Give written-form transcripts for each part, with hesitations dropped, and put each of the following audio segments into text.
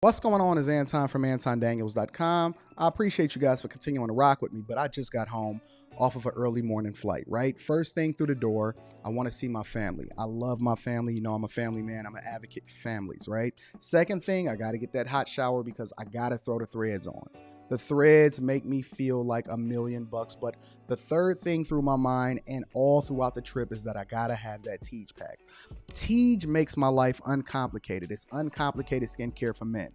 What's going on is Anton from AntonDaniels.com. I appreciate you guys for continuing to rock with me, but I just got home off of an early morning flight, right? First thing through the door, I want to see my family. I love my family. You know, I'm a family man. I'm an advocate for families, right? Second thing, I got to get that hot shower because I got to throw the threads on. The threads make me feel like $1,000,000, but the third thing through my mind and all throughout the trip is that I got to have that Tiege pack. Tiege makes my life uncomplicated. It's uncomplicated skincare for men.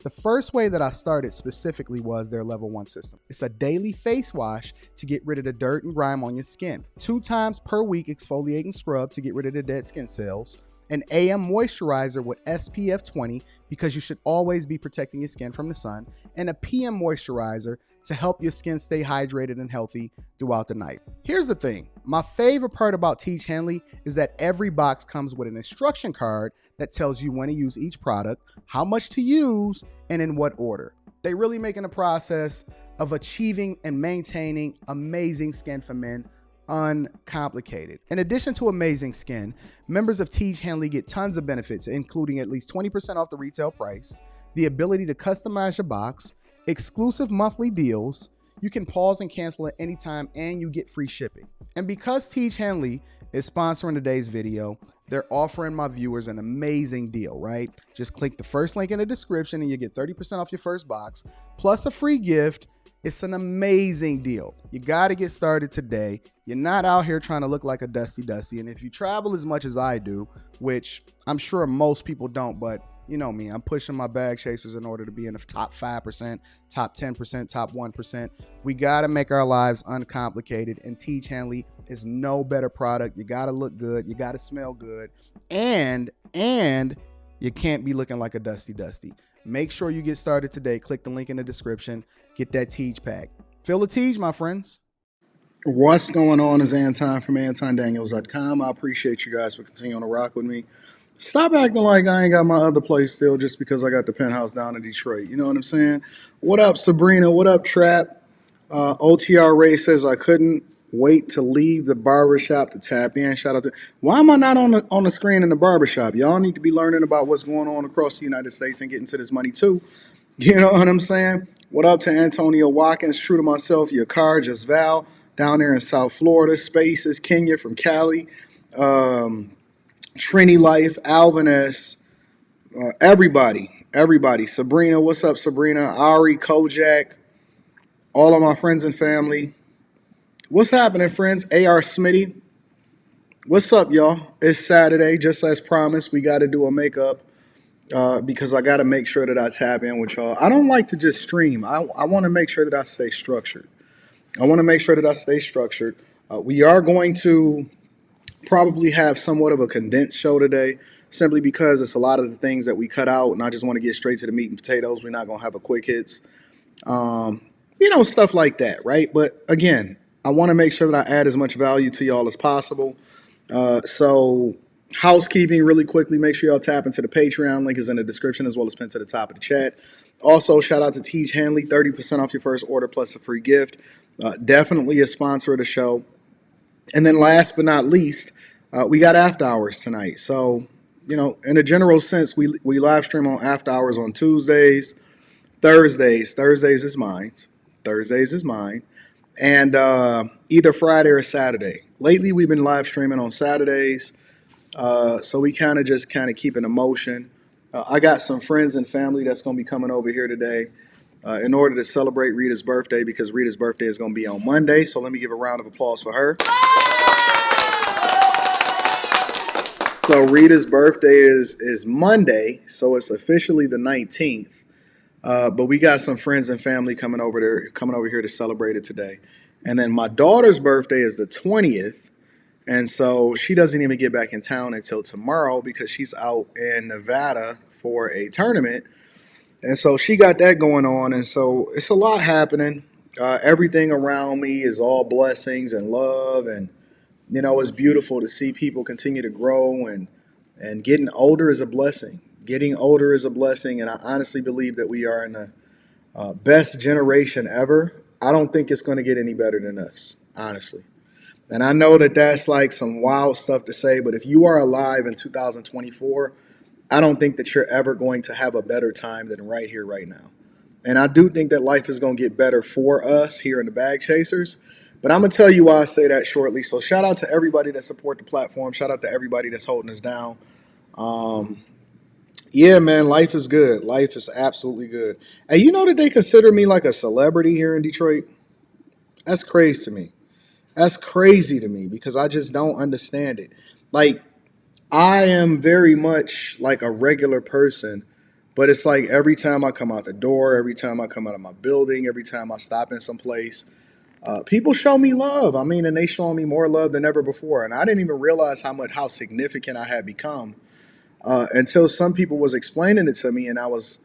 The first way that I started specifically was their level 1 system. It's a daily face wash to get rid of the dirt and grime on your skin. 2 times per week exfoliating scrub to get rid of the dead skin cells. An AM moisturizer with SPF 20 because you should always be protecting your skin from the sun. And a PM moisturizer to help your skin stay hydrated and healthy throughout the night. Here's the thing. My favorite part about Tiege Hanley is that every box comes with an instruction card that tells you when to use each product, how much to use, and in what order. They really making the process of achieving and maintaining amazing skin for men uncomplicated. In addition to amazing skin, members of Tiege Hanley get tons of benefits, including at least 20% off the retail price, the ability to customize your box, exclusive monthly deals, you can pause and cancel at any time, and you get free shipping. And because Tiege Hanley is sponsoring today's video, they're offering my viewers an amazing deal, right? Just click the first link in the description and you get 30% off your first box, plus a free gift. It's an amazing deal. You got to get started today. You're not out here trying to look like a Dusty. And if you travel as much as I do, which I'm sure most people don't, but you know me, I'm pushing my bag chasers in order to be in the top 5%, top 10%, top 1%. We got to make our lives uncomplicated, and Tiege Hanley is no better product. You got to look good. You got to smell good. And you can't be looking like a Dusty. Make sure you get started today. Click the link in the description. Get that Tiege pack. Feel the Tiege, my friends. What's going on is Anton from AntonDaniels.com. I appreciate you guys for continuing to rock with me. Stop acting like I ain't got my other place still just because I got the penthouse down in Detroit. You know what I'm saying? What up, Sabrina? What up, Trap? OTR Ray says I couldn't wait to leave the barbershop to tap in. Shout out to... Why am I not on the screen in the barbershop? Y'all need to be learning about what's going on across the United States and getting to this money too. You know what I'm saying? What up to Antonio Watkins? True to myself, your car, just Val, down there in South Florida. Spaces, Kenya from Cali. Trini Life, Alvin S, everybody. Sabrina, what's up, Sabrina? Ari, Kojak, all of my friends and family. What's happening, friends? AR Smitty, what's up, y'all? It's Saturday, just as promised. We got to do a makeup because I got to make sure that I tap in with y'all. I don't like to just stream. I want to make sure that I stay structured. We are going to probably have somewhat of a condensed show today, simply because it's a lot of the things that we cut out, and I just want to get straight to the meat and potatoes. We're not going to have a quick hits, stuff like that, right? But again, I want to make sure that I add as much value to y'all as possible. So housekeeping really quickly, make sure y'all tap into the Patreon. Link is in the description as well as pinned to the top of the chat. Also, shout out to Tiege Hanley, 30% off your first order plus a free gift. Definitely a sponsor of the show. And then last but not least, we got after hours tonight. So, in a general sense, we live stream on after hours on Tuesdays, Thursdays is mine. And either Friday or Saturday. Lately, we've been live streaming on Saturdays. So we kind of keep in motion. I got some friends and family that's going to be coming over here today in order to celebrate Rita's birthday, because Rita's birthday is going to be on Monday. So let me give a round of applause for her. So Rita's birthday is Monday, so it's officially the 19th. But we got some friends and family coming over here to celebrate it today. And then my daughter's birthday is the 20th. And so she doesn't even get back in town until tomorrow because she's out in Nevada for a tournament. And so she got that going on. And so it's a lot happening. Everything around me is all blessings and love. And, it's beautiful to see people continue to grow. And getting older is a blessing. And I honestly believe that we are in the best generation ever. I don't think it's going to get any better than us, honestly. And I know that that's like some wild stuff to say, but if you are alive in 2024, I don't think that you're ever going to have a better time than right here, right now. And I do think that life is going to get better for us here in the Bag Chasers. But I'm going to tell you why I say that shortly. So shout out to everybody that support the platform. Shout out to everybody that's holding us down. Um, yeah, man, life is good. Life is absolutely good. And you know that they consider me like a celebrity here in Detroit? That's crazy to me. That's crazy to me because I just don't understand it. Like, I am very much like a regular person, but it's like every time I come out the door, every time I come out of my building, every time I stop in some place, people show me love. I mean, and they show me more love than ever before. And I didn't even realize how significant I had become until some people was explaining it to me, and I was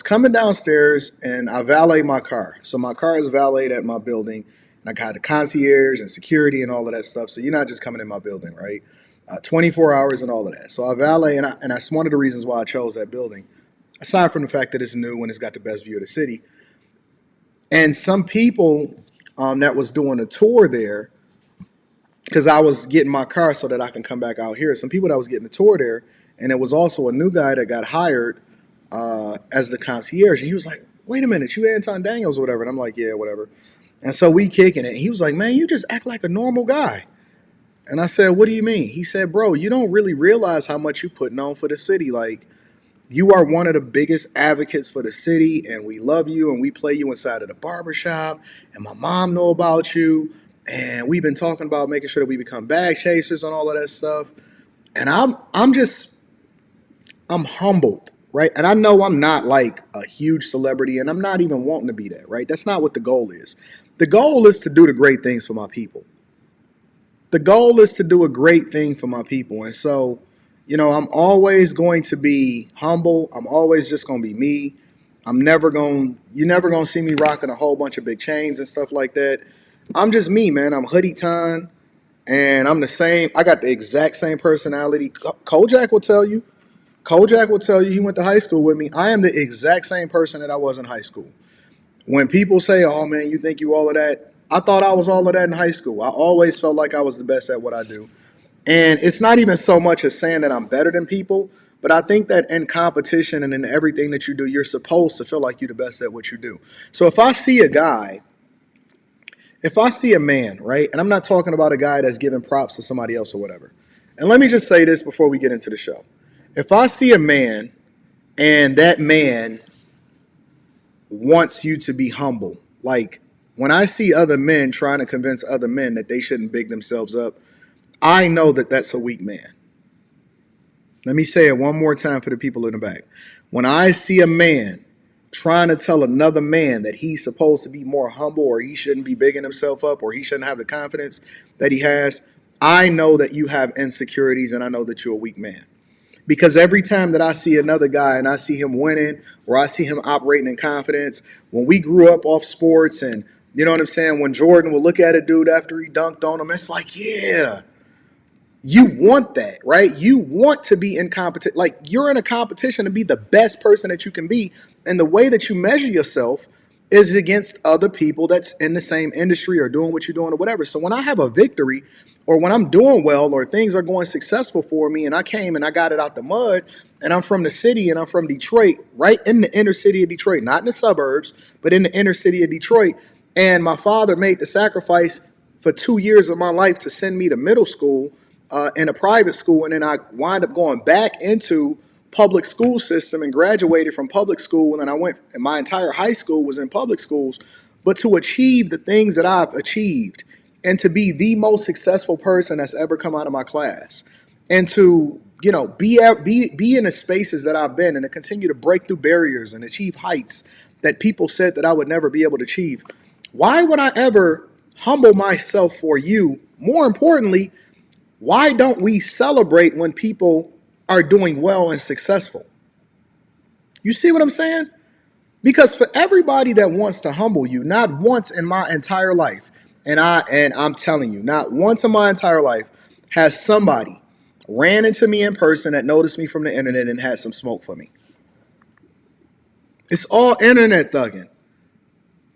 coming downstairs and I valet my car. So my car is valeted at my building, and I got the concierge and security and all of that stuff. So you're not just coming in my building, right? 24 hours and all of that. So I valet, and that's one of the reasons why I chose that building. Aside from the fact that it's new and it's got the best view of the city, and some people that was doing a tour there, because I was getting my car so that I can come back out here. Some people that was getting the tour there, and it was also a new guy that got hired as the concierge. And he was like, "Wait a minute, you Anton Daniels or whatever?" And I'm like, "Yeah, whatever." And so we kicking it. And he was like, "Man, you just act like a normal guy." And I said, "What do you mean?" He said, "Bro, you don't really realize how much you putting on for the city. Like, you are one of the biggest advocates for the city, and we love you, and we play you inside of the barbershop, and my mom know about you, and we've been talking about making sure that we become bag chasers and all of that stuff." And I'm humbled, right? And I know I'm not like a huge celebrity, and I'm not even wanting to be that, right? That's not what the goal is. The goal is to do the great things for my people. The goal is to do a great thing for my people. And so, I'm always going to be humble. I'm always just going to be me. You're never going to see me rocking a whole bunch of big chains and stuff like that. I'm just me, man. I'm hoodie ton, and I'm the same. I got the exact same personality. Kojak will tell you. Kojak will tell you he went to high school with me. I am the exact same person that I was in high school. When people say, "Oh man, you think you all of that?" I thought I was all of that in high school. I always felt like I was the best at what I do. And it's not even so much as saying that I'm better than people, but I think that in competition and in everything that you do, you're supposed to feel like you're the best at what you do. So if I see a man, right, and I'm not talking about a guy that's giving props to somebody else or whatever. And let me just say this before we get into the show. If I see a man and that man wants you to be humble, like when I see other men trying to convince other men that they shouldn't big themselves up, I know that that's a weak man. Let me say it one more time for the people in the back. When I see a man trying to tell another man that he's supposed to be more humble, or he shouldn't be bigging himself up, or he shouldn't have the confidence that he has, I know that you have insecurities, and I know that you're a weak man. Because every time that I see another guy and I see him winning, or I see him operating in confidence, when we grew up off sports, and you know what I'm saying, when Jordan would look at a dude after he dunked on him, it's like, yeah, you want that, right? You want to be in competition. Like, you're in a competition to be the best person that you can be. And the way that you measure yourself is against other people that's in the same industry or doing what you're doing or whatever. So when I have a victory, or when I'm doing well, or things are going successful for me, and I came and I got it out the mud, and I'm from the city, and I'm from Detroit, right in the inner city of Detroit, not in the suburbs, but in the inner city of Detroit. And my father made the sacrifice for 2 years of my life to send me to middle school in a private school, and then I wind up going back into public school system and graduated from public school, and then I went, and my entire high school was in public schools. But to achieve the things that I've achieved, and to be the most successful person that's ever come out of my class, and to be in the spaces that I've been, and to continue to break through barriers and achieve heights that people said that I would never be able to achieve, why would I ever humble myself for you? More importantly, why don't we celebrate when people are doing well and successful? You see what I'm saying? Because for everybody that wants to humble you, not once in my entire life, and I'm telling you, not once in my entire life has somebody ran into me in person that noticed me from the internet and had some smoke for me. It's all internet thugging.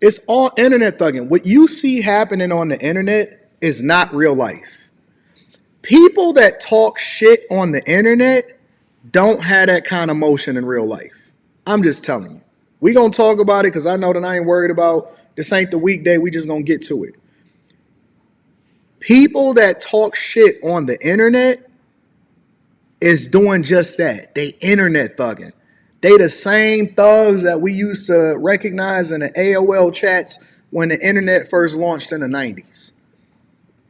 It's all internet thugging. What you see happening on the internet is not real life. People that talk shit on the internet don't have that kind of motion in real life. I'm just telling you. We gonna talk about it because I know that I ain't worried about this ain't the weekday. We just gonna get to it. People that talk shit on the internet is doing just that. They internet thugging. They the same thugs that we used to recognize in the AOL chats when the internet first launched in the 90s.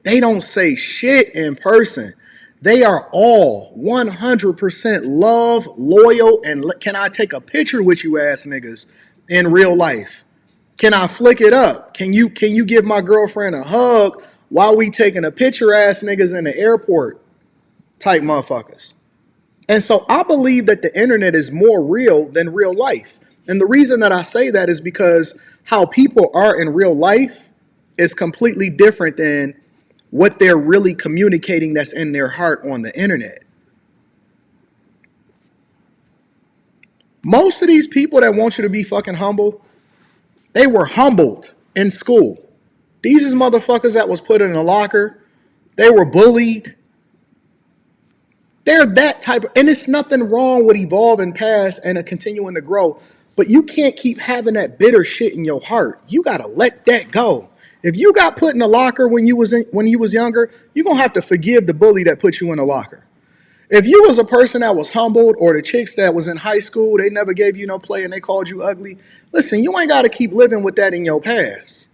They don't say shit in person. They are all 100% love, loyal, and can I take a picture with you ass niggas in real life? Can I flick it up? Can you give my girlfriend a hug while we taking a picture ass niggas in the airport type motherfuckers? And so I believe that the internet is more real than real life. And the reason that I say that is because how people are in real life is completely different than what they're really communicating that's in their heart on the internet. Most of these people that want you to be fucking humble, they were humbled in school. These is motherfuckers that was put in a locker. They were bullied. They're that type of, and it's nothing wrong with evolving past and continuing to grow, but you can't keep having that bitter shit in your heart. You gotta let that go. If you got put in a locker when you was younger, you're gonna have to forgive the bully that put you in a locker. If you was a person that was humbled, or the chicks that was in high school, they never gave you no play and they called you ugly, listen, you ain't gotta keep living with that in your past.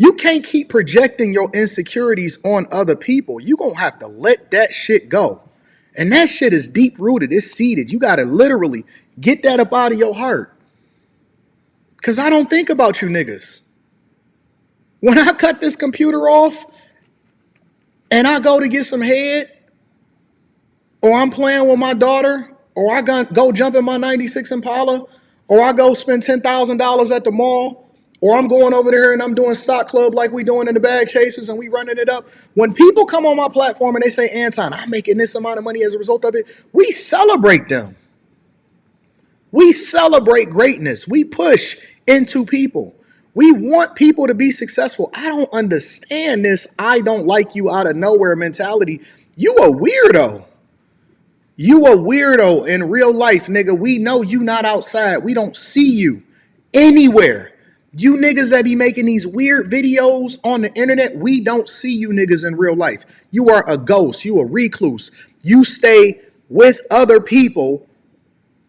You can't keep projecting your insecurities on other people. You're going to have to let that shit go. And that shit is deep rooted. It's seated. You got to literally get that up out of your heart. Because I don't think about you niggas. When I cut this computer off and I go to get some head, or I'm playing with my daughter, or I go jump in my 96 Impala, or I go spend $10,000 at the mall, or I'm going over there and I'm doing stock club like we doing in the Bag Chasers and we running it up. When people come on my platform and they say, Anton, I'm making this amount of money as a result of it, we celebrate them. We celebrate greatness. We push into people. We want people to be successful. I don't understand this I don't like you out of nowhere mentality. You a weirdo. You a weirdo in real life, nigga. We know you not outside. We don't see you anywhere. You niggas that be making these weird videos on the internet, we don't see you niggas in real life. You are a ghost. You a recluse. You stay with other people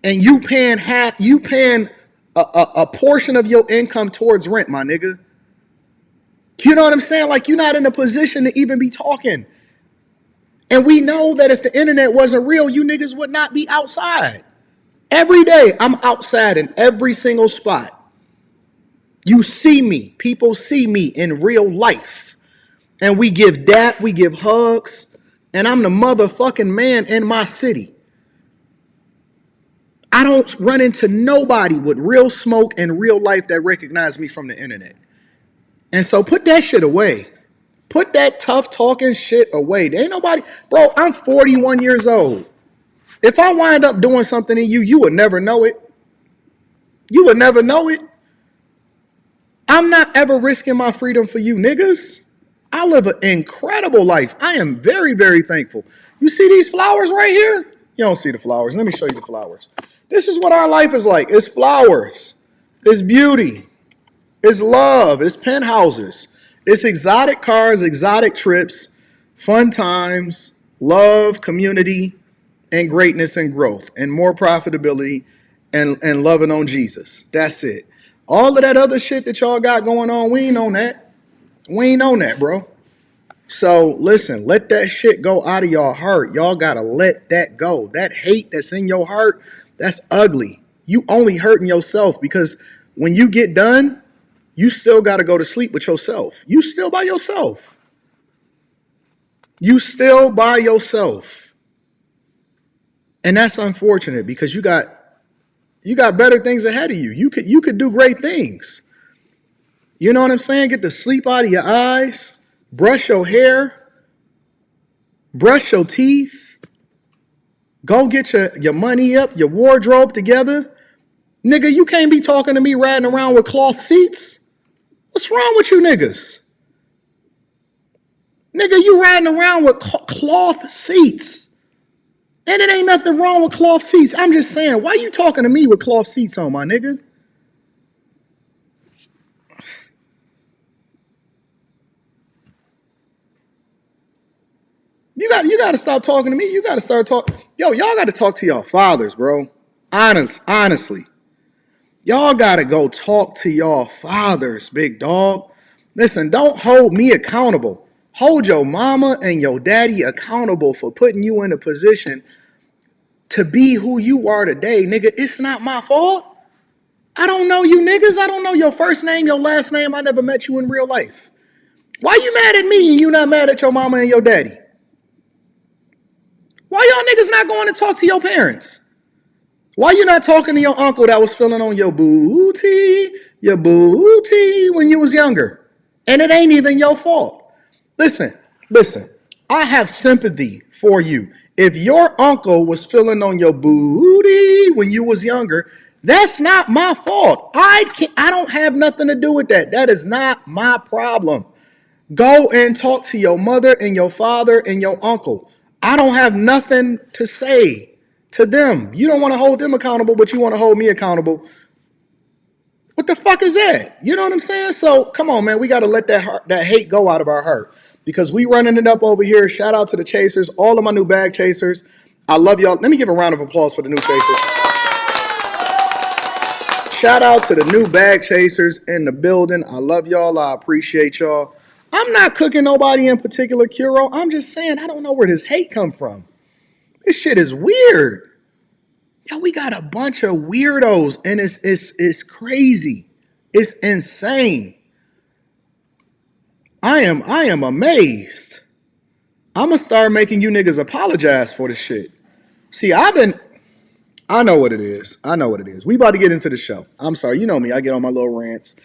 and you paying a portion of your income towards rent, my nigga. You know what I'm saying? Like, you're not in a position to even be talking. And we know that if the internet wasn't real, you niggas would not be outside. Every day, I'm outside in every single spot. You see me. People see me in real life. And we give dap, we give hugs, and I'm the motherfucking man in my city. I don't run into nobody with real smoke and real life that recognize me from the internet. And so put that shit away. Put that tough talking shit away. There ain't nobody, bro, I'm 41 years old. If I wind up doing something to you, you would never know it. You would never know it. I'm not ever risking my freedom for you niggas. I live an incredible life. I am very, very thankful. You see these flowers right here? You don't see the flowers. Let me show you the flowers. This is what our life is like. It's flowers. It's beauty. It's love. It's penthouses. It's exotic cars, exotic trips, fun times, love, community, and greatness and growth, and more profitability, and loving on Jesus. That's it. All of that other shit that y'all got going on, we ain't on that. We ain't on that, bro. So listen, let that shit go out of your heart. Y'all gotta let that go. That hate that's in your heart, that's ugly. You only hurting yourself, because when you get done, you still gotta go to sleep with yourself. You still by yourself. You still by yourself. And that's unfortunate, because you got better things ahead of you. You could do great things. You know what I'm saying? Get the sleep out of your eyes, brush your hair, brush your teeth, go get your money up, your wardrobe together. Nigga, you can't be talking to me riding around with cloth seats. What's wrong with you niggas? Nigga, you riding around with cloth seats And it ain't nothing wrong with cloth seats. I'm just saying, why you talking to me with cloth seats on, my nigga? You got to stop talking to me. You got to start talking. Yo, y'all got to talk to y'all fathers, bro. Honestly. Y'all got to go talk to y'all fathers, big dog. Listen, don't hold me accountable. Hold your mama and your daddy accountable for putting you in a position to be who you are today, nigga. It's not my fault. I don't know you niggas. I don't know your first name, your last name. I never met you in real life. Why you mad at me and you not mad at your mama and your daddy? Why y'all niggas not going to talk to your parents? Why you not talking to your uncle that was feeling on your booty when you was younger? And it ain't even your fault. Listen. I have sympathy for you. If your uncle was feeling on your booty when you was younger, that's not my fault. I don't have nothing to do with that. That is not my problem. Go and talk to your mother and your father and your uncle. I don't have nothing to say to them. You don't want to hold them accountable, but you want to hold me accountable. What the fuck is that? You know what I'm saying? So come on, man. We got to let that hate go out of our heart because we running it up over here. Shout out to the chasers, all of my new bag chasers. I love y'all. Let me give a round of applause for the new chasers. Shout out to the new bag chasers in the building. I love y'all. I appreciate y'all. I'm not cooking nobody in particular, Kuro. I'm just saying I don't know where this hate come from. This shit is weird. Yo, we got a bunch of weirdos, and it's crazy. It's insane. I am amazed. I'm gonna start making you niggas apologize for this shit. See, I know what it is. We about to get into the show. I'm sorry, you know me. I get on my little rants.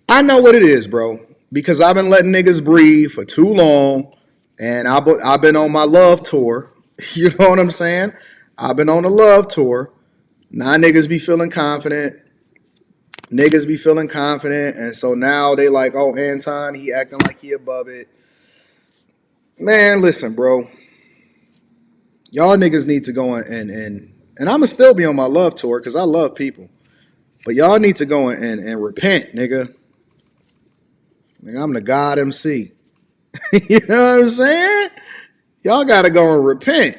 I know what it is, bro. Because I've been letting niggas breathe for too long, and I've been on my love tour. You know what I'm saying? I've been on a love tour. Now niggas be feeling confident. And so now they like, oh, Anton, he acting like he above it. Man, listen, bro. Y'all niggas need to go and I'ma still be on my love tour because I love people. But y'all need to go and repent, nigga. I'm the God MC. You know what I'm saying? Y'all gotta go and repent.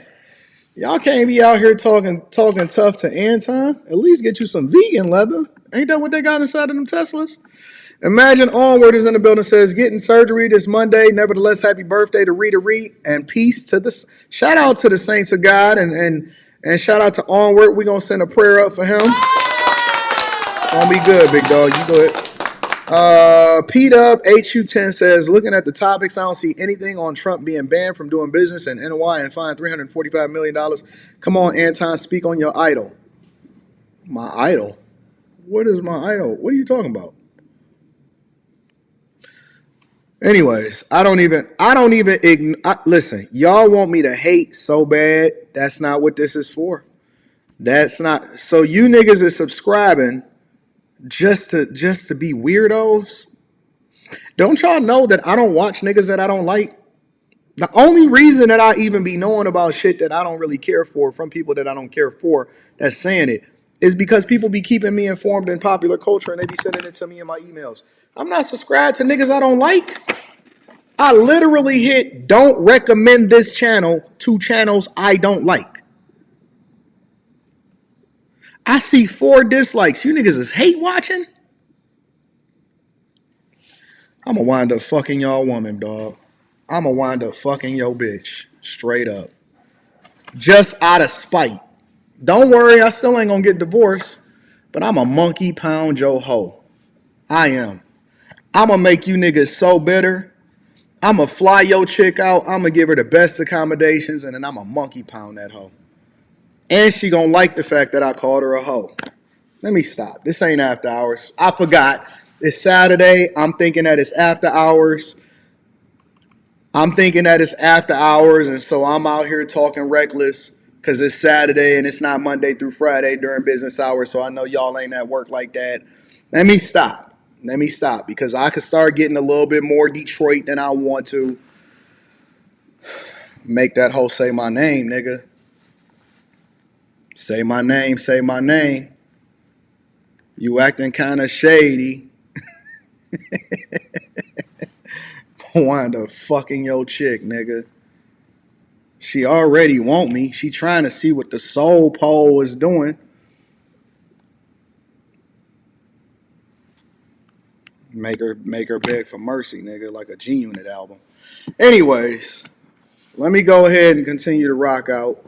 Y'all can't be out here talking tough to Anton. At least get you some vegan leather. Ain't that what they got inside of them Teslas? Imagine Onward is in the building, says, getting surgery this Monday. Nevertheless, happy birthday to Rita Reed and peace to the... Shout out to the saints of God and shout out to Onward. We're going to send a prayer up for him. Gonna be good, big dog. You go ahead. Pete Up, HU10 says, looking at the topics, I don't see anything on Trump being banned from doing business in NY and fined $345 million. Come on, Anton, speak on your idol. My idol? What is my idol? What are you talking about? Anyways, I don't even listen, y'all want me to hate so bad. That's not what this is for. That's not. So you niggas is subscribing just to be weirdos. Don't y'all know that I don't watch niggas that I don't like? The only reason that I even be knowing about shit that I don't really care for from people that I don't care for that's saying it is because people be keeping me informed in popular culture and they be sending it to me in my emails. I'm not subscribed to niggas I don't like. I literally hit don't recommend this channel to channels I don't like. I see 4 dislikes. You niggas is hate watching? I'm gonna wind up fucking y'all woman, dog. I'm gonna wind up fucking your bitch. Straight up. Just out of spite. Don't worry, I still ain't gonna get divorced, but I'm a monkey pound your hoe. I am. I'm gonna make you niggas so bitter. I'm gonna fly your chick out. I'm gonna give her the best accommodations, and then I'm gonna monkey pound that hoe. And she gonna like the fact that I called her a hoe. Let me stop. This ain't after hours. I forgot. It's Saturday. I'm thinking that it's after hours. And so I'm out here talking reckless because it's Saturday and it's not Monday through Friday during business hours, so I know y'all ain't at work like that. Let me stop because I could start getting a little bit more Detroit than I want to. Make that hoe say my name, nigga. Say my name, say my name. You acting kind of shady. Wind up fucking your chick, nigga. She already want me. She trying to see what the soul pole is doing. Make her beg for mercy, nigga, like a G-Unit album. Anyways, let me go ahead and continue to rock out.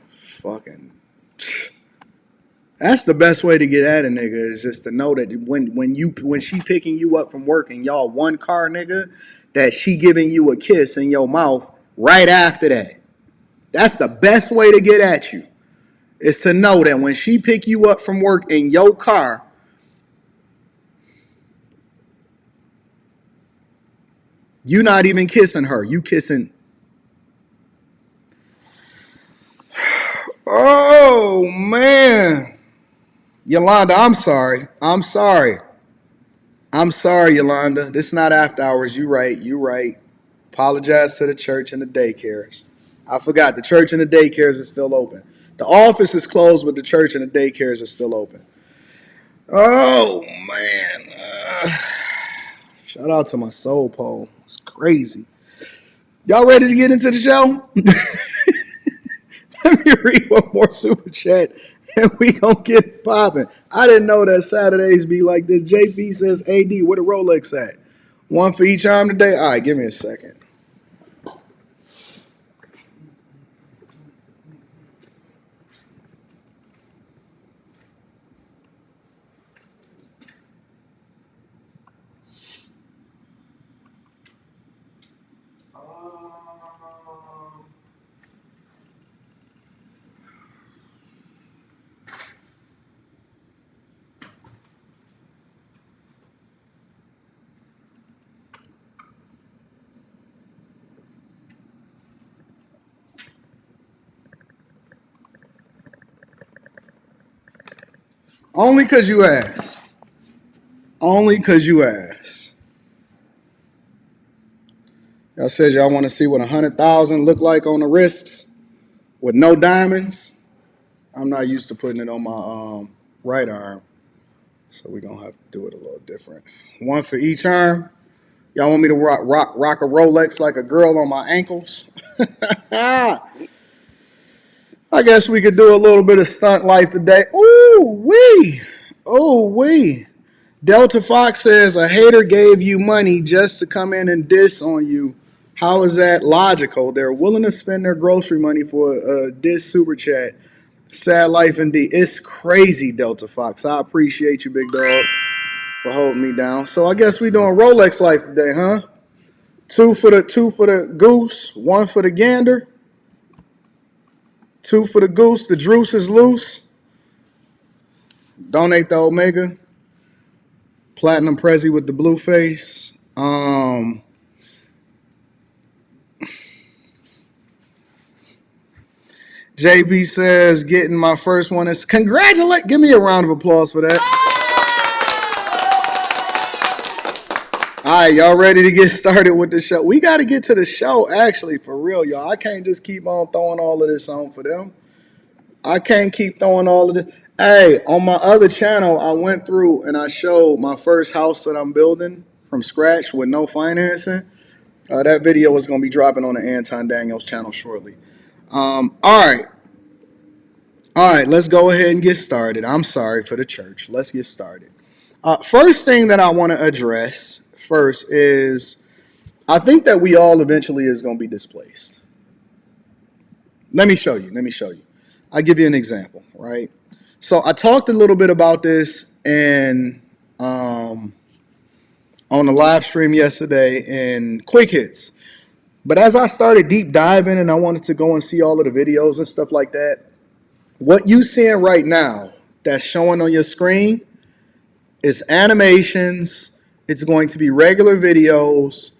Fucking. That's the best way to get at a nigga is just to know that when she picking you up from work and y'all one car, nigga, that she giving you a kiss in your mouth right after that. That's the best way to get at you. Is to know that when she pick you up from work in your car, you not even kissing her. You kissing. Oh, man. Yolanda, I'm sorry. I'm sorry, Yolanda. This is not after hours. You right. Apologize to the church and the daycares. I forgot. The church and the daycares are still open. The office is closed, but the church and the daycares are still open. Oh, man. Shout out to my soul pole. It's crazy. Y'all ready to get into the show? Let me read one more super chat and we gonna get popping. I didn't know that Saturdays be like this. JP says, AD, where the Rolex at? One for each arm today? All right, give me a second. Only because you asked. Only because you asked. Y'all said y'all want to see what 100,000 look like on the wrists with no diamonds. I'm not used to putting it on my right arm, so we're gonna have to do it a little different. One for each arm. Y'all want me to rock a Rolex like a girl on my ankles? I guess we could do a little bit of stunt life today. Ooh wee. Delta Fox says a hater gave you money just to come in and diss on you. How is that logical? They're willing to spend their grocery money for a diss super chat. Sad life indeed. It's crazy, Delta Fox. I appreciate you, big dog, for holding me down. So I guess we doing Rolex life today, huh? Two for the goose, one for the gander. Two for the goose. The juice is loose. Donate the Omega. Platinum Prezi with the blue face. JB says getting my first one is congratulate. Give me a round of applause for that. All right, y'all ready to get started with the show? We got to get to the show, actually, for real, y'all. I can't just keep on throwing all of this on for them. I can't keep throwing all of this. Hey, on my other channel, I went through and I showed my first house that I'm building from scratch with no financing. That video is going to be dropping on the Anton Daniels channel shortly. All right, let's go ahead and get started. I'm sorry for the church. Let's get started. First thing that I want to address first is I think that we all eventually is going to be displaced. Let me show you. I'll give you an example, right? So I talked a little bit about this on the live stream yesterday in Quick Hits. But as I started deep diving and I wanted to go and see all of the videos and stuff like that, what you seeing right now that's showing on your screen is animations. It's going to be regular videos,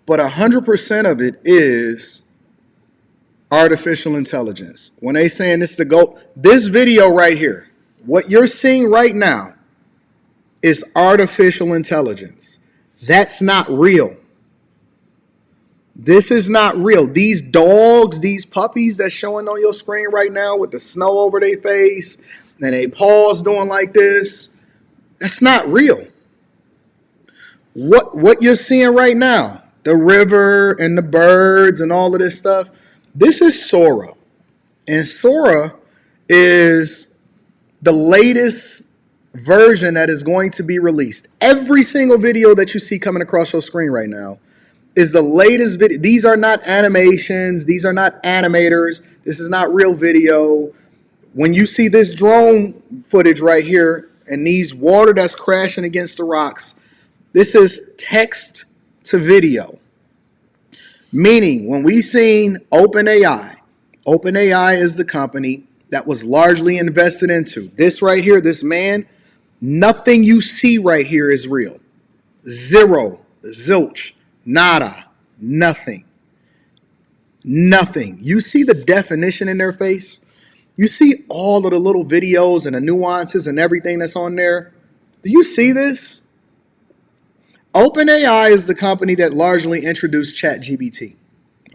but 100% of it is artificial intelligence. When they saying this to go, this video right here, what you're seeing right now is artificial intelligence. That's not real. This is not real. These dogs, these puppies that's showing on your screen right now with the snow over their face and they paws doing like this, that's not real. What you're seeing right now, the river and the birds and all of this stuff, this is Sora. And Sora is the latest version that is going to be released. Every single video that you see coming across your screen right now is the latest video. These are not animations. These are not animators. This is not real video. When you see this drone footage right here and these water that's crashing against the rocks, this is text to video. Meaning, when we seen OpenAI, OpenAI is the company that was largely invested into. This right here, this man, nothing you see right here is real. Zero, zilch, nada, nothing. Nothing. You see the definition in their face? You see all of the little videos and the nuances and everything that's on there? Do you see this? OpenAI is the company that largely introduced ChatGPT.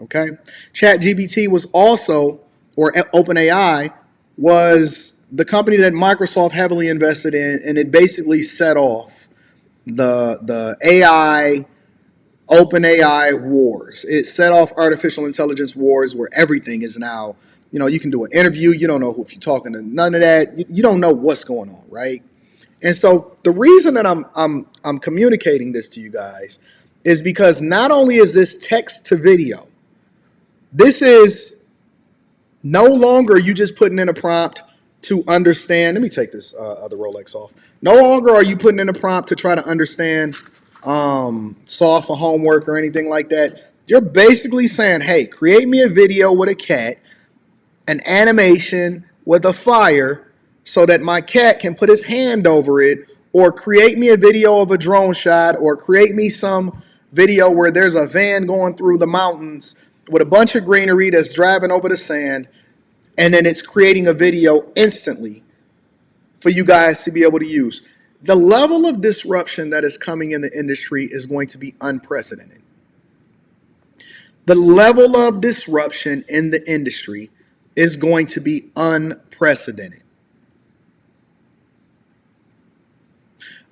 Okay? ChatGPT was also, or OpenAI was the company that Microsoft heavily invested in, and it basically set off the AI, OpenAI wars. It set off artificial intelligence wars where everything is now, you can do an interview, you don't know if you're talking to none of that, you don't know what's going on, right? And so the reason that I'm communicating this to you guys is because not only is this text to video, this is no longer you just putting in a prompt to understand. Let me take this other Rolex off. No longer are you putting in a prompt to try to understand solve for homework or anything like that. You're basically saying, hey, create me a video with a cat, an animation with a fire, so that my cat can put his hand over it, or create me a video of a drone shot, or create me some video where there's a van going through the mountains with a bunch of greenery that's driving over the sand, and then it's creating a video instantly for you guys to be able to use. The level of disruption that is coming in the industry is going to be unprecedented. The level of disruption in the industry is going to be unprecedented.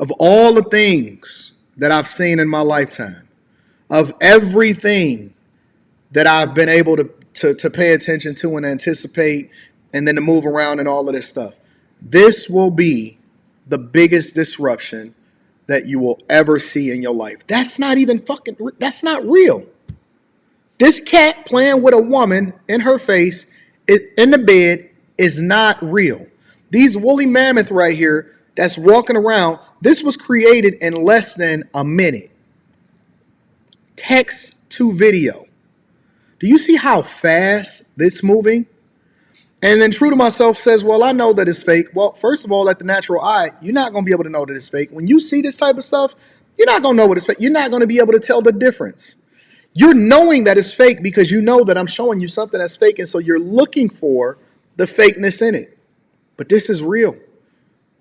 Of all the things that I've seen in my lifetime, of everything that I've been able to pay attention to and anticipate and then to move around and all of this stuff, this will be the biggest disruption that you will ever see in your life. That's not even that's not real. This cat playing with a woman in her face in the bed is not real. These woolly mammoth right here that's walking around, this was created in less than a minute. Text to video. Do you see how fast this is moving? And then True to Myself says, well, I know that it's fake. Well, first of all, at the natural eye, you're not going to be able to know that it's fake. When you see this type of stuff, you're not going to know what it's fake. You're not going to be able to tell the difference. You're knowing that it's fake because you know that I'm showing you something that's fake, and so you're looking for the fakeness in it. But this is real.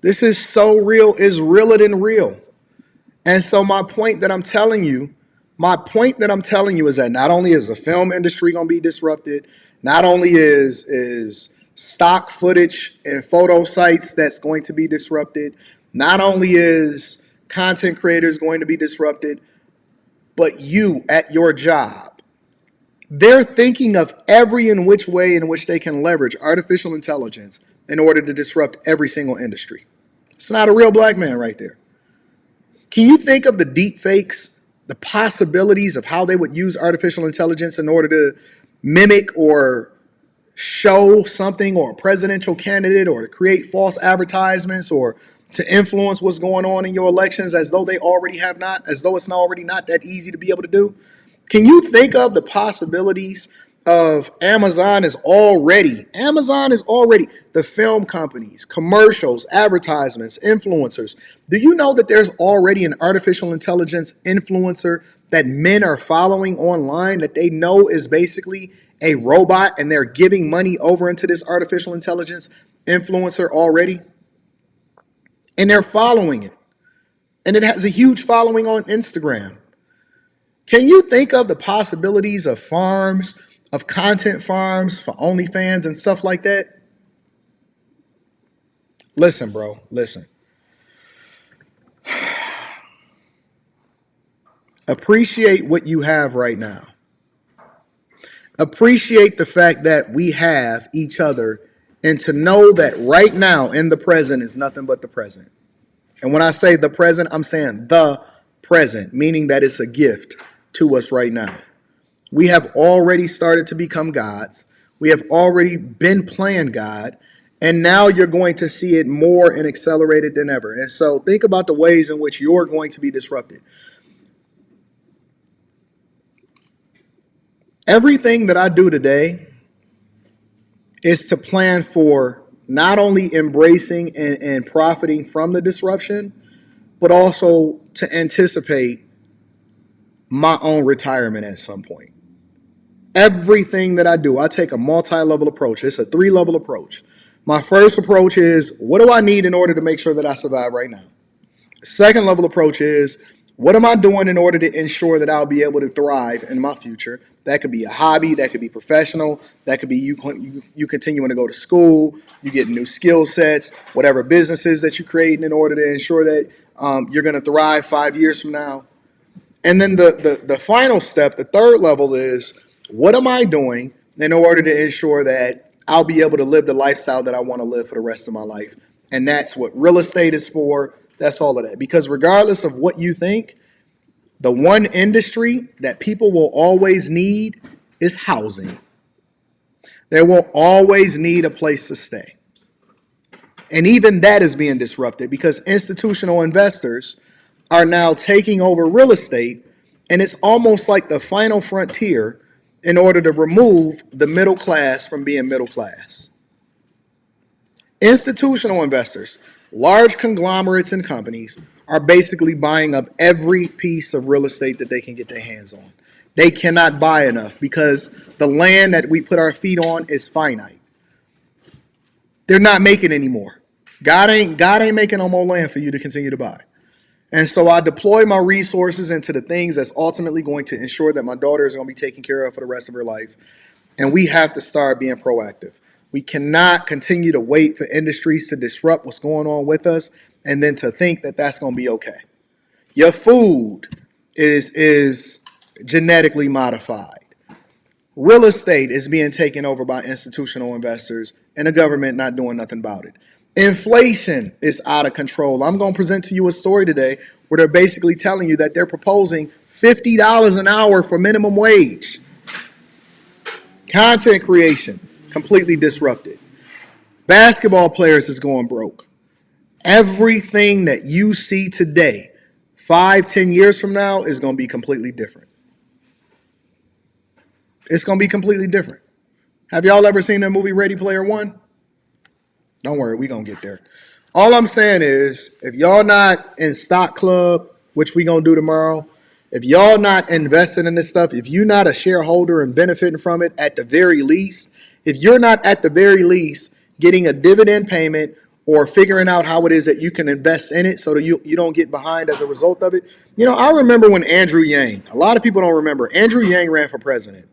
This is so real. It's realer than real. And so my point that I'm telling you is that not only is the film industry going to be disrupted, not only is stock footage and photo sites that's going to be disrupted, not only is content creators going to be disrupted, but you at your job. They're thinking of every and which way in which they can leverage artificial intelligence in order to disrupt every single industry. It's not a real black man right there. Can you think of the deep fakes, the possibilities of how they would use artificial intelligence in order to mimic or show something or a presidential candidate, or to create false advertisements, or to influence what's going on in your elections as though they already have not, as though it's not already not that easy to be able to do? Can you think of the possibilities of Amazon is already the film companies, commercials, advertisements, influencers. Do you know that there's already an artificial intelligence influencer that men are following online that they know is basically a robot, and they're giving money over into this artificial intelligence influencer already? And they're following it. And it has a huge following on Instagram. Can you think of the possibilities of farms, of content farms for OnlyFans and stuff like that? Listen, bro, listen. Appreciate what you have right now. Appreciate the fact that we have each other, and to know that right now in the present is nothing but the present. And when I say the present, I'm saying the present, meaning that it's a gift to us right now. We have already started to become gods. We have already been playing God. And now you're going to see it more and accelerated than ever. And so think about the ways in which you're going to be disrupted. Everything that I do today is to plan for not only embracing and profiting from the disruption, but also to anticipate my own retirement at some point. Everything that I do, I take a multi-level approach. It's a 3-level approach. My first approach is, what do I need in order to make sure that I survive right now? Second level approach is, what am I doing in order to ensure that I'll be able to thrive in my future? That could be a hobby, that could be professional, that could be you continuing to go to school, you get new skill sets, whatever businesses that you're creating in order to ensure that you're going to thrive 5 years from now. And then the final step, the third level is, what am I doing in order to ensure that I'll be able to live the lifestyle that I want to live for the rest of my life? And that's what real estate is for. That's all of that. Because regardless of what you think, the one industry that people will always need is housing. They will always need a place to stay. And even that is being disrupted because institutional investors are now taking over real estate, and it's almost like the final frontier in order to remove the middle class from being middle class. Institutional investors, large conglomerates and companies, are basically buying up every piece of real estate that they can get their hands on. They cannot buy enough because the land that we put our feet on is finite. They're not making any more. God ain't making no more land for you to continue to buy. And so I deploy my resources into the things that's ultimately going to ensure that my daughter is going to be taken care of for the rest of her life. And we have to start being proactive. We cannot continue to wait for industries to disrupt what's going on with us and then to think that that's going to be okay. Your food is genetically modified. Real estate is being taken over by institutional investors and the government not doing nothing about it. Inflation is out of control. I'm going to present to you a story today where they're basically telling you that they're proposing $50 an hour for minimum wage. Content creation, completely disrupted. Basketball players is going broke. Everything that you see today, 5-10 years from now, is going to be completely different. It's going to be completely different. Have y'all ever seen that movie Ready Player One? Don't worry, we're going to get there. All I'm saying is, if y'all not in Stock Club, which we're going to do tomorrow, if y'all not investing in this stuff, if you're not a shareholder and benefiting from it at the very least, if you're not at the very least getting a dividend payment or figuring out how it is that you can invest in it so that you don't get behind as a result of it. You know, I remember when Andrew Yang, a lot of people don't remember, Andrew Yang ran for president.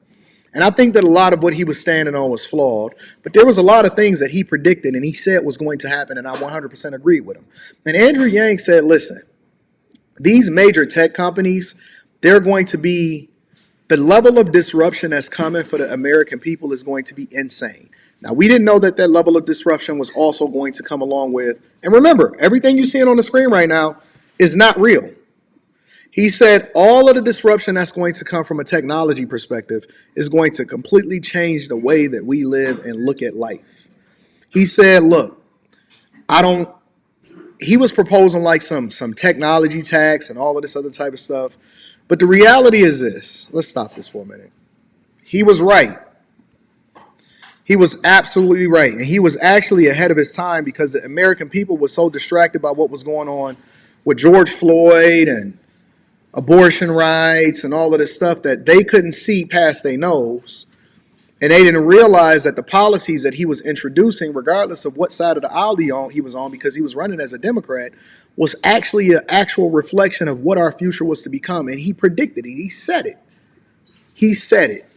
And I think that a lot of what he was standing on was flawed, but there was a lot of things that he predicted and he said was going to happen, and I 100% agreed with him. And Andrew Yang said, listen, these major tech companies, they're going to be, the level of disruption that's coming for the American people is going to be insane. Now, we didn't know that that level of disruption was also going to come along with, and remember, everything you're seeing on the screen right now is not real. He said all of the disruption that's going to come from a technology perspective is going to completely change the way that we live and look at life. He said, look, he was proposing like some technology tax and all of this other type of stuff. But the reality is this. Let's stop this for a minute. He was right. He was absolutely right. And he was actually ahead of his time because the American people were so distracted by what was going on with George Floyd and abortion rights and all of this stuff that they couldn't see past their nose. And they didn't realize that the policies that he was introducing, regardless of what side of the aisle he was on, because he was running as a Democrat, was actually an actual reflection of what our future was to become. And he predicted it. He said it. He said it.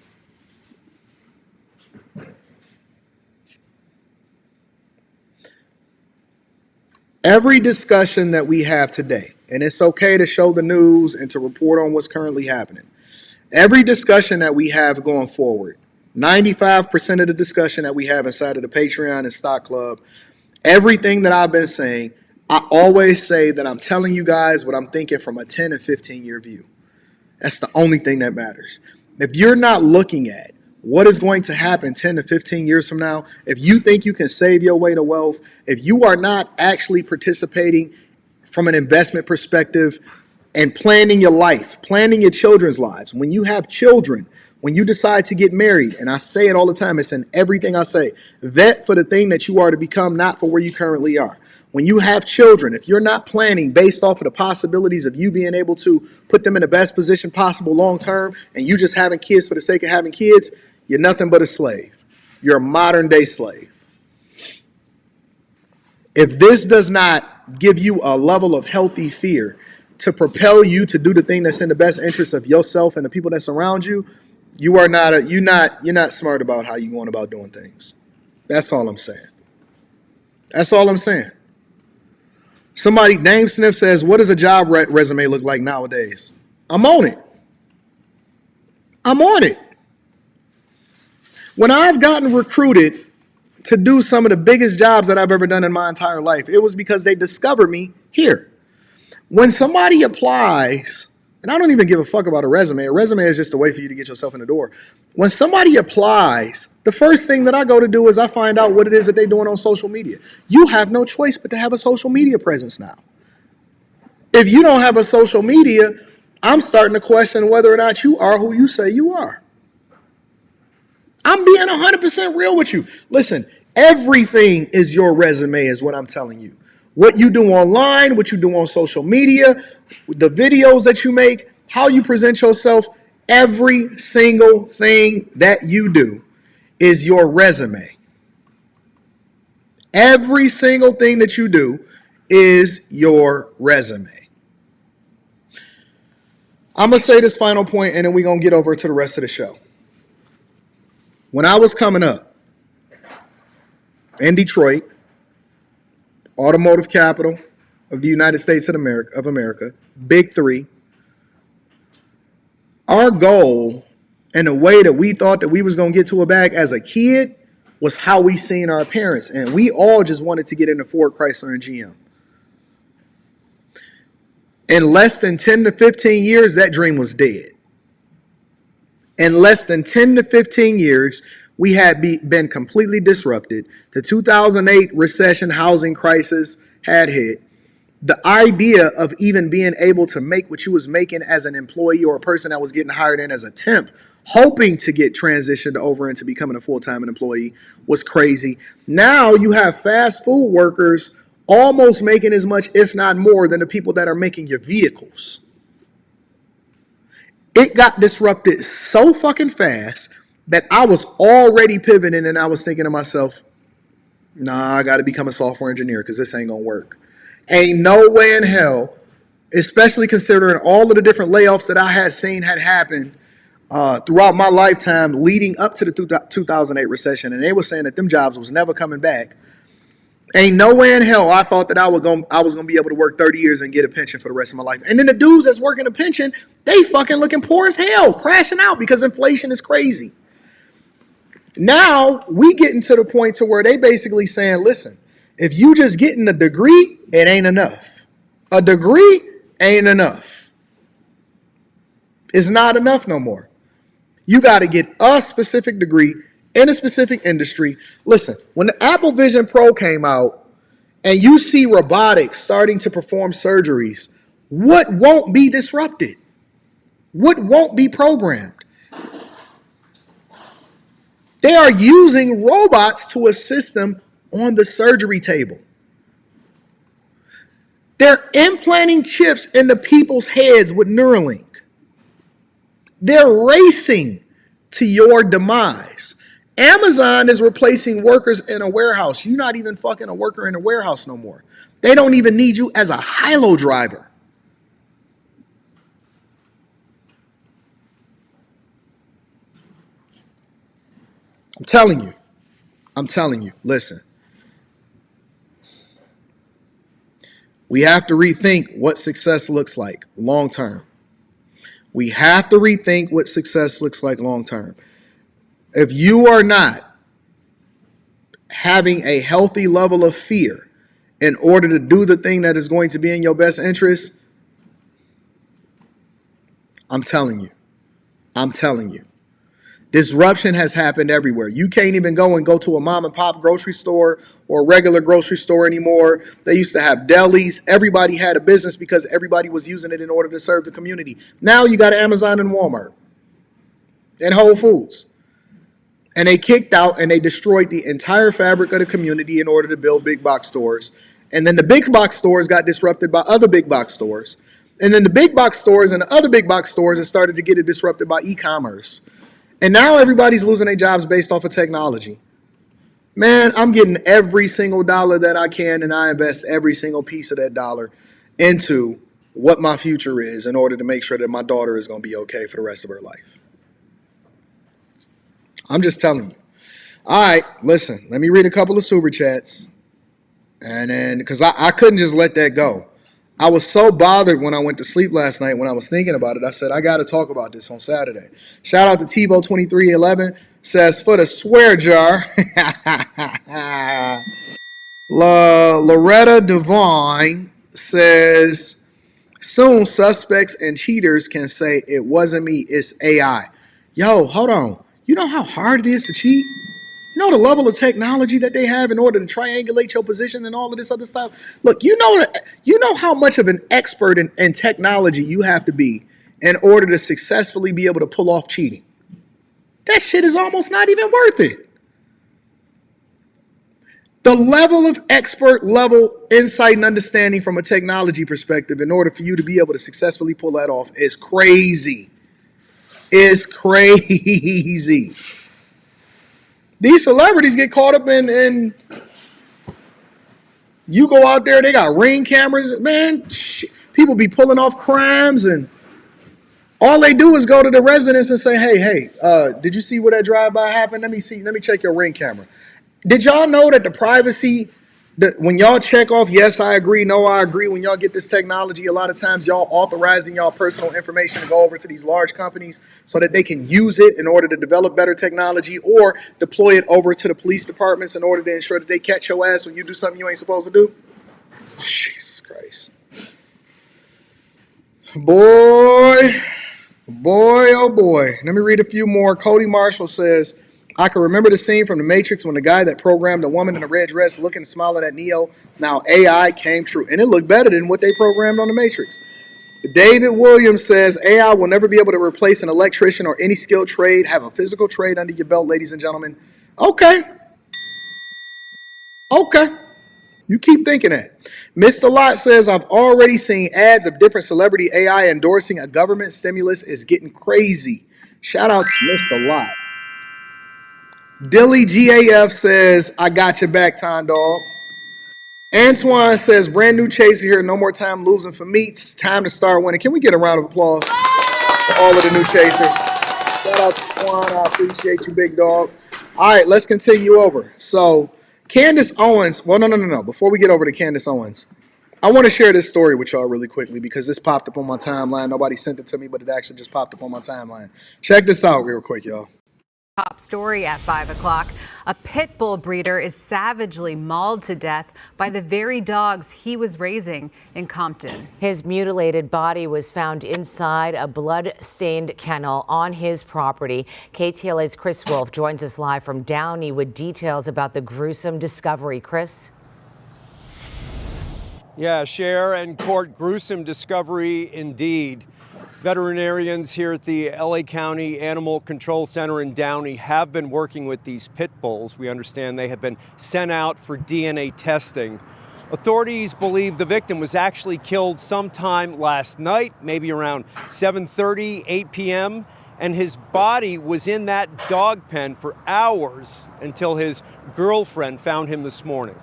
Every discussion that we have today, and it's okay to show the news and to report on what's currently happening. Every discussion that we have going forward, 95% of the discussion that we have inside of the Patreon and Stock Club, everything that I've been saying, I always say that I'm telling you guys what I'm thinking from a 10 and 15 year view. That's the only thing that matters. If you're not looking at what is going to happen 10 to 15 years from now, if you think you can save your way to wealth, if you are not actually participating from an investment perspective and planning your life, planning your children's lives, when you have children, when you decide to get married, and I say it all the time, it's in everything I say, vet for the thing that you are to become, not for where you currently are. When you have children, if you're not planning based off of the possibilities of you being able to put them in the best position possible long term, and you just having kids for the sake of having kids, you're nothing but a slave. You're a modern day slave. If this does not give you a level of healthy fear to propel you to do the thing that's in the best interest of yourself and the people that surround you, you're not smart about how you're going about doing things. That's all I'm saying. That's all I'm saying. Somebody, Dame Sniff says, what does a job resume look like nowadays? I'm on it. I'm on it. When I've gotten recruited to do some of the biggest jobs that I've ever done in my entire life, it was because they discovered me here. When somebody applies, and I don't even give a fuck about a resume is just a way for you to get yourself in the door. When somebody applies, the first thing that I go to do is I find out what it is that they're doing on social media. You have no choice but to have a social media presence now. If you don't have a social media, I'm starting to question whether or not you are who you say you are. I'm being 100% real with you. Listen, everything is your resume is what I'm telling you. What you do online, what you do on social media, the videos that you make, how you present yourself, every single thing that you do is your resume. Every single thing that you do is your resume. I'm going to say this final point and then we're going to get over to the rest of the show. When I was coming up in Detroit, automotive capital of the United States of America, Big Three, our goal and the way that we thought that we was going to get to a bag as a kid was how we seen our parents. And we all just wanted to get into Ford, Chrysler, and GM. In less than 10 to 15 years, that dream was dead. In less than 10 to 15 years, we had been completely disrupted. The 2008 recession housing crisis had hit. The idea of even being able to make what you was making as an employee or a person that was getting hired in as a temp, hoping to get transitioned over into becoming a full-time employee, was crazy. Now you have fast food workers almost making as much, if not more, than the people that are making your vehicles. It got disrupted so fucking fast that I was already pivoting and I was thinking to myself, nah, I got to become a software engineer because this ain't going to work. Ain't no way in hell, especially considering all of the different layoffs that I had seen had happened throughout my lifetime leading up to the 2008 recession. And they were saying that them jobs was never coming back. Ain't no way in hell I thought that I was going to be able to work 30 years and get a pension for the rest of my life. And then the dudes that's working a pension, they fucking looking poor as hell, crashing out because inflation is crazy. Now we getting to the point to where they basically saying, listen, if you just getting a degree, it ain't enough. A degree ain't enough. It's not enough no more. You got to get a specific degree in a specific industry. Listen, when the Apple Vision Pro came out and you see robotics starting to perform surgeries, what won't be disrupted? What won't be programmed? They are using robots to assist them on the surgery table. They're implanting chips into people's heads with Neuralink. They're racing to your demise. Amazon is replacing workers in a warehouse. You're not even fucking a worker in a warehouse no more. They don't even need you as a high-low driver. I'm telling you, listen. We have to rethink what success looks like long term. We have to rethink what success looks like long term. If you are not having a healthy level of fear in order to do the thing that is going to be in your best interest, I'm telling you. Disruption has happened everywhere. You can't even go to a mom and pop grocery store or a regular grocery store anymore. They used to have delis. Everybody had a business because everybody was using it in order to serve the community. Now you got Amazon and Walmart and Whole Foods. And they kicked out and they destroyed the entire fabric of the community in order to build big box stores. And then the big box stores got disrupted by other big box stores. And then the big box stores and the other big box stores have started to get it disrupted by e-commerce. And now everybody's losing their jobs based off of technology. Man, I'm getting every single dollar that I can, and I invest every single piece of that dollar into what my future is in order to make sure that my daughter is going to be okay for the rest of her life. I'm just telling you. All right, listen, let me read a couple of super chats. And then, because I couldn't just let that go. I was so bothered when I went to sleep last night when I was thinking about it. I said, I got to talk about this on Saturday. Shout out to Tebow2311. Says, for the swear jar. Loretta Devine says, soon suspects and cheaters can say it wasn't me, it's AI. Yo, hold on. You know how hard it is to cheat? You know the level of technology that they have in order to triangulate your position and all of this other stuff? Look, you know how much of an expert in technology you have to be in order to successfully be able to pull off cheating. That shit is almost not even worth it. The level of expert level insight and understanding from a technology perspective in order for you to be able to successfully pull that off is crazy. It's crazy. These celebrities get caught up in you go out there, they got Ring cameras. Man, people be pulling off crimes, and all they do is go to the residence and say, hey, did you see where that drive-by happened? Let me check your Ring camera. Did y'all know that the privacy, when y'all check off, yes, I agree, no, I agree, when y'all get this technology, a lot of times y'all authorizing y'all personal information to go over to these large companies so that they can use it in order to develop better technology or deploy it over to the police departments in order to ensure that they catch your ass when you do something you ain't supposed to do? Jesus Christ. Boy, oh boy. Let me read a few more. Cody Marshall says, I can remember the scene from The Matrix when the guy that programmed the woman in the red dress looking and smiling at Neo, now AI, came true. And it looked better than what they programmed on The Matrix. David Williams says, AI will never be able to replace an electrician or any skilled trade. Have a physical trade under your belt, ladies and gentlemen. Okay. You keep thinking that. Mr. Lot says, I've already seen ads of different celebrity AI endorsing a government stimulus. Is getting crazy. Shout out to Mr. Lot. Dilly GAF says, I got your back, Tom Dog. Antoine says, brand new chaser here. No more time losing for meats. Time to start winning. Can we get a round of applause for all of the new chasers? Shout out to Antoine. I appreciate you, big dog. All right, let's continue over. So, Candace Owens. Well, no. Before we get over to Candace Owens, I want to share this story with y'all really quickly because this popped up on my timeline. Nobody sent it to me, but it actually just popped up on my timeline. Check this out real quick, y'all. Top story at 5 o'clock. A pit bull breeder is savagely mauled to death by the very dogs he was raising in Compton. His mutilated body was found inside a blood-stained kennel on his property. KTLA's Chris Wolf joins us live from Downey with details about the gruesome discovery. Chris? Yeah, Cher and Court, gruesome discovery indeed. Veterinarians here at the LA County Animal Control Center in Downey have been working with these pit bulls. We understand they have been sent out for DNA testing. Authorities believe the victim was actually killed sometime last night, maybe around 7:30, 8 p.m., and his body was in that dog pen for hours until his girlfriend found him this morning.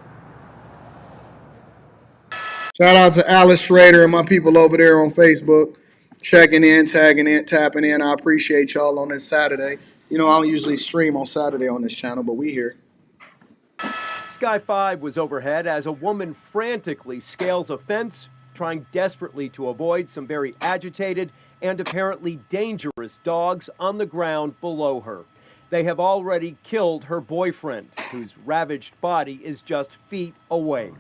Shout out to Alice Schrader and my people over there on Facebook, checking in, tagging in, tapping in. I appreciate y'all on this Saturday. You know, I don't usually stream on Saturday on this channel, but we here. Sky 5 was overhead as a woman frantically scales a fence, trying desperately to avoid some very agitated and apparently dangerous dogs on the ground below her. They have already killed her boyfriend, whose ravaged body is just feet away.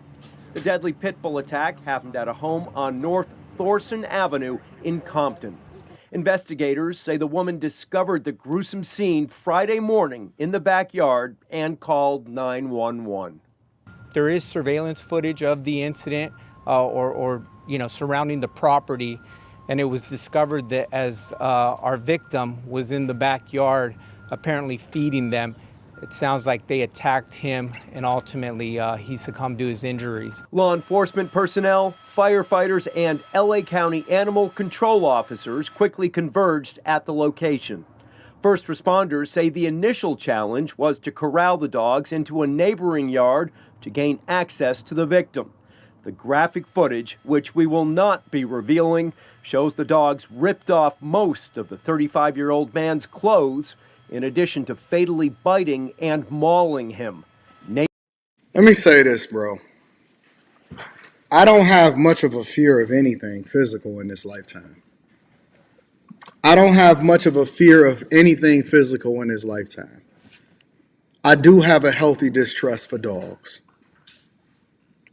The deadly pit bull attack happened at a home on North Thorson Avenue in Compton. Investigators say the woman discovered the gruesome scene Friday morning in the backyard and called 911. There is surveillance footage of the incident surrounding the property, and it was discovered that as our victim was in the backyard apparently feeding them, it sounds like they attacked him and ultimately he succumbed to his injuries. Law enforcement personnel, firefighters, and LA County animal control officers quickly converged at the location. First responders say the initial challenge was to corral the dogs into a neighboring yard to gain access to the victim. The graphic footage, which we will not be revealing, shows the dogs ripped off most of the 35-year-old man's clothes, in addition to fatally biting and mauling him. Let me say this, bro. I don't have much of a fear of anything physical in this lifetime. I don't have much of a fear of anything physical in this lifetime. I do have a healthy distrust for dogs.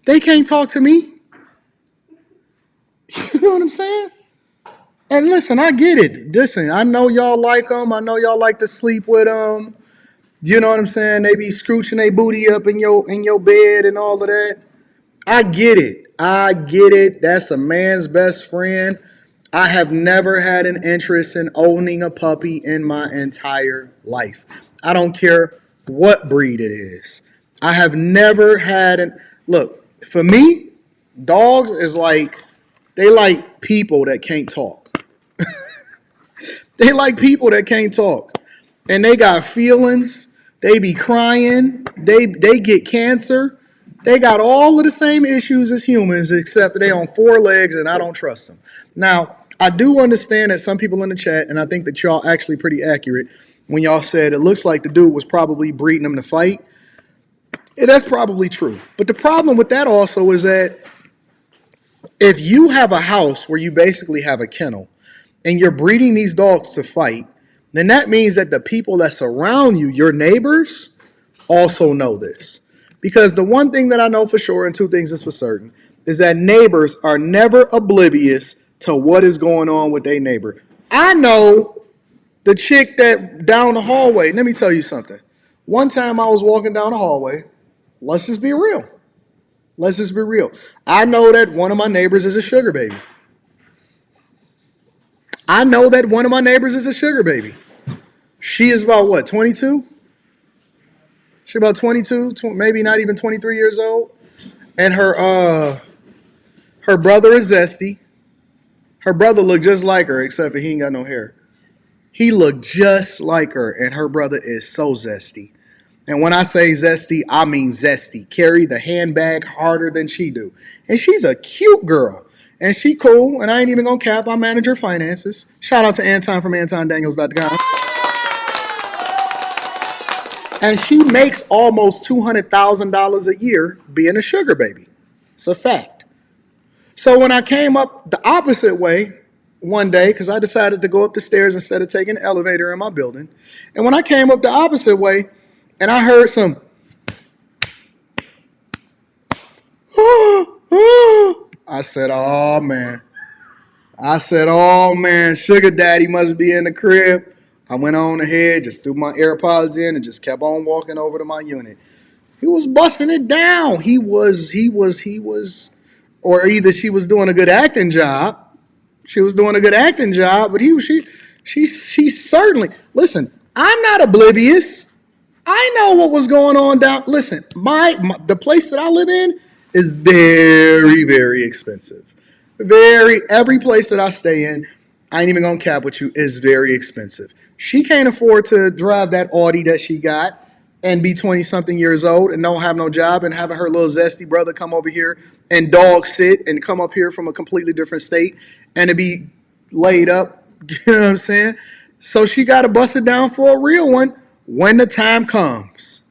They can't talk to me. You know what I'm saying? And listen, I get it. Listen, I know y'all like them. I know y'all like to sleep with them. You know what I'm saying? They be scooching their booty up in your bed and all of that. I get it. I get it. That's a man's best friend. I have never had an interest in owning a puppy in my entire life. I don't care what breed it is. I have never had an... Look, for me, dogs is like... They like people that can't talk. They like people that can't talk. And they got feelings. They be crying. They get cancer. They got all of the same issues as humans, except they on four legs, and I don't trust them. Now, I do understand that some people in the chat, and I think that y'all actually pretty accurate when y'all said it looks like the dude was probably breeding them to fight. Yeah, that's probably true. But the problem with that also is that if you have a house where you basically have a kennel and you're breeding these dogs to fight, then that means that the people that surround you, your neighbors, also know this. Because the one thing that I know for sure, and two things is for certain, is that neighbors are never oblivious to what is going on with their neighbor. I know the chick that down the hallway. Let me tell you something. One time I was walking down the hallway. Let's just be real. Let's just be real. I know that one of my neighbors is a sugar baby. I know that one of my neighbors is a sugar baby. She is about what, 22? She's about 22, maybe not even 23 years old. And her brother is zesty. Her brother looked just like her, except for he ain't got no hair. He looked just like her, and her brother is so zesty. And when I say zesty, I mean zesty. Carry the handbag harder than she do. And she's a cute girl. And she cool, and I ain't even gonna cap. I manage her finances. Shout out to Anton from AntonDaniels.com. And she makes almost $200,000 a year being a sugar baby. It's a fact. So when I came up the opposite way one day, because I decided to go up the stairs instead of taking the elevator in my building, and when I came up the opposite way, and I heard some, I said, oh man. Sugar daddy must be in the crib. I went on ahead, just threw my AirPods in and just kept on walking over to my unit. He was busting it down. He was, or either she was doing a good acting job. But she certainly, listen, I'm not oblivious. I know what was going on down. Listen, the place that I live in is very, very expensive. Every place that I stay in, I ain't even gonna cap with you, is very expensive. She can't afford to drive that Audi that she got and be 20-something years old and don't have no job and having her little zesty brother come over here and dog sit and come up here from a completely different state and to be laid up. You know what I'm saying? So she got to bust it down for a real one when the time comes.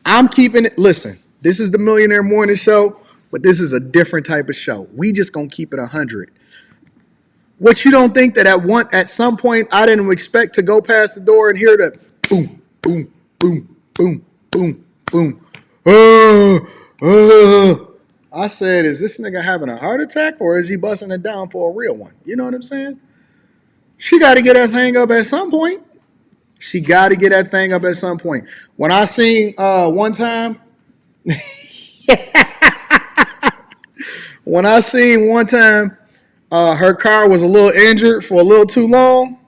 I'm keeping it. Listen, this is the Millionaire Morning Show, but this is a different type of show. We just gonna keep it 100. What, you don't think that at some point I didn't expect to go past the door and hear the boom, boom, boom, boom, boom, boom. I said, is this nigga having a heart attack or is he busting it down for a real one? You know what I'm saying? She got to get that thing up at some point. She got to get that thing up at some point. When I seen one time, her car was a little injured for a little too long.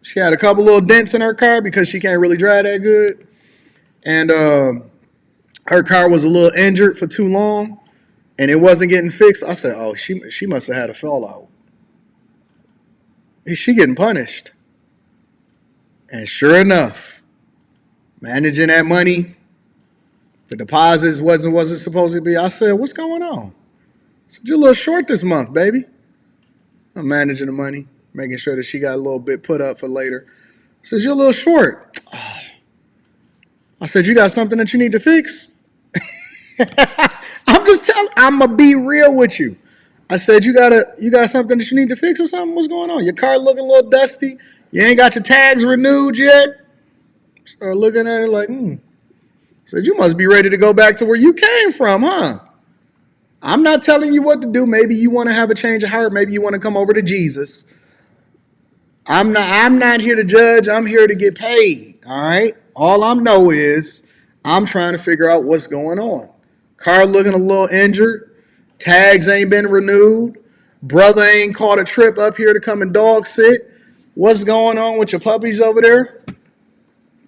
She had a couple little dents in her car because she can't really drive that good. And her car was a little injured for too long and it wasn't getting fixed. I said, oh, she must have had a fallout. Is she getting punished? And sure enough, managing that money, the deposits wasn't supposed to be. I said, what's going on? I said, you're a little short this month, baby. I'm managing the money, making sure that she got a little bit put up for later. I said, you're a little short. Oh. I said, you got something that you need to fix? I'm going to be real with you. I said, you got something that you need to fix or something? What's going on? Your car looking a little dusty. You ain't got your tags renewed yet. Start looking at it like, Said, you must be ready to go back to where you came from, huh? I'm not telling you what to do. Maybe you want to have a change of heart. Maybe you want to come over to Jesus. I'm not here to judge. I'm here to get paid, all right? All I know is I'm trying to figure out what's going on. Car looking a little injured. Tags ain't been renewed. Brother ain't caught a trip up here to come and dog sit. What's going on with your puppies over there?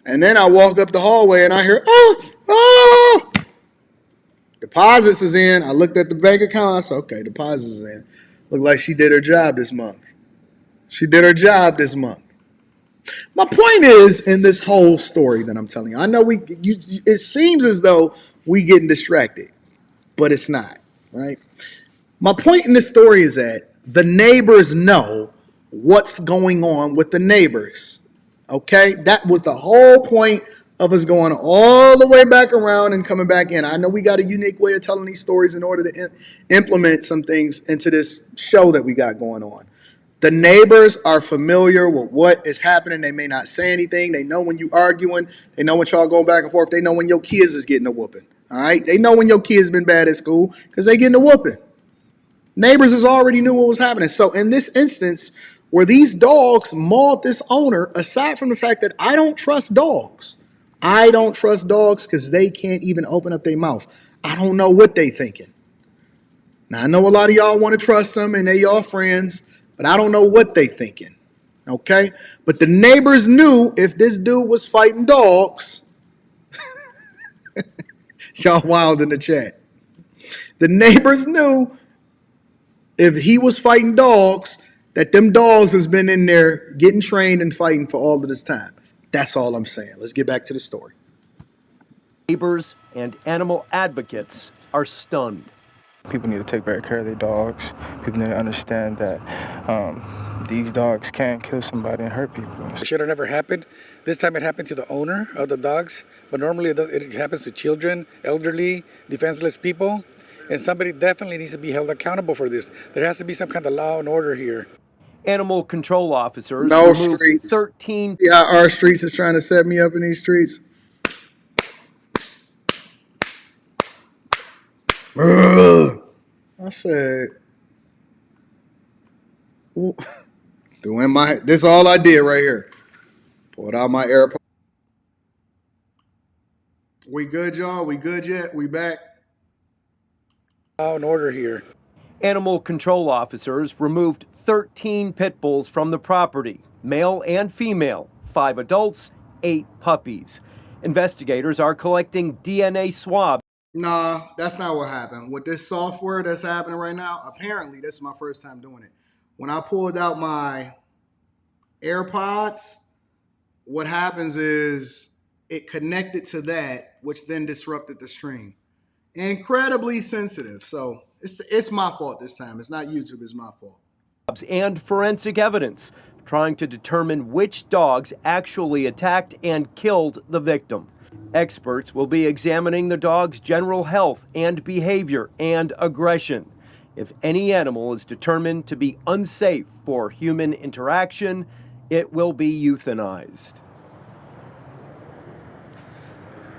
And then I walk up the hallway and I hear, oh. Deposits is in. I looked at the bank account. I said, okay, deposits is in. Looked like she did her job this month. My point is, in this whole story that I'm telling you, I know it seems as though we getting distracted, but it's not, right? My point in this story is that the neighbors know what's going on with the neighbors, okay? That was the whole point of us going all the way back around and coming back in. I know we got a unique way of telling these stories in order to implement some things into this show that we got going on. The neighbors are familiar with what is happening. They may not say anything. They know when you arguing. They know when y'all going back and forth. They know when your kids is getting a whooping. All right? They know when your kids been bad at school because they getting a whooping. Neighbors has already knew what was happening. So in this instance, where these dogs mauled this owner, aside from the fact that I don't trust dogs because they can't even open up their mouth. I don't know what they thinking. Now, I know a lot of y'all want to trust them and they y'all friends, but I don't know what they thinking, okay? But the neighbors knew if this dude was fighting dogs, y'all wild in the chat. The neighbors knew if he was fighting dogs, that them dogs has been in there getting trained and fighting for all of this time. That's all I'm saying. Let's get back to the story. Neighbors and animal advocates are stunned. People need to take better care of their dogs. People need to understand that these dogs can kill somebody and hurt people. It should have never happened. This time it happened to the owner of the dogs, but normally it happens to children, elderly, defenseless people, and somebody definitely needs to be held accountable for this. There has to be some kind of law and order here. Animal control officers No removed streets. 13. See how our streets is trying to set me up in these streets? I said, this is all I did right here. Pulled out my AirPods. We good, y'all? We good yet? We back? Law and order here. Animal control officers removed 13 pit bulls from the property, male and female, 5 adults, 8 puppies. Investigators are collecting DNA swabs. Nah, that's not what happened. With this software that's happening right now, apparently, this is my first time doing it. When I pulled out my AirPods, what happens is it connected to that, which then disrupted the stream. Incredibly sensitive. So it's my fault this time. It's not YouTube. It's my fault. And forensic evidence, trying to determine which dogs actually attacked and killed the victim. Experts will be examining the dog's general health and behavior and aggression. If any animal is determined to be unsafe for human interaction, it will be euthanized.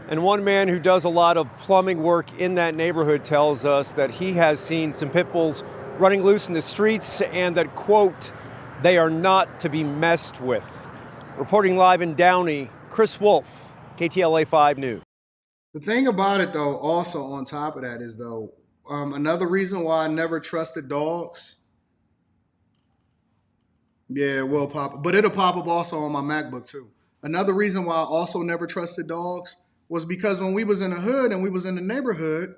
And one man who does a lot of plumbing work in that neighborhood tells us that he has seen some pit bulls running loose in the streets and that, quote, they are not to be messed with. Reporting live in Downey, Chris Wolf, KTLA 5 News. The thing about it, though, also on top of that is, though, another reason why I never trusted dogs. Yeah, it will pop up. But it'll pop up also on my MacBook, too. Another reason why I also never trusted dogs was because when we was in the hood and we was in the neighborhood,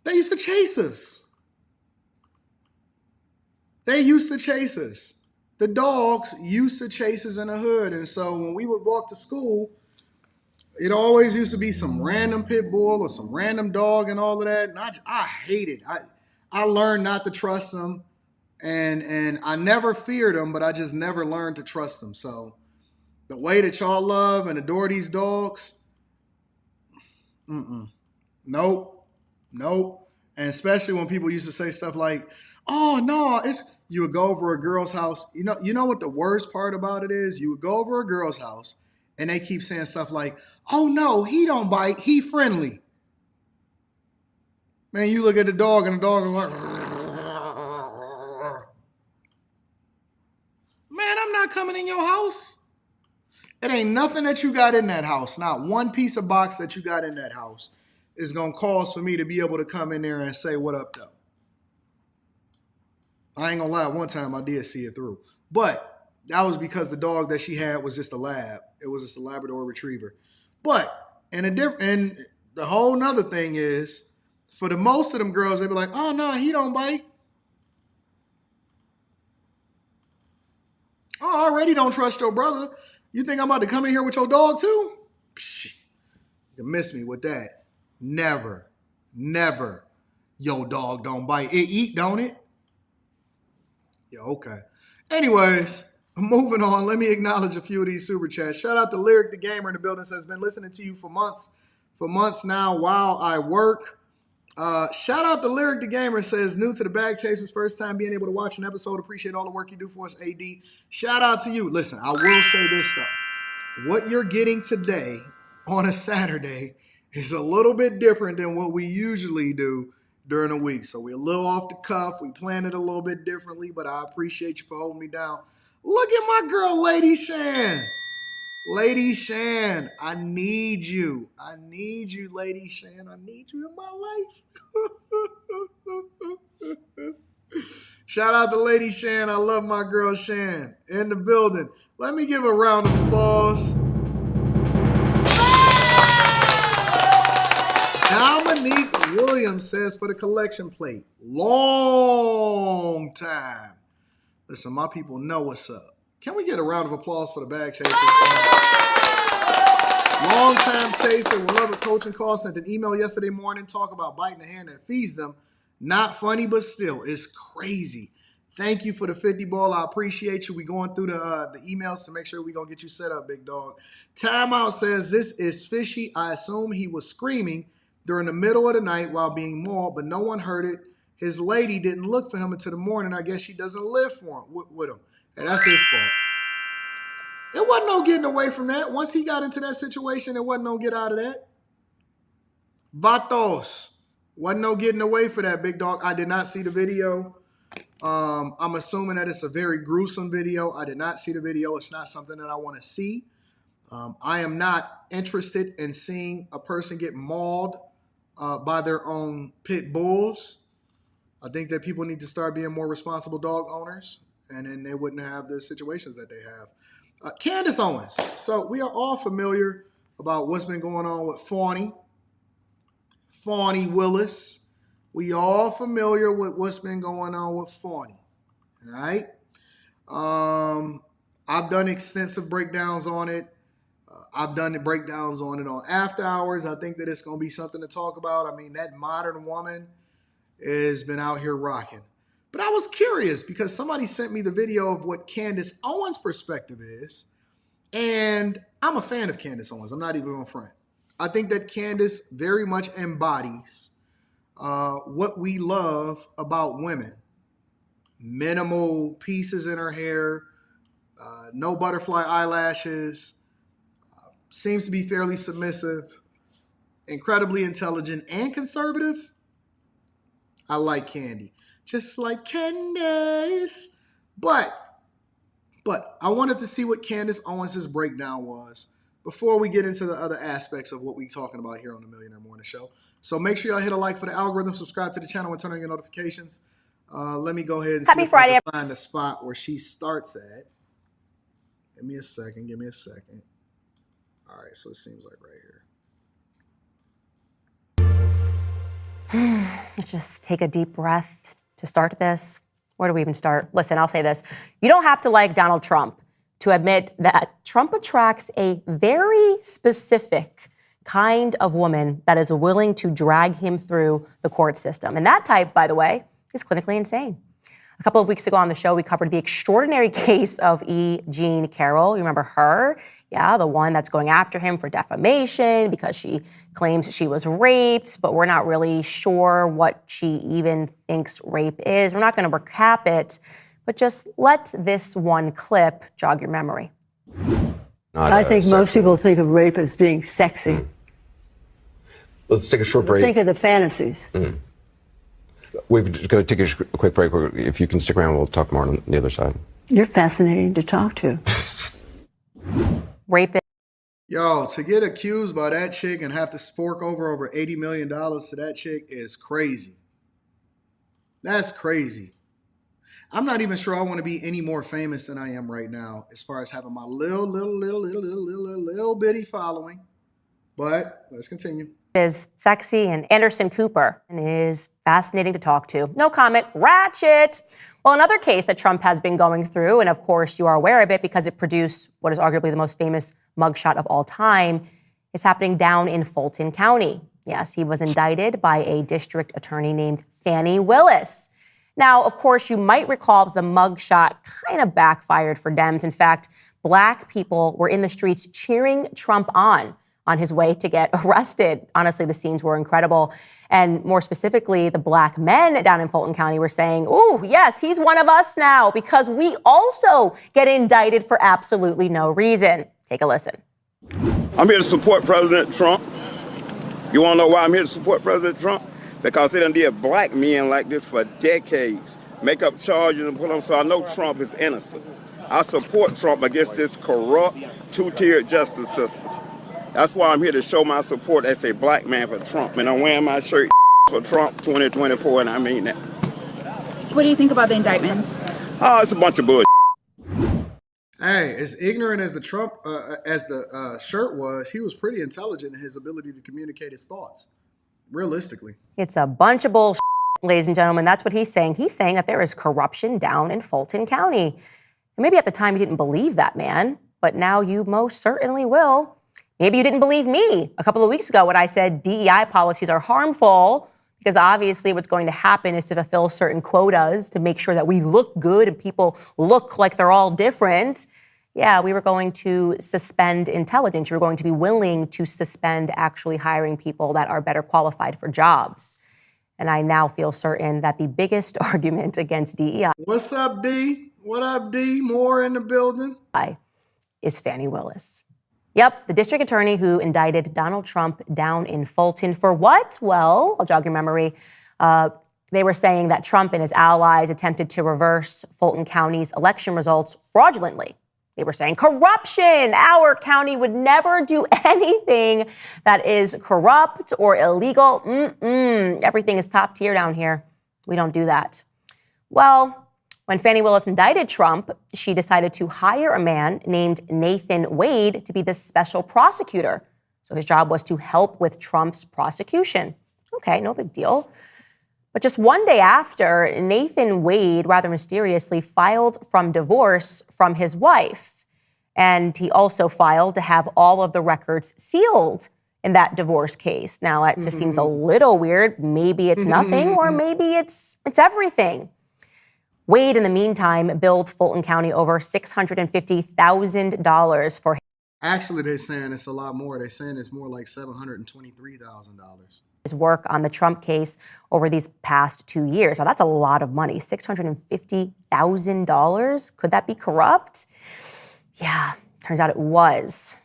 they used to chase us. They used to chase us. The dogs used to chase us in the hood. And so when we would walk to school, it always used to be some random pit bull or some random dog and all of that. And I hated it. I learned not to trust them. And I never feared them, but I just never learned to trust them. So the way that y'all love and adore these dogs, nope. And especially when people used to say stuff like, oh, no, you would go over a girl's house. You know what the worst part about it is? You would go over a girl's house and they keep saying stuff like, oh, no, he don't bite. He friendly. Man, you look at the dog and the dog is like, man, I'm not coming in your house. It ain't nothing that you got in that house. Not one piece of box that you got in that house is going to cause for me to be able to come in there and say, what up, though? I ain't going to lie. One time I did see it through. But that was because the dog that she had was just a lab. It was just a Labrador Retriever. But, and the whole nother thing is, for the most of them girls, they be like, oh, no, he don't bite. Oh, I already don't trust your brother. You think I'm about to come in here with your dog too? Psh, you miss me with that. Never. Your dog don't bite. It eat, don't it? Yeah, okay. Anyways, moving on. Let me acknowledge a few of these super chats. Shout out to Lyric the Gamer in the building. Says, been listening to you for months now while I work. Shout out to Lyric the Gamer. Says, new to the Bag Chasers, first time being able to watch an episode. Appreciate all the work you do for us, AD. Shout out to you. Listen, I will say this though. What you're getting today on a Saturday is a little bit different than what we usually do during the week. So we're a little off the cuff. We planned it a little bit differently, but I appreciate you for holding me down. Look at my girl, Lady Shan. Lady Shan, I need you. I need you, Lady Shan. I need you in my life. Shout out to Lady Shan. I love my girl Shan in the building. Let me give a round of applause. Dominique Williams says for the collection plate, long time. Listen, my people know what's up. Can we get a round of applause for the Bag Chasers? Long-time chaser, will love a coaching call. Sent an email yesterday morning, talk about biting the hand that feeds them. Not funny, but still, it's crazy. Thank you for the 50 ball. I appreciate you. We going through the emails to make sure we're going to get you set up, big dog. Timeout says, this is fishy. I assume he was screaming during the middle of the night while being mauled, but no one heard it. His lady didn't look for him until the morning. I guess she doesn't live for him with him. And that's his fault. There wasn't no getting away from that. Once he got into that situation, there wasn't no get out of that. Vatos. Wasn't no getting away for that, big dog. I did not see the video. I'm assuming that it's a very gruesome video. I did not see the video. It's not something that I want to see. I am not interested in seeing a person get mauled by their own pit bulls. I think that people need to start being more responsible dog owners, and then they wouldn't have the situations that they have. Candace Owens. So we are all familiar about what's been going on with Fani Willis. We all familiar with what's been going on with Fani. All right. I've done extensive breakdowns on it. I've done the breakdowns on it on After Hours. I think that it's going to be something to talk about. I mean, that modern woman has been out here rocking. But I was curious because somebody sent me the video of what Candace Owens' perspective is. And I'm a fan of Candace Owens. I'm not even going to front. I think that Candace very much embodies what we love about women. Minimal pieces in her hair, no butterfly eyelashes, seems to be fairly submissive, incredibly intelligent and conservative. I like Candy, just like Candace. But I wanted to see what Candace Owens' breakdown was before we get into the other aspects of what we're talking about here on the Millionaire Morning Show. So make sure y'all hit a like for the algorithm, subscribe to the channel, and turn on your notifications. Let me go ahead and see if I can find the spot where she starts at. Give me a second. All right, so it seems like right here. Just take a deep breath to start this. Where do we even start? Listen, I'll say this. You don't have to like Donald Trump to admit that Trump attracts a very specific kind of woman that is willing to drag him through the court system. And that type, by the way, is clinically insane. A couple of weeks ago on the show, we covered the extraordinary case of E. Jean Carroll. You remember her? Yeah, the one that's going after him for defamation because she claims she was raped, but we're not really sure what she even thinks rape is. We're not going to recap it, but just let this one clip jog your memory. I think most people think of rape as being sexy. Let's take a short break. Think of the fantasies. We're going to take a quick break. If you can stick around, we'll talk more on the other side. You're fascinating to talk to. Rape. Yo, to get accused by that chick and have to fork over $80 million to that chick is crazy. That's crazy. I'm not even sure I want to be any more famous than I am right now as far as having my little bitty following. But let's continue. Is sexy, and Anderson Cooper is fascinating to talk to. No comment. Ratchet. Well, another case that Trump has been going through, and of course you are aware of it because it produced what is arguably the most famous mugshot of all time, is happening down in Fulton County. Yes, he was indicted by a district attorney named Fani Willis. Now, of course, you might recall that the mugshot kind of backfired for Dems. In fact, Black people were in the streets cheering Trump on his way to get arrested. Honestly, the scenes were incredible. And more specifically, the Black men down in Fulton County were saying, "Ooh, yes, he's one of us now because we also get indicted for absolutely no reason." Take a listen. I'm here to support President Trump. You want to know why I'm here to support President Trump? Because they done did Black men like this for decades. Make up charges and put them, so I know Trump is innocent. I support Trump against this corrupt, two-tiered justice system. That's why I'm here to show my support as a Black man for Trump. And I'm wearing my shirt for Trump 2024, and I mean that. What do you think about the indictments? Oh, it's a bunch of bullshit. Hey, as ignorant as the shirt was, he was pretty intelligent in his ability to communicate his thoughts, realistically. It's a bunch of bullshit, ladies and gentlemen. That's what he's saying. He's saying that there is corruption down in Fulton County. And maybe at the time you didn't believe that man, but now you most certainly will. Maybe you didn't believe me a couple of weeks ago when I said DEI policies are harmful because obviously what's going to happen is to fulfill certain quotas to make sure that we look good and people look like they're all different. Yeah, we were going to suspend intelligence. We were going to be willing to suspend actually hiring people that are better qualified for jobs. And I now feel certain that the biggest argument against DEI. What's up, D? What up, D? More in the building? Is Fani Willis. Yep, the district attorney who indicted Donald Trump down in Fulton for what? Well, I'll jog your memory. They were saying that Trump and his allies attempted to reverse Fulton County's election results fraudulently. They were saying corruption. Our county would never do anything that is corrupt or illegal. Everything is top tier down here. We don't do that. Well, when Fani Willis indicted Trump, she decided to hire a man named Nathan Wade to be the special prosecutor. So his job was to help with Trump's prosecution. Okay, no big deal. But just one day after, Nathan Wade rather mysteriously filed for divorce from his wife. And he also filed to have all of the records sealed in that divorce case. Now, that just seems a little weird. Maybe it's nothing, or maybe it's everything. Wade, in the meantime, billed Fulton County over $650,000 for Actually, they're saying it's a lot more. They're saying it's more like $723,000. his work on the Trump case over these past 2 years. Now, that's a lot of money, $650,000. Could that be corrupt? Yeah, turns out it was.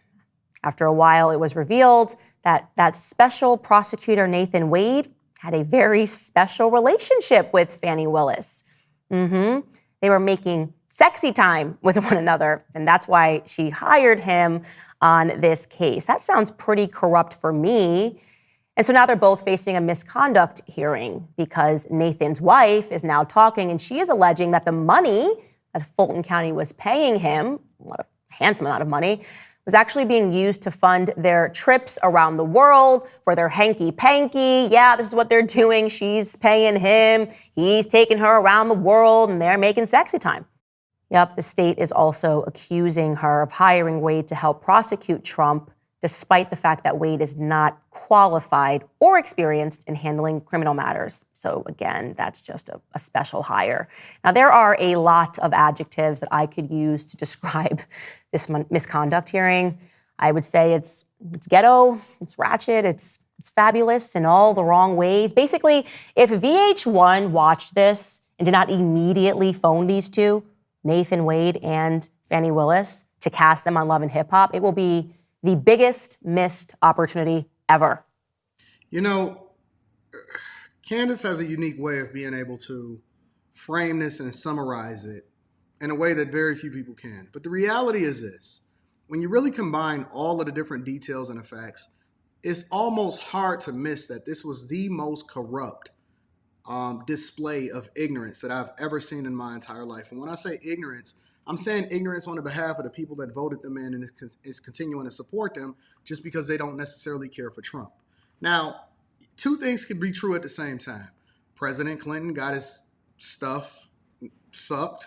After a while, it was revealed that special prosecutor Nathan Wade had a very special relationship with Fani Willis. They were making sexy time with one another, and that's why she hired him on this case. That sounds pretty corrupt for me. And so now they're both facing a misconduct hearing because Nathan's wife is now talking, and she is alleging that the money that Fulton County was paying him, what a handsome amount of money, was actually being used to fund their trips around the world for their hanky-panky. Yeah, this is what they're doing. She's paying him. He's taking her around the world, and they're making sexy time. Yep, the state is also accusing her of hiring Wade to help prosecute Trump, despite the fact that Wade is not qualified or experienced in handling criminal matters. So again, that's just a special hire. Now, there are a lot of adjectives that I could use to describe this misconduct hearing. I would say it's ghetto, it's ratchet, it's fabulous in all the wrong ways. Basically, if VH1 watched this and did not immediately phone these two, Nathan Wade and Fani Willis, to cast them on Love and Hip Hop, it will be the biggest missed opportunity ever. You know, Candace has a unique way of being able to frame this and summarize it in a way that very few people can. But the reality is this: when you really combine all of the different details and the facts, it's almost hard to miss that this was the most corrupt display of ignorance that I've ever seen in my entire life. And when I say ignorance, I'm saying ignorance on the behalf of the people that voted them in and is continuing to support them just because they don't necessarily care for Trump. Now, two things could be true at the same time. President Clinton got his stuff sucked,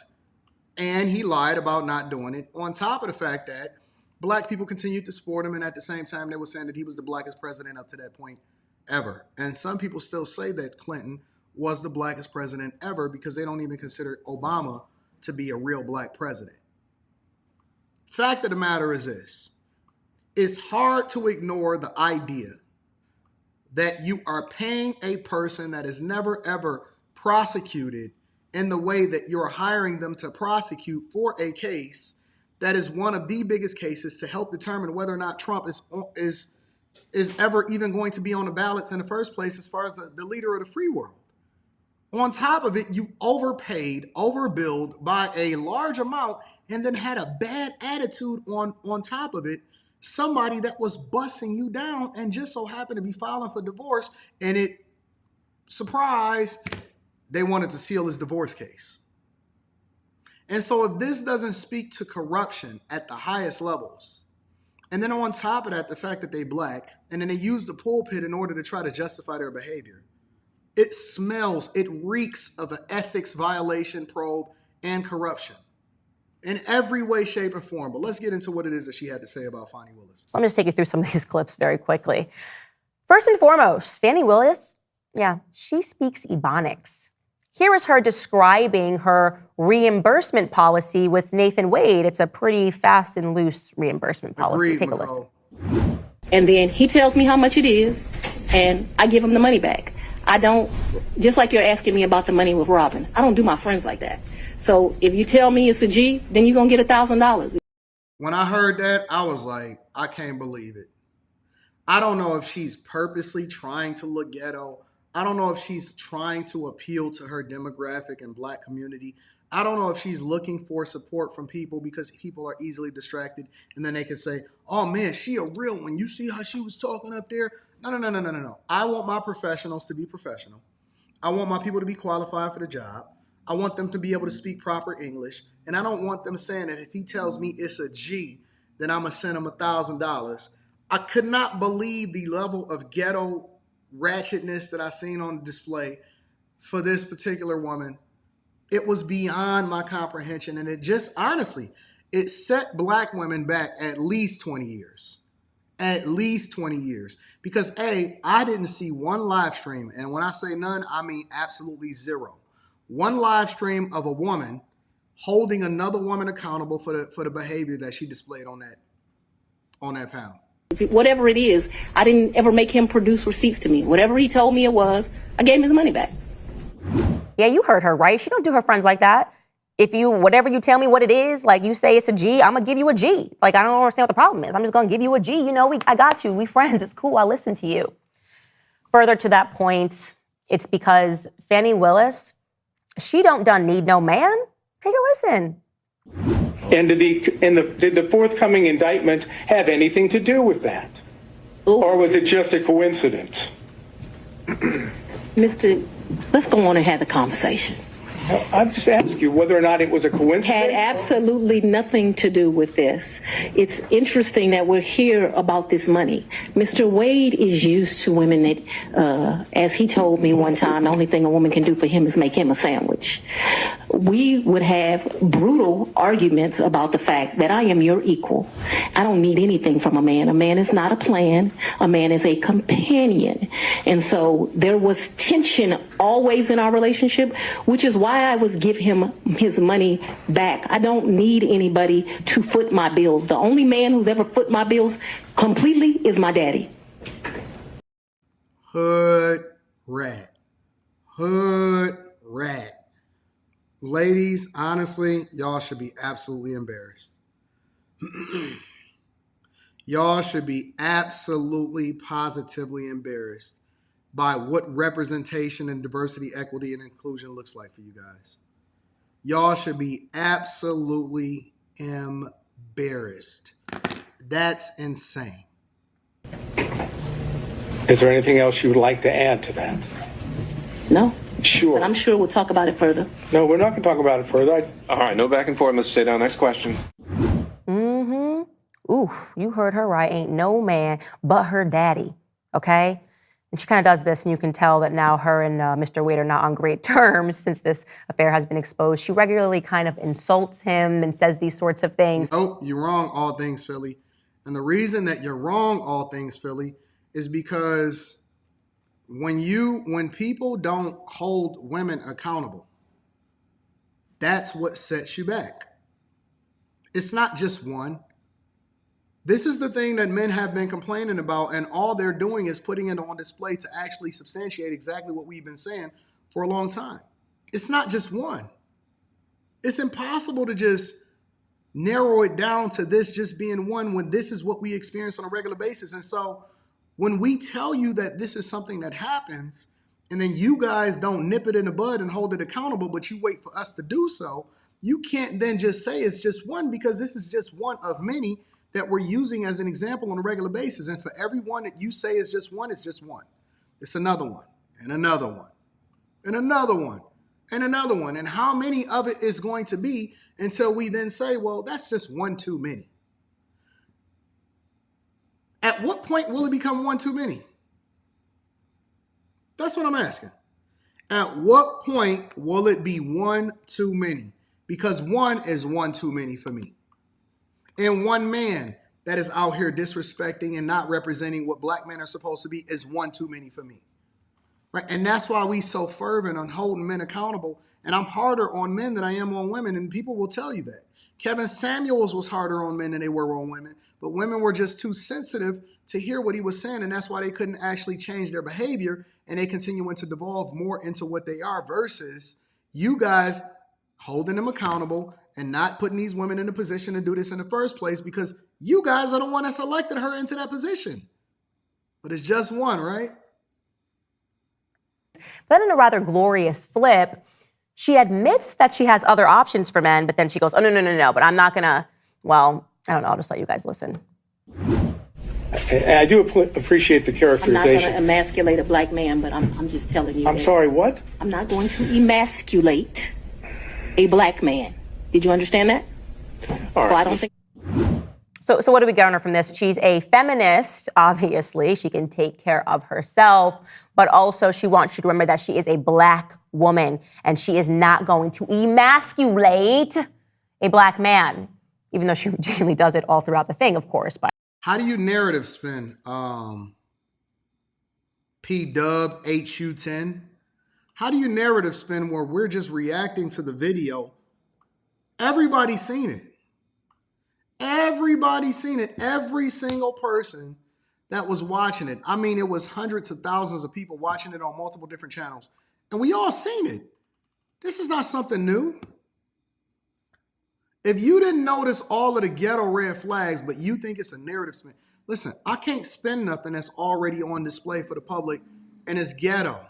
and he lied about not doing it, on top of the fact that black people continued to support him, and at the same time, they were saying that he was the blackest president up to that point ever. And some people still say that Clinton was the blackest president ever because they don't even consider Obama to be a real black president. Fact of the matter is this: it's hard to ignore the idea that you are paying a person that is never ever prosecuted in the way that you're hiring them to prosecute for a case that is one of the biggest cases to help determine whether or not Trump is ever even going to be on the ballots in the first place as far as the leader of the free world. On top of it, you overpaid, overbilled by a large amount, and then had a bad attitude on top of it. Somebody that was busting you down and just so happened to be filing for divorce, and surprise, they wanted to seal his divorce case. And so if this doesn't speak to corruption at the highest levels, and then on top of that, the fact that they black, and then they use the pulpit in order to try to justify their behavior, it smells, it reeks of an ethics violation probe and corruption in every way, shape, or form. But let's get into what it is that she had to say about Fani Willis. So I'm just take you through some of these clips very quickly. First and foremost, Fani Willis, she speaks Ebonics. Here is her describing her reimbursement policy with Nathan Wade. It's a pretty fast and loose reimbursement policy. Agreed, Take a Nicole. listen. And then he tells me how much it is, and I give him the money back. I don't, just like you're asking me about the money with Robin, I don't do my friends like that. So if you tell me it's a G, then you're going to get $1,000. When I heard that, I was like, I can't believe it. I don't know if she's purposely trying to look ghetto. I don't know if she's trying to appeal to her demographic and black community. I don't know if she's looking for support from people because people are easily distracted. And then they can say, oh man, she a real one. You see how she was talking up there? No. I want my professionals to be professional. I want my people to be qualified for the job. I want them to be able to speak proper English. And I don't want them saying that if he tells me it's a G, then I'm going to send him $1,000. I could not believe the level of ghetto ratchetness that I seen on display for this particular woman. It was beyond my comprehension. And it just, honestly, it set black women back at least 20 years. At least 20 years. Because I didn't see one live stream, and when I say none, I mean absolutely zero. One live stream of a woman holding another woman accountable for the behavior that she displayed on that panel. Whatever it is, I didn't ever make him produce receipts to me. Whatever he told me it was, I gave him his money back. Yeah, you heard her, right? She don't do her friends like that. If whatever you tell me what it is, like you say it's a G, I'm gonna give you a G. Like, I don't understand what the problem is. I'm just gonna give you a G. You know, I got you. We friends. It's cool. I'll listen to you. Further to that point, it's because Fani Willis, she don't need no man. Take a listen. And did the forthcoming indictment have anything to do with that? Ooh. Or was it just a coincidence? Let's go on and have the conversation. I've just asked you whether or not it was a coincidence. Had absolutely nothing to do with this. It's interesting that we're here about this money. Mr. Wade is used to women that, as he told me one time, the only thing a woman can do for him is make him a sandwich. We would have brutal arguments about the fact that I am your equal. I don't need anything from a man. A man is not a plan. A man is a companion. And so there was tension always in our relationship, which is why I would give him his money back. I don't need anybody to foot my bills. The only man who's ever foot my bills completely is my daddy. Hood rat. Hood rat. Ladies, honestly, y'all should be absolutely embarrassed. Y'all should be absolutely, positively embarrassed by what representation and diversity, equity, and inclusion looks like for you guys. Y'all should be absolutely embarrassed. That's insane. Is there anything else you would like to add to that? No. Sure. But I'm sure we'll talk about it further. No, we're not going to talk about it further. All right, no back and forth. Let's stay down. Next question. Ooh, you heard her right. Ain't no man but her daddy, okay? And she kind of does this, and you can tell that now her and Mr. Wade are not on great terms since this affair has been exposed. She regularly kind of insults him and says these sorts of things. Oh, you're wrong, all things Philly. And the reason that you're wrong, all things Philly, is because when people don't hold women accountable, that's what sets you back. It's not just one. This is the thing that men have been complaining about, and all they're doing is putting it on display to actually substantiate exactly what we've been saying for a long time. It's not just one. It's impossible to just narrow it down to this just being one when this is what we experience on a regular basis. And so when we tell you that this is something that happens, and then you guys don't nip it in the bud and hold it accountable, but you wait for us to do so, you can't then just say it's just one, because this is just one of many that we're using as an example on a regular basis. And for every one that you say is just one, it's just one. It's another one, and another one, and another one, and another one. And how many of it is going to be until we then say, well, that's just one too many? At what point will it become one too many? That's what I'm asking. At what point will it be one too many? Because one is one too many for me. And one man that is out here disrespecting and not representing what black men are supposed to be is one too many for me. Right? And that's why we so fervent on holding men accountable. And I'm harder on men than I am on women. And people will tell you that. Kevin Samuels was harder on men than they were on women. But women were just too sensitive to hear what he was saying. And that's why they couldn't actually change their behavior. And they continuing to devolve more into what they are, versus you guys holding them accountable and not putting these women in a position to do this in the first place, because you guys are the one that selected her into that position. But it's just one, right? But in a rather glorious flip, she admits that she has other options for men, but then she goes, oh, no, but I'm not going to, well, I don't know, I'll just let you guys listen. And I do appreciate the characterization. I'm not going to emasculate a black man, but I'm just telling you. I'm sorry, what? I'm not going to emasculate a black man. Did you understand that? All right. Well, I don't think. So what do we garner from this? She's a feminist, obviously. She can take care of herself, but also she wants you to remember that she is a black woman and she is not going to emasculate a black man. even though she routinely does it all throughout the thing, of course. But how do you narrative spin P-Dub HU10? How do you narrative spin where we're just reacting to the video? Everybody's seen it. Everybody's seen it. Every single person that was watching it. I mean, it was hundreds of thousands of people watching it on multiple different channels. And we all seen it. This is not something new. If you didn't notice all of the ghetto red flags, but you think it's a narrative spin, listen, I can't spin nothing that's already on display for the public and it's ghetto.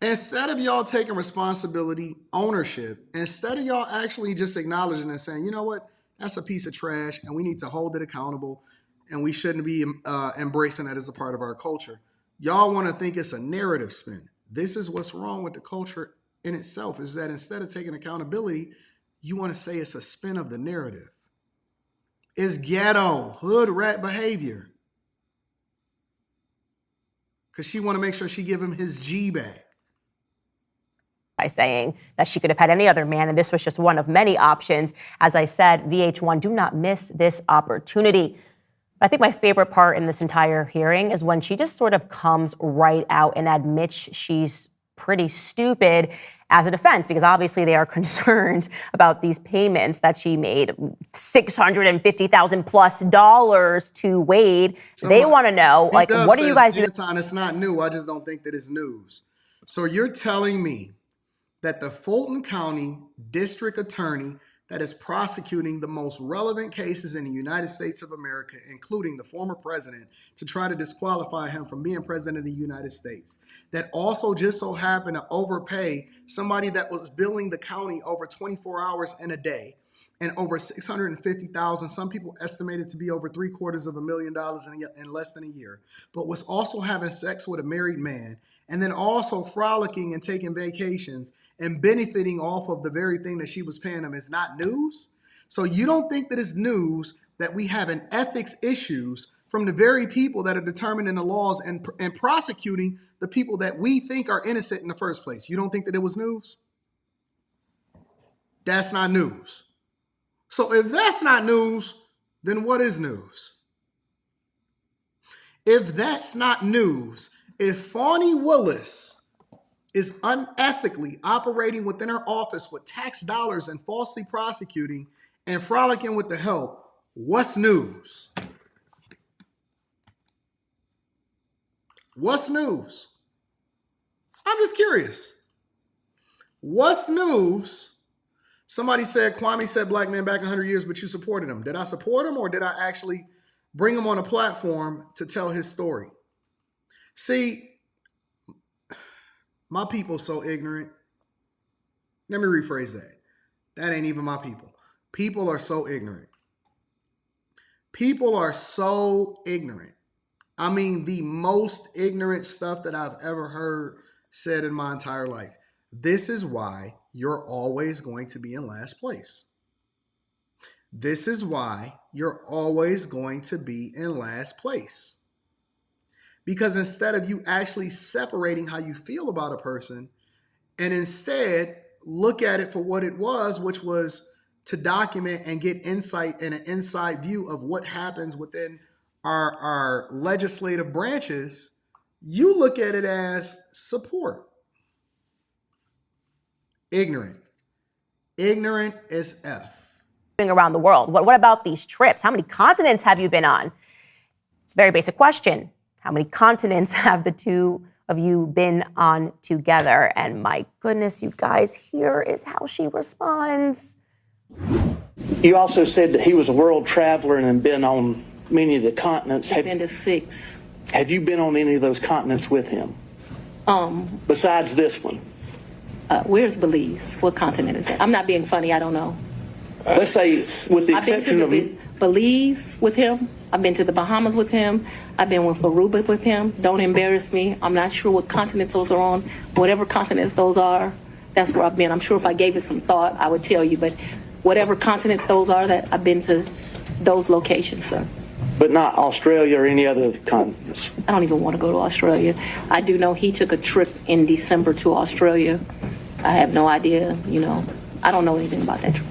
Instead of y'all taking responsibility, ownership, instead of y'all actually just acknowledging and saying, you know what, that's a piece of trash and we need to hold it accountable and we shouldn't be embracing that as a part of our culture. Y'all want to think it's a narrative spin. This is what's wrong with the culture in itself, is that instead of taking accountability, you want to say it's a spin of the narrative. It's ghetto, hood rat behavior. Because she want to make sure she give him his G back. By saying that she could have had any other man, and this was just one of many options. As I said, VH1, do not miss this opportunity. I think my favorite part in this entire hearing is when she just sort of comes right out and admits she's pretty stupid as a defense, because obviously they are concerned about these payments that she made, $650,000 plus to Wade. They want to know, like, what do you guys do? Anton, it's not new. I just don't think that it's news. So you're telling me that the Fulton County District Attorney that is prosecuting the most relevant cases in the United States of America, including the former president, to try to disqualify him from being president of the United States, that also just so happened to overpay somebody that was billing the county over 24 hours in a day and over $650,000, some people estimated to be over $750,000 in less than a year, but was also having sex with a married man, and then also frolicking and taking vacations and benefiting off of the very thing that she was paying him, is not news? So you don't think that it's news that we have an ethics issues from the very people that are determining the laws and prosecuting the people that we think are innocent in the first place? You don't think that it was news? That's not news. So if that's not news, then what is news? If that's not news, if Fani Willis is unethically operating within her office with tax dollars and falsely prosecuting and frolicking with the help, what's news? What's news? I'm just curious. What's news? Somebody said, Kwame said black man back 100 years, but you supported him. Did I support him, or did I actually bring him on a platform to tell his story? See, my people so ignorant. Let me rephrase that. That ain't even my people. People are so ignorant. People are so ignorant. I mean, the most ignorant stuff that I've ever heard said in my entire life. This is why you're always going to be in last place. This is why you're always going to be in last place. Because instead of you actually separating how you feel about a person and instead look at it for what it was, which was to document and get insight and an inside view of what happens within our legislative branches, you look at it as support. Ignorant. Ignorant as F. Around the world. What about these trips? How many continents have you been on? It's a very basic question. How many continents have the two of you been on together? And my goodness, you guys, here is how she responds. You also said that he was a world traveler and had been on many of the continents. I've been to 6. Have you been on any of those continents with him? Besides this one? Where's Belize? What continent is that? I'm not being funny. I don't know. Let's say, with the exception I've been to Belize with him. I've been to the Bahamas with him. I've been with Aruba with him. Don't embarrass me. I'm not sure what continents those are on. Whatever continents those are, that's where I've been. I'm sure if I gave it some thought, I would tell you. But whatever continents those are, that I've been to those locations, sir. But not Australia or any other continents? I don't even want to go to Australia. I do know he took a trip in December to Australia. I have no idea, I don't know anything about that trip.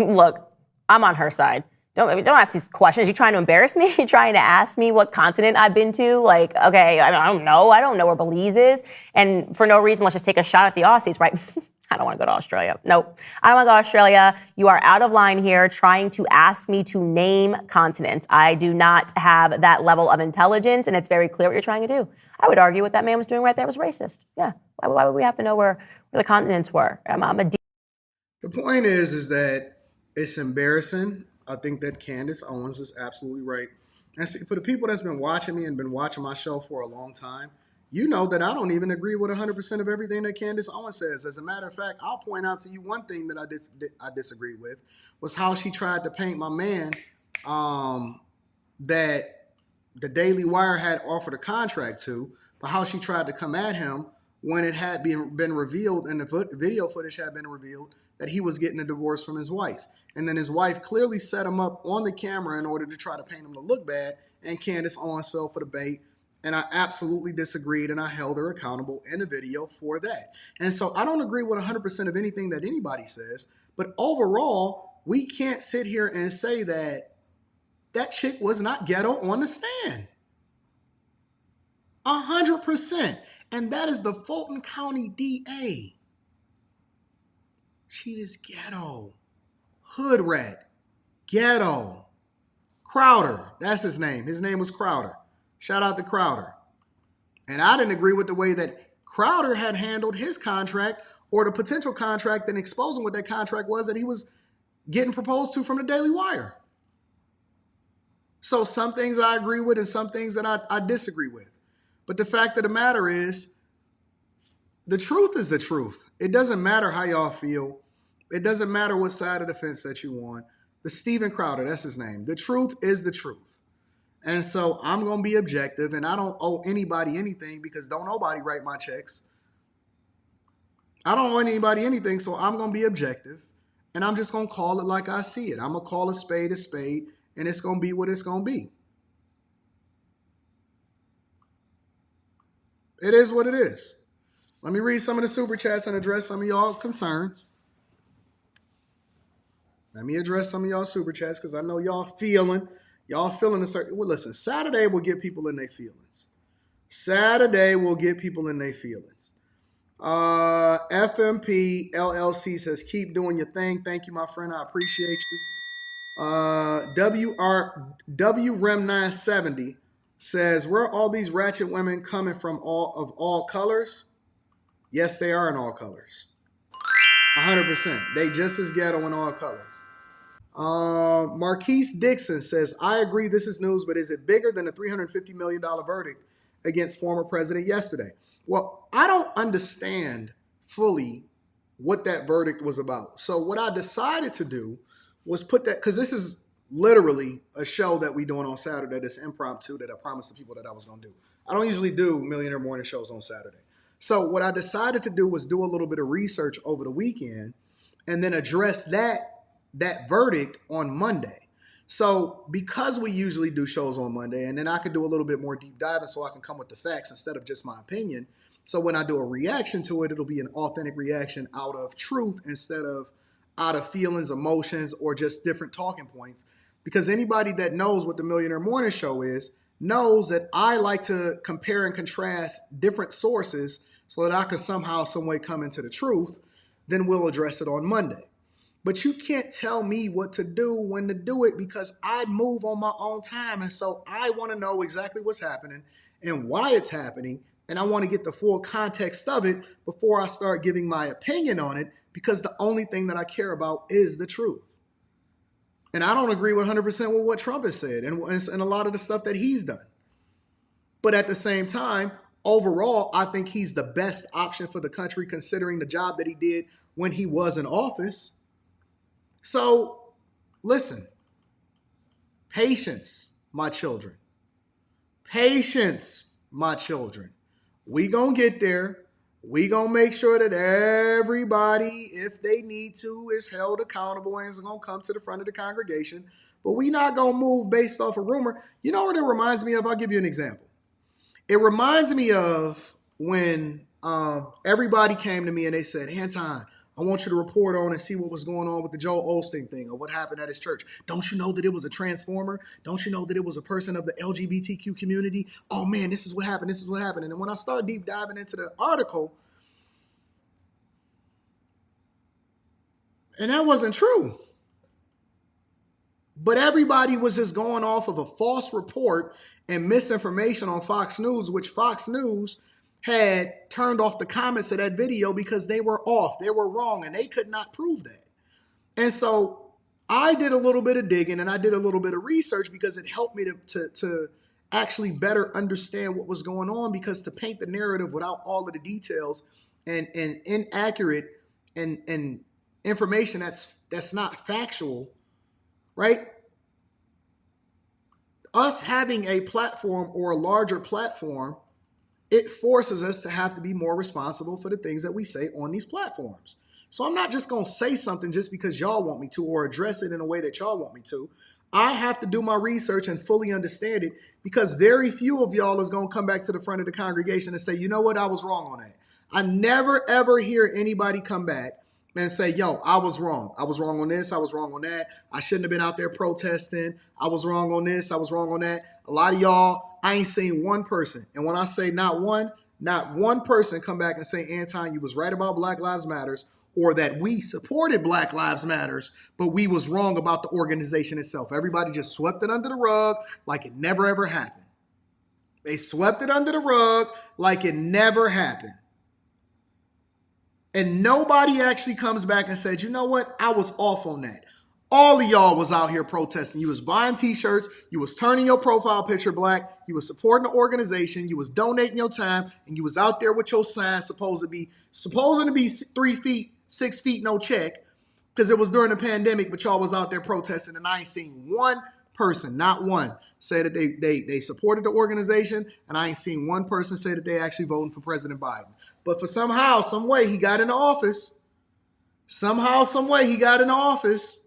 Look, I'm on her side. Don't ask these questions. You trying to embarrass me? You trying to ask me what continent I've been to? Like, okay, I don't know. I don't know where Belize is. And for no reason, let's just take a shot at the Aussies, right? I don't want to go to Australia. Nope. I don't want to go to Australia. You are out of line here trying to ask me to name continents. I do not have that level of intelligence, and it's very clear what you're trying to do. I would argue what that man was doing right there was racist. Yeah. Why would we have to know where the continents were? The point is that it's embarrassing. I think that Candace Owens is absolutely right. And see, for the people that's been watching me and been watching my show for a long time, you know that I don't even agree with 100% of everything that Candace Owens says. As a matter of fact, I'll point out to you one thing that I disagreed with was how she tried to paint my man that the Daily Wire had offered a contract to, but how she tried to come at him when it had been revealed and the video footage had been revealed that he was getting a divorce from his wife. And then his wife clearly set him up on the camera in order to try to paint him to look bad, and Candace Owens fell for the bait. And I absolutely disagreed, and I held her accountable in the video for that. And so I don't agree with 100% of anything that anybody says, but overall, we can't sit here and say that that chick was not ghetto on the stand. 100%. And that is the Fulton County DA. She is ghetto. Hood rat. Ghetto. Crowder. That's his name. His name was Crowder. Shout out to Crowder. And I didn't agree with the way that Crowder had handled his contract or the potential contract and exposing what that contract was that he was getting proposed to from the Daily Wire. So some things I agree with and some things that I disagree with. But the fact of the matter is, the truth is the truth. It doesn't matter how y'all feel. It doesn't matter what side of the fence that you on. The Steven Crowder, that's his name. The truth is the truth. And so I'm going to be objective, and I don't owe anybody anything because don't nobody write my checks. I don't owe anybody anything, so I'm going to be objective, and I'm just going to call it like I see it. I'm going to call a spade, and it's going to be what it's going to be. It is what it is. Let me read some of the super chats and address some of y'all concerns. Let me address some of y'all super chats because I know y'all feeling a certain. Well, listen, Saturday will get people in their feelings. Saturday will get people in their feelings. FMP LLC says, keep doing your thing. Thank you, my friend. I appreciate you. WREM970 says, where are all these ratchet women coming from all colors? Yes, they are in all colors. 100%. They just as ghetto in all colors. Marquise Dixon says, I agree this is news, but is it bigger than the $350 million verdict against former president yesterday? Well, I don't understand fully what that verdict was about. So what I decided to do was put that, because this is literally a show that we doing on Saturday that's impromptu that I promised the people that I was going to do. I don't usually do Millionaire Morning shows on Saturday. So what I decided to do was do a little bit of research over the weekend and then address that verdict on Monday. So because we usually do shows on Monday, and then I could do a little bit more deep diving so I can come with the facts instead of just my opinion. So when I do a reaction to it, it'll be an authentic reaction out of truth instead of out of feelings, emotions, or just different talking points. Because anybody that knows what the Millionaire Morning Show is knows that I like to compare and contrast different sources so that I can somehow, some way come into the truth. Then we'll address it on Monday. But you can't tell me what to do, when to do it, because I move on my own time. And so I want to know exactly what's happening and why it's happening. And I want to get the full context of it before I start giving my opinion on it, because the only thing that I care about is the truth. And I don't agree with 100% with what Trump has said and a lot of the stuff that he's done. But at the same time, overall, I think he's the best option for the country considering the job that he did when he was in office. So, listen, patience, my children. Patience, my children. We gonna get there. We gonna make sure that everybody, if they need to, is held accountable and is gonna come to the front of the congregation. But we not gonna move based off a rumor. You know what it reminds me of? I'll give you an example. It reminds me of when everybody came to me and they said, Anton, I want you to report on and see what was going on with the Joel Osteen thing or what happened at his church. Don't you know that it was a transformer? Don't you know that it was a person of the LGBTQ community? Oh man, this is what happened. This is what happened. And then when I started deep diving into the article, and that wasn't true. But everybody was just going off of a false report and misinformation on Fox News, which Fox News had turned off the comments of that video because they were off, they were wrong, and they could not prove that. And so I did a little bit of digging and I did a little bit of research because it helped me to actually better understand what was going on, because to paint the narrative without all of the details and inaccurate and information that's not factual, right? Us having a platform or a larger platform, it forces us to have to be more responsible for the things that we say on these platforms. So I'm not just going to say something just because y'all want me to or address it in a way that y'all want me to. I have to do my research and fully understand it, because very few of y'all is going to come back to the front of the congregation and say, you know what, I was wrong on that. I never, ever hear anybody come back and say, yo, I was wrong. I was wrong on this. I was wrong on that. I shouldn't have been out there protesting. I was wrong on this. I was wrong on that. A lot of y'all, I ain't seen one person. And when I say not one person come back and say, Anton, you was right about Black Lives Matters, or that we supported Black Lives Matters, but we was wrong about the organization itself. Everybody just swept it under the rug like it never, ever happened. They swept it under the rug like it never happened. And nobody actually comes back and said, you know what? I was off on that. All of y'all was out here protesting. You was buying t-shirts. You was turning your profile picture black. You was supporting the organization. You was donating your time. And you was out there with your sign supposed to be 3 feet, 6 feet, no check, because it was during the pandemic, but y'all was out there protesting. And I ain't seen one person, not one, say that they supported the organization. And I ain't seen one person say that they actually voting for President Biden. But for somehow, some way, he got in the office. Somehow, some way, he got in the office.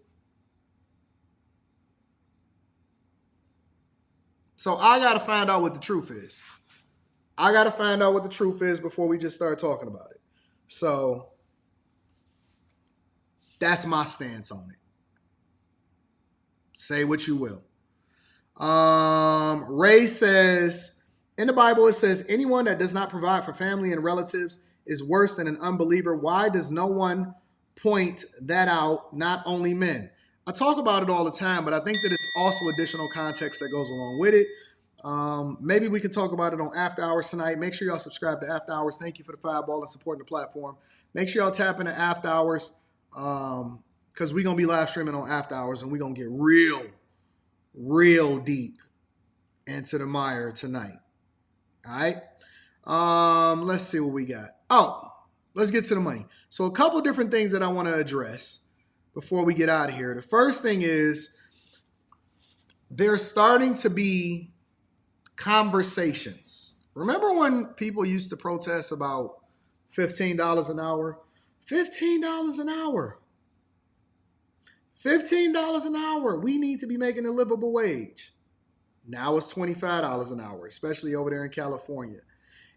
So I got to find out what the truth is. I got to find out what the truth is before we just start talking about it. So that's my stance on it. Say what you will. Ray says, in the Bible, it says, anyone that does not provide for family and relatives is worse than an unbeliever. Why does no one point that out, not only men? I talk about it all the time, but I think that it's also additional context that goes along with it. Maybe we can talk about it on After Hours tonight. Make sure y'all subscribe to After Hours. Thank you for the fireball and supporting the platform. Make sure y'all tap into After Hours, because we're going to be live streaming on After Hours, and we're going to get real deep into the mire tonight. All right. Let's see what we got. Oh, let's get to the money. So a couple different things that I want to address before we get out of here. The first thing is there's starting to be conversations. Remember when people used to protest about $15 an hour? $15 an hour. $15 an hour. We need to be making a livable wage. Now it's $25 an hour, especially over there in California.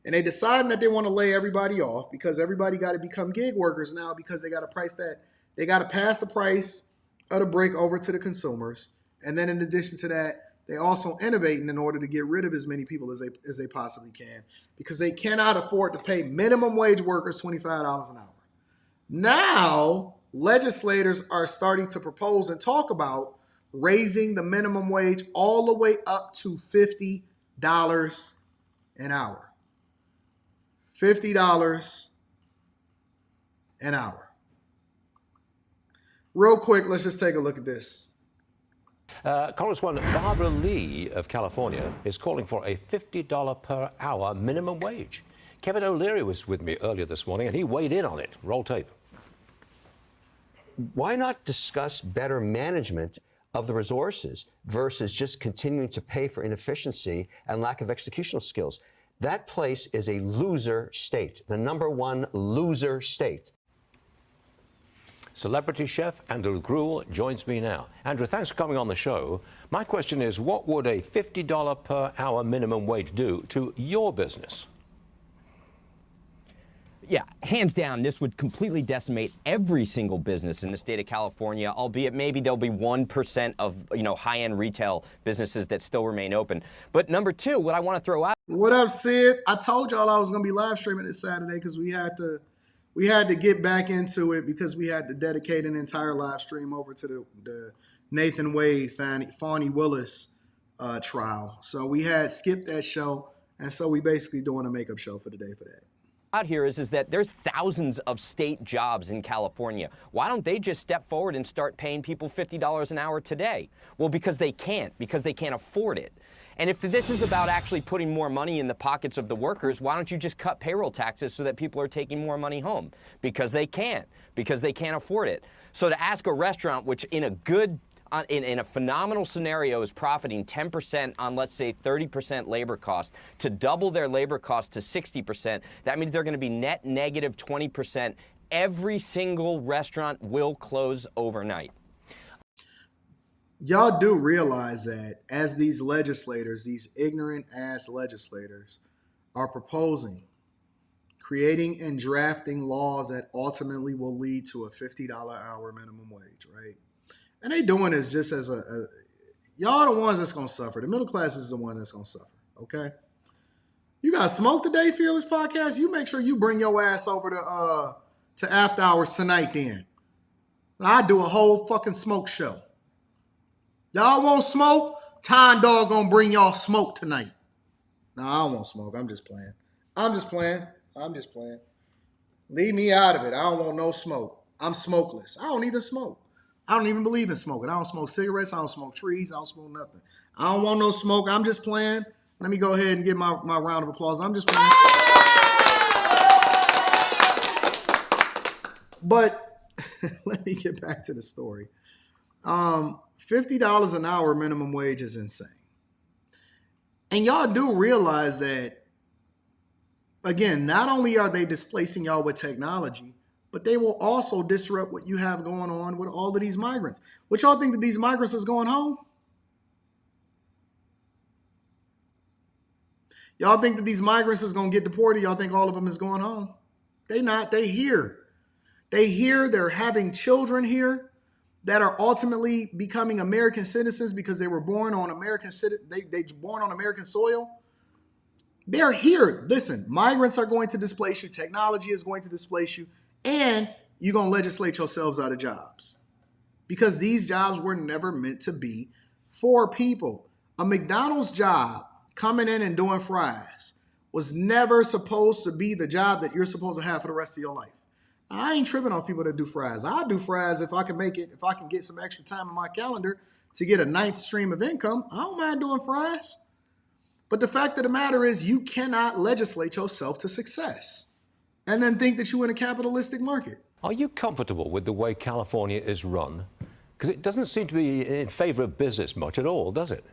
And they decided that they want to lay everybody off because everybody got to become gig workers now, because they got to pass the price of the brick over to the consumers. And then in addition to that, they also innovating in order to get rid of as many people as they possibly can, because they cannot afford to pay minimum wage workers $25 an hour. Now, legislators are starting to propose and talk about raising the minimum wage all the way up to $50 an hour. $50 an hour. Real quick, let's just take a look at this. Congresswoman Barbara Lee of California is calling for a $50 per hour minimum wage. Kevin O'Leary was with me earlier this morning, and he weighed in on it. Roll tape. Why not discuss better management of the resources versus just continuing to pay for inefficiency and lack of executional skills? That place is a loser state, the #1 loser state. Celebrity chef Andrew Gruel joins me now. Andrew, thanks for coming on the show. My question is, what would a $50 per hour minimum wage do to your business? Yeah, hands down, this would completely decimate every single business in the state of California, albeit maybe there'll be 1% of, high-end retail businesses that still remain open. But number two, what I want to throw out. What up, Sid? I told y'all I was going to be live streaming this Saturday because we had to get back into it because we had to dedicate an entire live stream over to the Nathan Wade, Fani Willis trial. So we had skipped that show, and so we basically doing a makeup show for the day for that. Out here is that there's thousands of state jobs in California. Why don't they just step forward and start paying people $50 an hour today? Well, because they can't afford it. And if this is about actually putting more money in the pockets of the workers, why don't you just cut payroll taxes so that people are taking more money home? Because they can't afford it. So to ask a restaurant, which in a phenomenal scenario is profiting 10% on, let's say, 30% labor cost, to double their labor cost to 60%, that means they're going to be net negative 20%. Every single restaurant will close overnight. Y'all do realize that as these legislators, these ignorant ass legislators, are proposing, creating and drafting laws that ultimately will lead to a $50 hour minimum wage, right? And they doing this just as y'all the ones that's going to suffer. The middle class is the one that's going to suffer, okay? You got smoke today, Fearless Podcast? You make sure you bring your ass over to After Hours tonight then. I do a whole fucking smoke show. Y'all want smoke? Time Dog going to bring y'all smoke tonight. No, I don't want smoke. I'm just playing. Leave me out of it. I don't want no smoke. I'm smokeless. I don't even smoke. I don't even believe in smoking. I don't smoke cigarettes. I don't smoke trees. I don't smoke nothing. I don't want no smoke. I'm just playing. Let me go ahead and give my round of applause. I'm just playing. But let me get back to the story. $50 an hour minimum wage is insane. And y'all do realize that, again, not only are they displacing y'all with technology, but they will also disrupt what you have going on with all of these migrants. What y'all think that these migrants is going home? Y'all think that these migrants is going to get deported? Y'all think all of them is going home? They not. They here. They're having children here that are ultimately becoming American citizens because they were born on American born on American soil. They're here. Listen, migrants are going to displace you. Technology is going to displace you. And you're going to legislate yourselves out of jobs because these jobs were never meant to be for people. A McDonald's job coming in and doing fries was never supposed to be the job that you're supposed to have for the rest of your life. I ain't tripping off people that do fries. I do fries if I can make it, if I can get some extra time in my calendar to get a ninth stream of income. I don't mind doing fries. But the fact of the matter is you cannot legislate yourself to success and then think that you're in a capitalistic market. Are you comfortable with the way California is run? Because it doesn't seem to be in favor of business much at all, does it?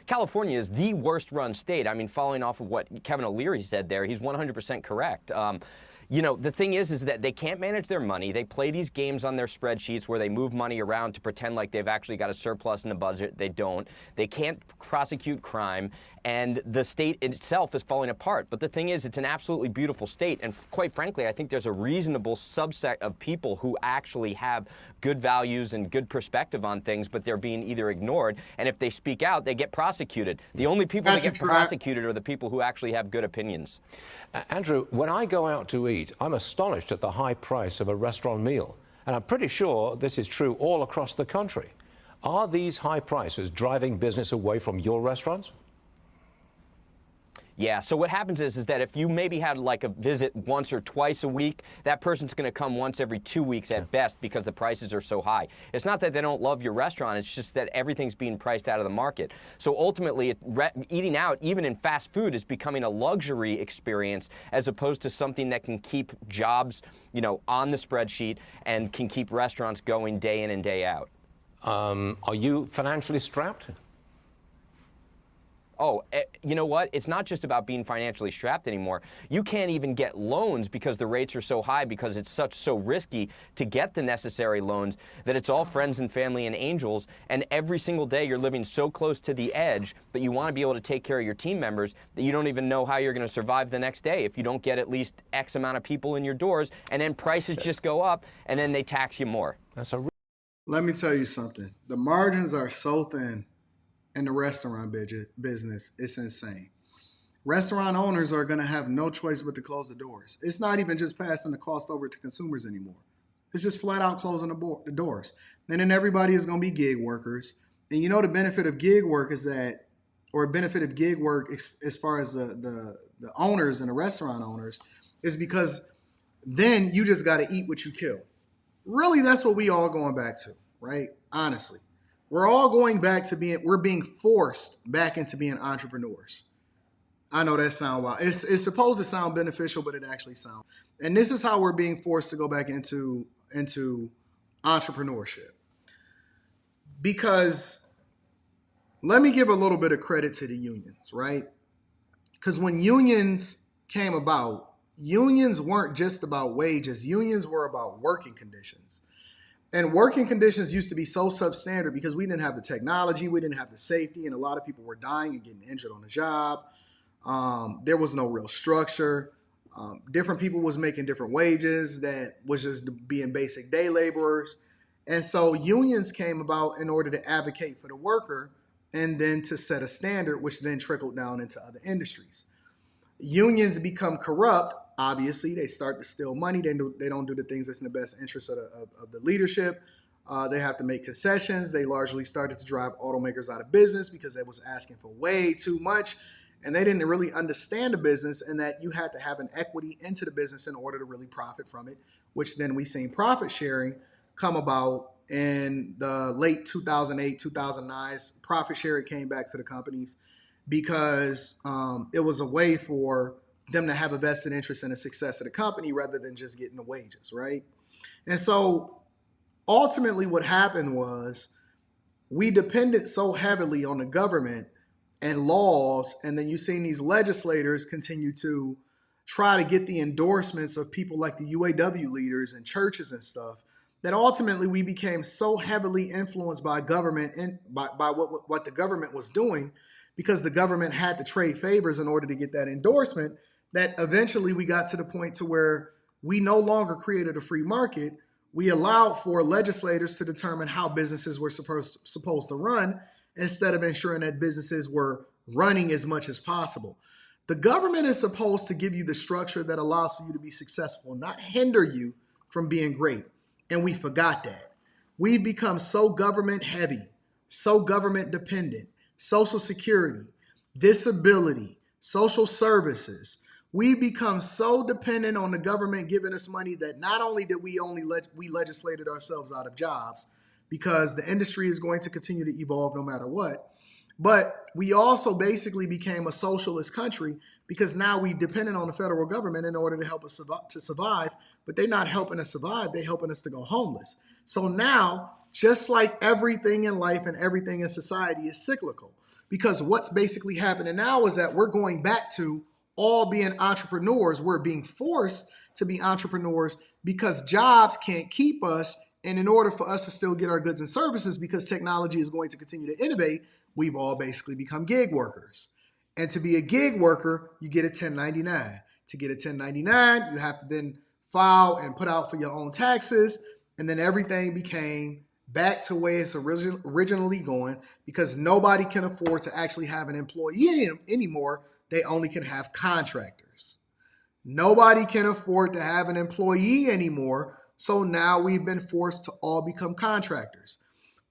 California is the worst run state. I mean, following off of what Kevin O'Leary said there, he's 100% correct. The thing is that they can't manage their money. They play these games on their spreadsheets where they move money around to pretend like they've actually got a surplus in the budget. They don't. They can't prosecute crime, and the state itself is falling apart. But the thing is, it's an absolutely beautiful state, and quite frankly, I think there's a reasonable subset of people who actually have good values and good perspective on things, but they're being either ignored, and if they speak out, they get prosecuted. The only people that get prosecuted are the people who actually have good opinions. Andrew, when I go out to eat, I'm astonished at the high price of a restaurant meal. And I'm pretty sure this is true all across the country. Are these high prices driving business away from your restaurants? Yeah, so what happens is that if you maybe had like a visit once or twice a week, that person's going to come once every 2 weeks at best because the prices are so high. It's not that they don't love your restaurant, it's just that everything's being priced out of the market. So ultimately, eating out, even in fast food, is becoming a luxury experience as opposed to something that can keep jobs, on the spreadsheet and can keep restaurants going day in and day out. Are you financially strapped? oh, you know what? It's not just about being financially strapped anymore. You can't even get loans because the rates are so high, because it's so risky to get the necessary loans, that it's all friends and family and angels. And every single day you're living so close to the edge that you want to be able to take care of your team members that you don't even know how you're going to survive the next day if you don't get at least X amount of people in your doors, and then prices just go up and then they tax you more. Let me tell you something. The margins are so thin in the restaurant business, it's insane. Restaurant owners are going to have no choice but to close the doors. It's not even just passing the cost over to consumers anymore. It's just flat out closing the doors. And then everybody is going to be gig workers. And you know the benefit of gig work is that, or benefit of gig work as far as the owners and the restaurant owners, is because then you just got to eat what you kill. Really, that's what we all going back to, right? Honestly. We're all going back to we're being forced back into being entrepreneurs. I know that sounds wild. It's supposed to sound beneficial, but it actually sounds. And this is how we're being forced to go back into entrepreneurship. Because let me give a little bit of credit to the unions, right? Because when unions came about, unions weren't just about wages. Unions were about working conditions. And working conditions used to be so substandard because we didn't have the technology, we didn't have the safety, and a lot of people were dying and getting injured on the job. There was no real structure. Different people was making different wages that was just being basic day laborers. And so unions came about in order to advocate for the worker and then to set a standard, which then trickled down into other industries. Unions become corrupt. Obviously, they start to steal money. They don't do the things that's in the best interest of the leadership. They have to make concessions. They largely started to drive automakers out of business because they was asking for way too much. And they didn't really understand the business, and that you had to have an equity into the business in order to really profit from it, which then we seen profit sharing come about in the late 2008, 2009. Profit sharing came back to the companies because it was a way for them to have a vested interest in the success of the company rather than just getting the wages, right? And so ultimately what happened was we depended so heavily on the government and laws, and then you've seen these legislators continue to try to get the endorsements of people like the UAW leaders and churches and stuff, that ultimately we became so heavily influenced by government and by what the government was doing, because the government had to trade favors in order to get that endorsement, that eventually we got to the point to where we no longer created a free market. We allowed for legislators to determine how businesses were supposed to run instead of ensuring that businesses were running as much as possible. The government is supposed to give you the structure that allows for you to be successful, not hinder you from being great. And we forgot that. We've become so government heavy, so government dependent. Social security, disability, social services. We become so dependent on the government giving us money that not only did we legislated ourselves out of jobs, because the industry is going to continue to evolve no matter what, but we also basically became a socialist country because now we depended on the federal government in order to help us survive, but they're not helping us survive, they're helping us to go homeless. So now, just like everything in life and everything in society is cyclical, because what's basically happening now is that we're going back to all being entrepreneurs. We're being forced to be entrepreneurs because jobs can't keep us. And in order for us to still get our goods and services, because technology is going to continue to innovate, we've all basically become gig workers. And to be a gig worker, you get a 1099. To get a 1099, you have to then file and put out for your own taxes. And then everything became back to where it's originally going, because nobody can afford to actually have an employee anymore. They only can have contractors. Nobody can afford to have an employee anymore. So now we've been forced to all become contractors.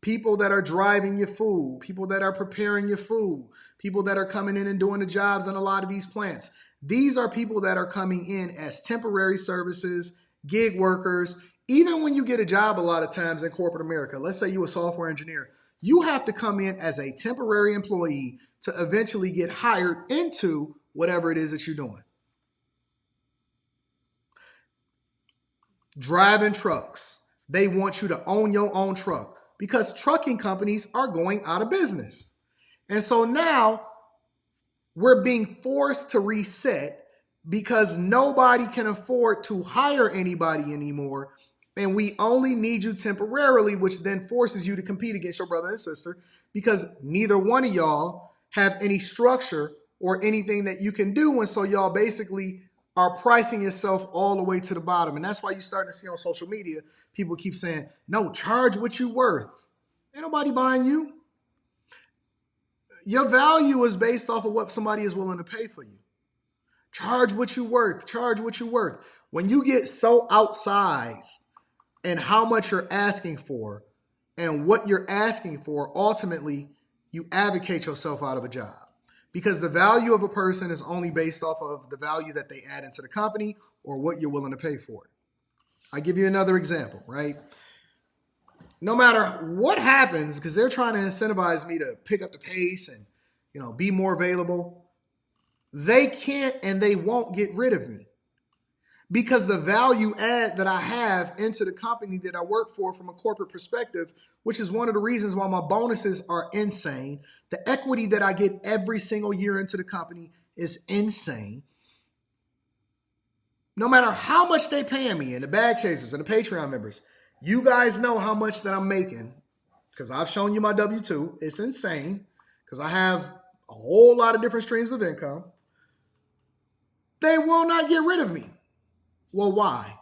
People that are driving your food, people that are preparing your food, people that are coming in and doing the jobs in a lot of these plants. These are people that are coming in as temporary services, gig workers. Even when you get a job a lot of times in corporate America, let's say you're a software engineer, you have to come in as a temporary employee to eventually get hired into whatever it is that you're doing. Driving trucks. They want you to own your own truck because trucking companies are going out of business. And so now we're being forced to reset because nobody can afford to hire anybody anymore. And we only need you temporarily, which then forces you to compete against your brother and sister because neither one of y'all have any structure or anything that you can do. And so y'all basically are pricing yourself all the way to the bottom. And that's why you're starting to see on social media, people keep saying, no, charge what you're worth. Ain't nobody buying you. Your value is based off of what somebody is willing to pay for you. Charge what you're worth. Charge what you're worth. When you get so outsized in how much you're asking for and what you're asking for, ultimately, you advocate yourself out of a job. Because the value of a person is only based off of the value that they add into the company or what you're willing to pay for it. I'll give you another example, right? No matter what happens, because they're trying to incentivize me to pick up the pace and, be more available, they can't and they won't get rid of me. Because the value add that I have into the company that I work for from a corporate perspective, which is one of the reasons why my bonuses are insane. The equity that I get every single year into the company is insane. No matter how much they pay me, and the bag chasers and the Patreon members, you guys know how much that I'm making because I've shown you my W-2. It's insane because I have a whole lot of different streams of income. They will not get rid of me. Well, why?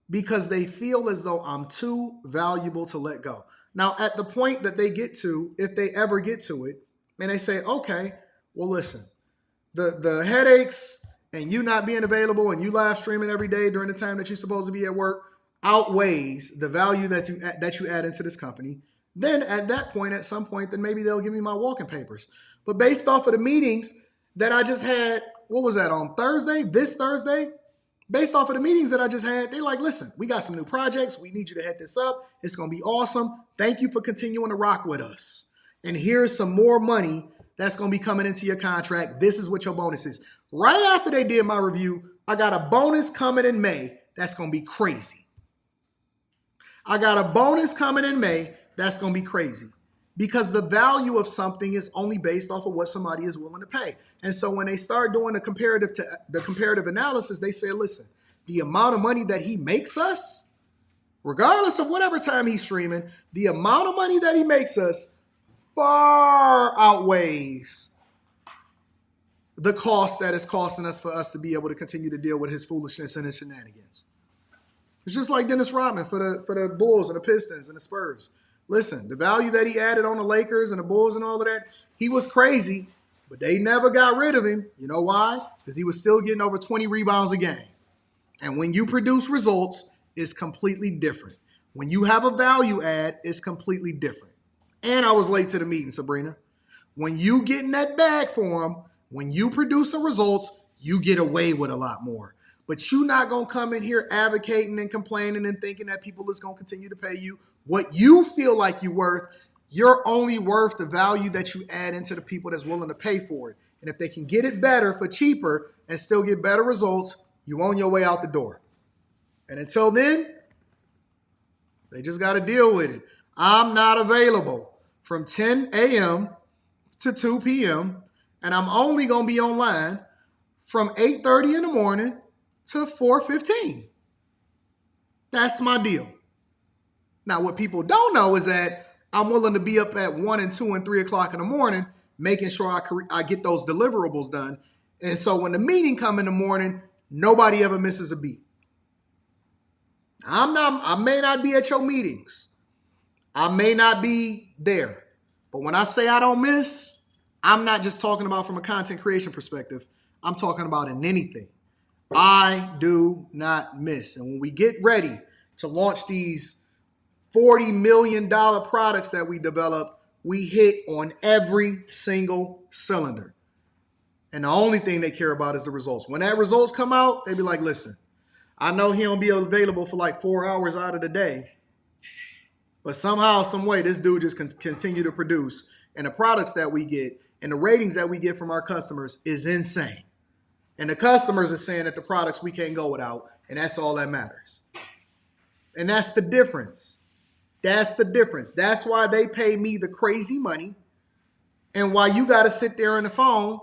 Because they feel as though I'm too valuable to let go. Now, at the point that they get to, if they ever get to it, and they say, okay, well, listen, the headaches and you not being available and you live streaming every day during the time that you're supposed to be at work outweighs the value that you add into this company, then at that point, at some point, then maybe they'll give me my walking papers. But based off of the meetings that I just had, what was that, on Thursday, this Thursday? Based off of the meetings that I just had, they like, listen, we got some new projects. We need you to head this up. It's going to be awesome. Thank you for continuing to rock with us. And here's some more money that's going to be coming into your contract. This is what your bonus is. Right after they did my review, I got a bonus coming in May that's going to be crazy. I got a bonus coming in May that's going to be crazy. Because the value of something is only based off of what somebody is willing to pay. And so when they start doing the comparative analysis, they say, listen, the amount of money that he makes us, regardless of whatever time he's streaming, the amount of money that he makes us far outweighs the cost that it's costing us for us to be able to continue to deal with his foolishness and his shenanigans. It's just like Dennis Rodman for the Bulls and the Pistons and the Spurs. Listen, the value that he added on the Lakers and the Bulls and all of that, he was crazy, but they never got rid of him. You know why? Because he was still getting over 20 rebounds a game. And when you produce results, it's completely different. When you have a value add, it's completely different. And I was late to the meeting, Sabrina. When you get in that bag for him, when you produce the results, you get away with a lot more. But you're not going to come in here advocating and complaining and thinking that people is going to continue to pay you what you feel like you're worth. You're only worth the value that you add into the people that's willing to pay for it. And if they can get it better for cheaper and still get better results, you on your way out the door. And until then, they just got to deal with it. I'm not available from 10 a.m. to 2 p.m. And I'm only going to be online from 8:30 in the morning to 4:15. That's my deal. Now, what people don't know is that I'm willing to be up at 1 and 2 and 3 o'clock in the morning, making sure I get those deliverables done. And so when the meeting come in the morning, nobody ever misses a beat. I may not be at your meetings. I may not be there. But when I say I don't miss, I'm not just talking about from a content creation perspective. I'm talking about in anything. I do not miss. And when we get ready to launch these $40 million products that we develop, we hit on every single cylinder. And the only thing they care about is the results. When that results come out, they be like, listen, I know he don't be available for like 4 hours out of the day, but somehow, some way, this dude just can continue to produce. And the products that we get and the ratings that we get from our customers is insane. And the customers are saying that the products we can't go without, and that's all that matters. And that's the difference. That's the difference. That's why they pay me the crazy money and why you got to sit there on the phone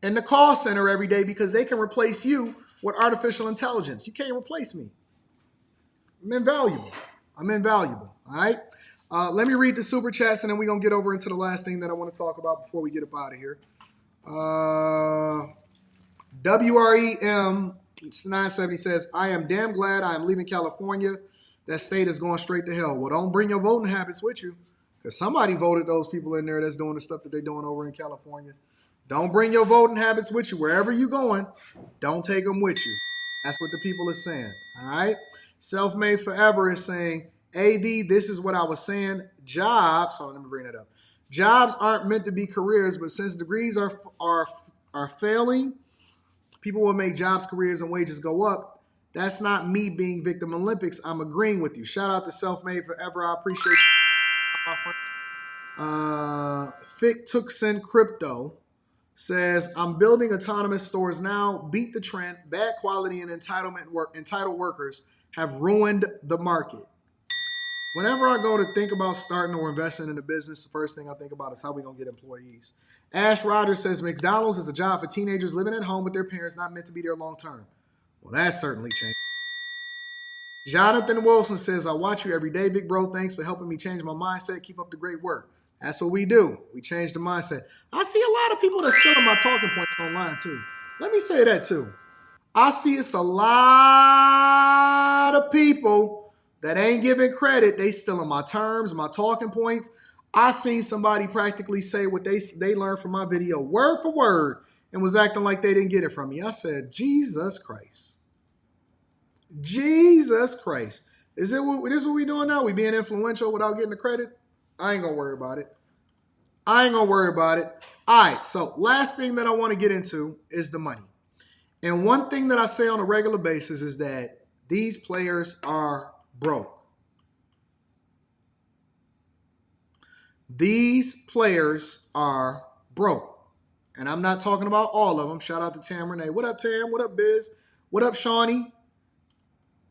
in the call center every day because they can replace you with artificial intelligence. You can't replace me. I'm invaluable. All right? Let me read the super chats, and then we're going to get over into the last thing that I want to talk about before we get up out of here. WREM 970 says, I am damn glad I am leaving California. That state is going straight to hell. Well, don't bring your voting habits with you, because somebody voted those people in there that's doing the stuff that they're doing over in California. Don't bring your voting habits with you. Wherever you're going, don't take them with you. That's what the people are saying. All right? Self-Made Forever is saying, AD, this is what I was saying. Jobs, hold on, let me bring that up. Jobs aren't meant to be careers, but since degrees are failing, people will make jobs careers and wages go up. That's not me being victim Olympics. I'm agreeing with you. Shout out to Self-Made Forever. I appreciate you. Fick Tuxin Crypto says, I'm building autonomous stores now. Beat the trend. Bad quality and entitled workers have ruined the market. Whenever I go to think about starting or investing in a business, the first thing I think about is how we're going to get employees. Ash Rogers says, McDonald's is a job for teenagers living at home with their parents, not meant to be there long term. Well, that certainly changed. Jonathan Wilson says, I watch you every day, big bro. Thanks for helping me change my mindset. Keep up the great work. That's what we do. We change the mindset. I see a lot of people that steal my talking points online, too. Let me say that, too. I see it's a lot of people that ain't giving credit. They stealing my terms, my talking points. I seen somebody practically say what they learned from my video word for word and was acting like they didn't get it from me. I said, Jesus Christ. Jesus Christ. This is what we doing now? We being influential without getting the credit? I ain't going to worry about it. All right, so last thing that I want to get into is the money. And one thing that I say on a regular basis is that these players are broke. These players are broke. And I'm not talking about all of them. Shout out to Tam Renee. What up, Tam? What up, Biz? What up, Shawnee?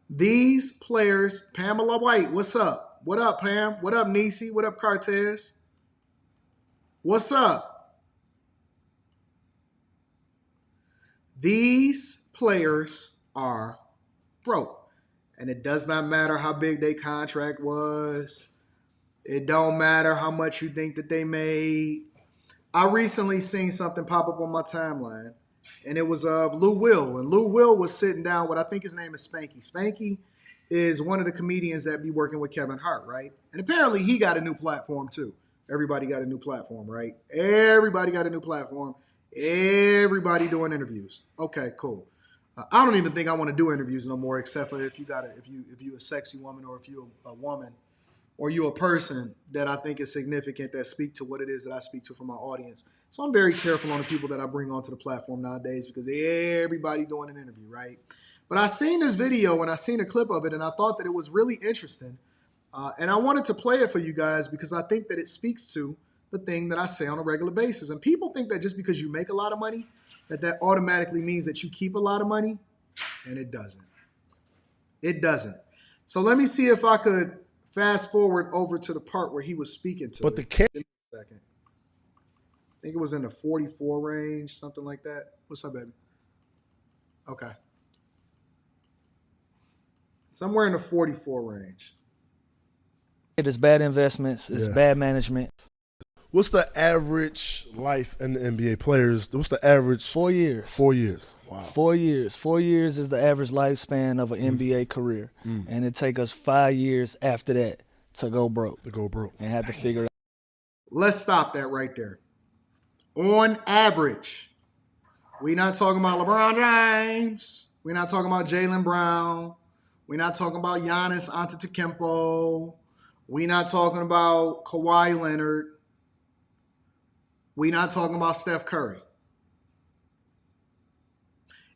These players, Pamela White, what's up? What up, Pam? What up, Nisi? What up, Cartez? What's up? These players are broke. And it does not matter how big their contract was. It don't matter how much you think that they made. I recently seen something pop up on my timeline, and it was of Lou Will. And Lou Will was sitting down with, I think his name is Spanky. Spanky is one of the comedians that be working with Kevin Hart, right? And apparently he got a new platform too. Everybody got a new platform, right? Everybody got a new platform. Everybody doing interviews. Okay, cool. I don't even think I want to do interviews no more, except for if you a sexy woman, or if you a woman, or you a person that I think is significant that speak to what it is that I speak to for my audience. So I'm very careful on the people that I bring onto the platform nowadays because everybody doing an interview, right? But I seen this video and I seen a clip of it and I thought that it was really interesting. And I wanted to play it for you guys because I think that it speaks to the thing that I say on a regular basis. And people think that just because you make a lot of money, that automatically means that you keep a lot of money, and it doesn't. It doesn't. So let me see if I could fast forward over to the part where he was speaking to. But Give me a second. I think it was in the 44 range, something like that. What's up, baby? Okay. Somewhere in the 44 range. It's bad investments. It's bad management. What's the average life in the NBA players? What's the average? 4 years. 4 years. Wow. 4 years. 4 years is the average lifespan of an NBA career. And it take us 5 years after that to go broke. And have to figure it out. Let's stop that right there. On average, we're not talking about LeBron James. We're not talking about Jaylen Brown. We're not talking about Giannis Antetokounmpo. We're not talking about Kawhi Leonard. We're not talking about Steph Curry.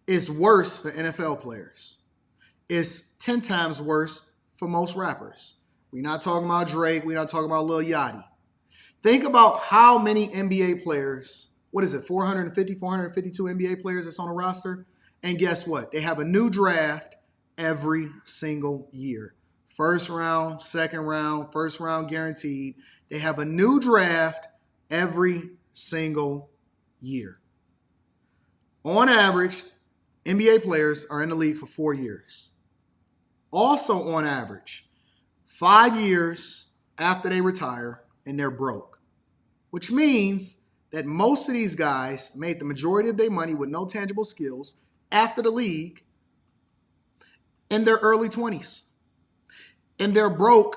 It's worse for NFL players. It's 10 times worse for most rappers. We're not talking about Drake. We're not talking about Lil Yachty. Think about how many NBA players, 452 NBA players that's on a roster? And guess what? They have a new draft every single year. First round, second round, first round guaranteed. They have a new draft every single year. On average, NBA players are in the league for 4 years. Also on average, 5 years after they retire and they're broke, which means that most of these guys made the majority of their money with no tangible skills after the league in their early 20s. And they're broke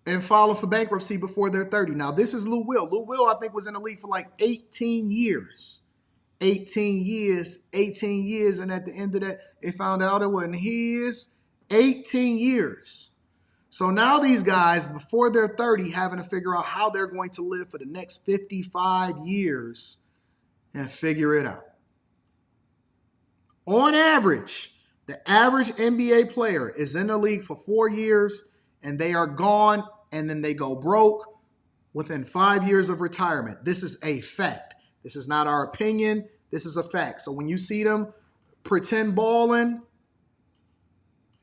and filing for bankruptcy before they're 30. Now, this is Lou Will. Lou Will, I think, was in the league for like 18 years. 18 years, and at the end of that, they found out it wasn't his. 18 years. So now these guys, before they're 30, having to figure out how they're going to live for the next 55 years and figure it out. On average, the average NBA player is in the league for 4 years, and they are gone, and then they go broke within 5 years of retirement. This is a fact. This is not our opinion. This is a fact. So when you see them pretend balling,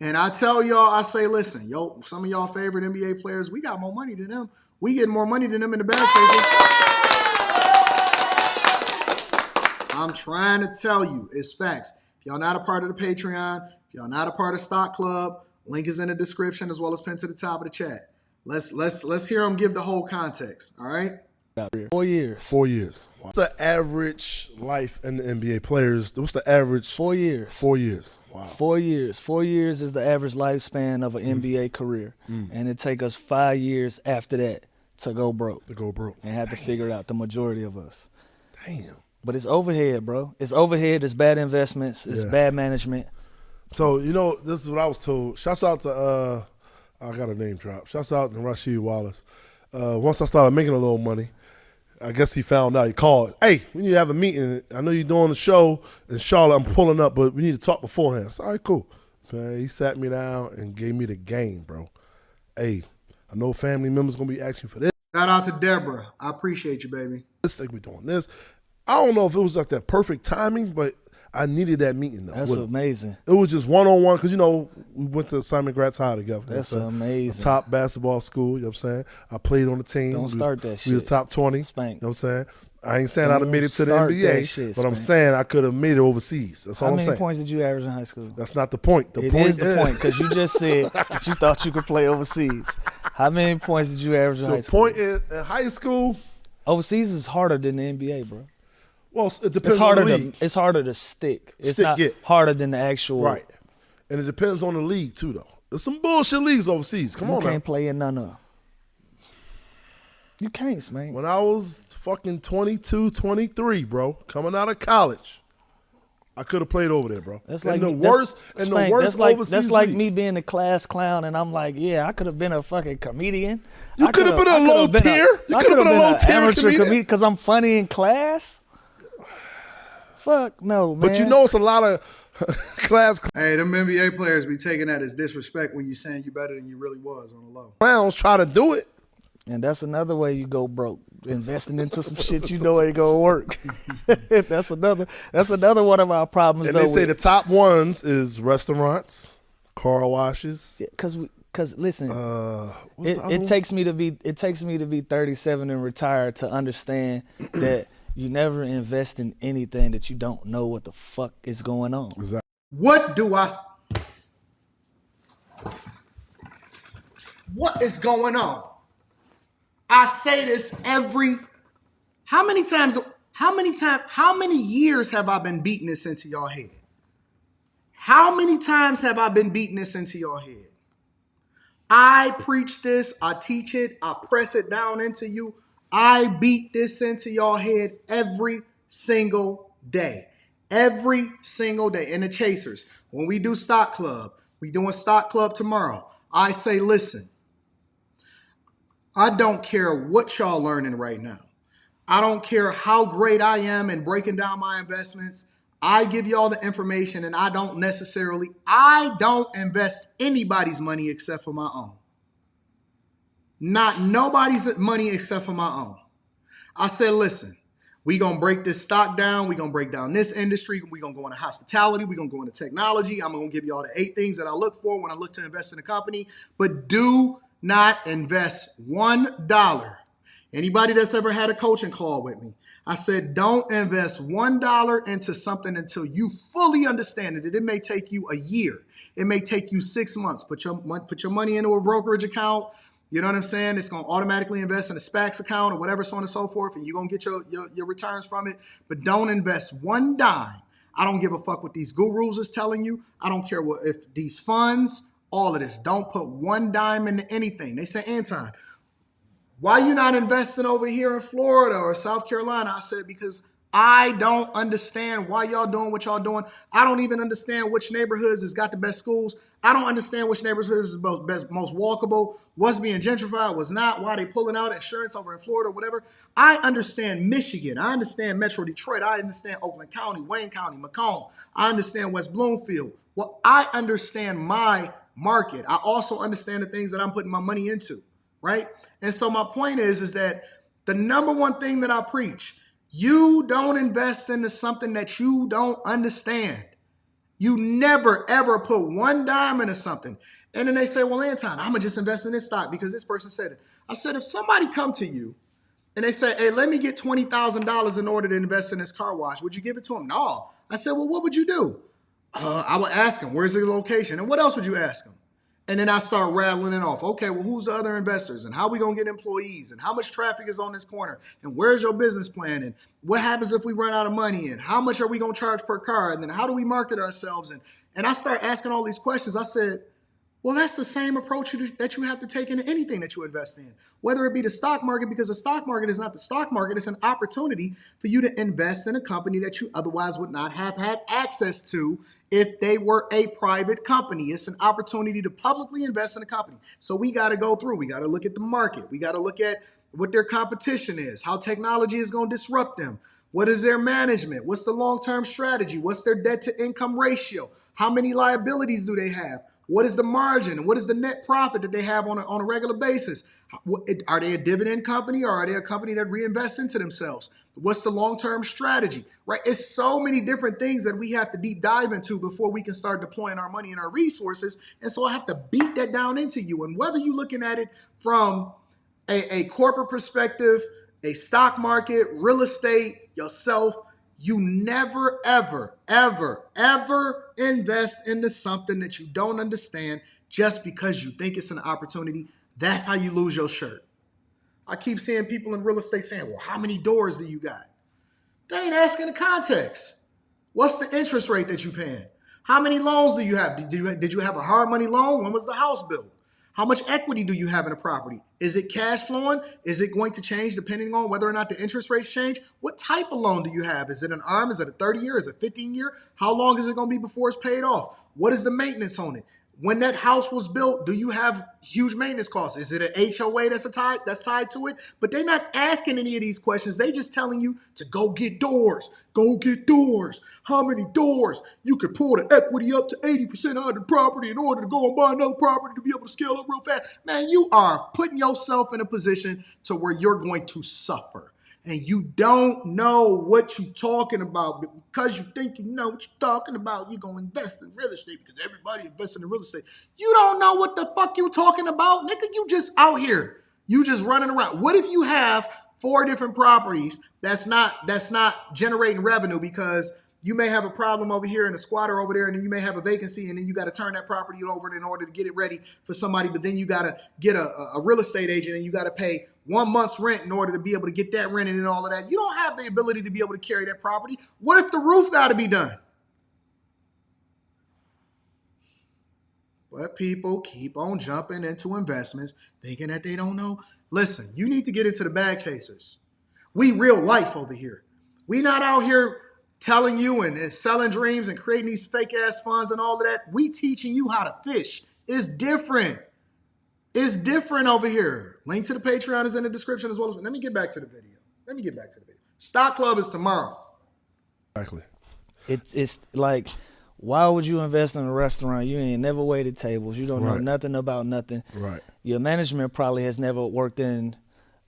and I tell y'all, I say, listen, yo, some of y'all favorite NBA players, we got more money than them. We get more money than them in the bag cases. I'm trying to tell you, it's facts. If y'all not a part of the Patreon, if y'all not a part of Stock Club, link is in the description as well as pinned to the top of the chat. Let's hear them give the whole context. All right. 4 years. 4 years. What's the average life in the NBA players? What's the average? 4 years. 4 years. Wow. 4 years. 4 years is the average lifespan of an NBA career. And it take us 5 years after that to go broke. And had to figure it out, the majority of us. Damn. But it's overhead, bro. It's overhead. It's bad investments. It's bad management. So, you know, this is what I was told. Shouts out to, I got a name drop. Shouts out to Rasheed Wallace. Once I started making a little money, I guess he found out. He called. Hey, we need to have a meeting. I know you're doing the show in Charlotte. I'm pulling up, but we need to talk beforehand. So, all right, cool. Man, he sat me down and gave me the game, bro. Hey, I know family members going to be asking for this. Shout out to Deborah. I appreciate you, baby. This thing we doing this. I don't know if it was like that perfect timing, but I needed that meeting, though. That's amazing. It was just one-on-one because, you know, we went to Simon Gratz High together. That's amazing. A top basketball school, you know what I'm saying? I played on the team. Don't start that shit. We was top 20, Spank. you know what I'm saying? I ain't saying I'd have made it to the NBA, but I'm saying I could have made it overseas. That's all I'm saying. How many points did you average in high school? That's not the point. It is the point because you just said that you thought you could play overseas. How many points did you average in high school? The point is, in high school, overseas is harder than the NBA, bro. Well, it depends on the league. It's harder to stick. It's not harder than the actual. Right. And it depends on the league, too, though. There's some bullshit leagues overseas. Come on now. You can't play in none of them. You can't, man. When I was fucking 22, 23, bro, coming out of college, I could have played over there, bro. That's like the worst overseas That's like league. me being a class clown, and I'm like, yeah, I could have been a fucking comedian. You could have been a low tier. You could have been a low tier amateur comedian because I'm funny in class. Fuck no, man. But you know it's a lot of class. Hey, them NBA players be taking that as disrespect when you saying you better than you really was on the low. Clowns try to do it. And that's another way you go broke. Investing into some shit you know ain't gonna work. That's another one of our problems. And they say the top ones is restaurants, car washes. Cause listen, it takes me to be 37 and retired to understand that you never invest in anything that you don't know what the fuck is going on. Exactly. What is going on? I say this how many years have I been beating this into your head? How many times have I been beating this into your head? I preach this, I teach it, I press it down into you. I beat this into your head every single day. Every single day. And the Chasers, when we do Stock Club, we doing Stock Club tomorrow. I say, listen, I don't care what y'all learning right now. I don't care how great I am in breaking down my investments. I give y'all the information, and I don't invest anybody's money except for my own. Not nobody's money except for my own. I said, listen, we going to break this stock down. We going to break down this industry. We going to go into hospitality. We going to go into technology. I'm going to give you all the 8 things that I look for when I look to invest in a company. But do not invest $1. Anybody that's ever had a coaching call with me, I said, don't invest $1 into something until you fully understand it. It may take you a year. It may take you 6 months. Put your money into a brokerage account. You know what I'm saying? It's going to automatically invest in a SPACs account or whatever, so on and so forth, and you're going to get your returns from it. But don't invest one dime. I don't give a fuck what these gurus is telling you. I don't care what if these funds, all of this. Don't put one dime into anything. They say, Anton, why you not investing over here in Florida or South Carolina? I said, because I don't understand why y'all doing what y'all doing. I don't even understand which neighborhoods has got the best schools. I don't understand which neighborhoods is most walkable, what's being gentrified, what's not, why they pulling out insurance over in Florida, whatever. I understand Michigan. I understand Metro Detroit. I understand Oakland County, Wayne County, Macomb. I understand West Bloomfield. Well, I understand my market. I also understand the things that I'm putting my money into, right? And so my point is that the number one thing that I preach, you don't invest into something that you don't understand. You never, ever put one dime into something. And then they say, well, Anton, I'm going to just invest in this stock because this person said it. I said, if somebody come to you and they say, hey, let me get $20,000 in order to invest in this car wash, would you give it to them? No. I said, well, what would you do? I would ask them, where's the location? And what else would you ask them? And then I start rattling it off. Okay, well, who's the other investors? And how are we going to get employees? And how much traffic is on this corner? And where's your business plan? And what happens if we run out of money? And how much are we going to charge per car? And then how do we market ourselves? And I start asking all these questions. I said, well, that's the same approach that you have to take into anything that you invest in, whether it be the stock market, because the stock market is not the stock market. It's an opportunity for you to invest in a company that you otherwise would not have had access to if they were a private company. It's an opportunity to publicly invest in a company. So we got to go through. We got to look at the market. We got to look at what their competition is, how technology is going to disrupt them. What is their management? What's the long-term strategy? What's their debt-to-income ratio? How many liabilities do they have? What is the margin? What is the net profit that they have on a regular basis? Are they a dividend company or are they a company that reinvests into themselves? What's the long-term strategy, right? It's so many different things that we have to deep dive into before we can start deploying our money and our resources. And so I have to beat that down into you. And whether you're looking at it from a corporate perspective, a stock market, real estate, yourself, you never, ever, ever, ever invest into something that you don't understand just because you think it's an opportunity. That's how you lose your shirt. I keep seeing people in real estate saying, well, how many doors do you got? They ain't asking the context. What's the interest rate that you're paying? How many loans do you have? Did you have a hard money loan? When was the house built? How much equity do you have in a property? Is it cash flowing? Is it going to change depending on whether or not the interest rates change? What type of loan do you have? Is it an ARM? Is it a 30-year? Is it a 15-year? How long is it going to be before it's paid off? What is the maintenance on it? When that house was built, do you have huge maintenance costs? Is it an HOA that's tied to it? But they're not asking any of these questions. They just telling you to go get doors. Go get doors. How many doors? You could pull the equity up to 80% out of the property in order to go and buy another property to be able to scale up real fast. Man, you are putting yourself in a position to where you're going to suffer. And you don't know what you're talking about, but because you think you know what you're talking about, you're going to invest in real estate because everybody invests in real estate. You don't know what the fuck you talking about, nigga. You just out here. You just running around. What if you have 4 different properties that's not generating revenue because you may have a problem over here and a squatter over there, and then you may have a vacancy, and then you got to turn that property over in order to get it ready for somebody, but then you got to get a real estate agent and you got to pay 1 month's rent in order to be able to get that rented and all of that. You don't have the ability to be able to carry that property. What if the roof got to be done? But people keep on jumping into investments thinking that they don't know. Listen, you need to get into the bag chasers. We real life over here. We not out here telling you and selling dreams and creating these fake ass funds and all of that. We teaching you how to fish. It's different. It's different over here. Link to the Patreon is in the description as well. Let me get back to the video. Stock Club is tomorrow. Exactly. It's like, why would you invest in a restaurant? You ain't never waited tables. You don't know nothing about nothing. Right. Your management probably has never worked in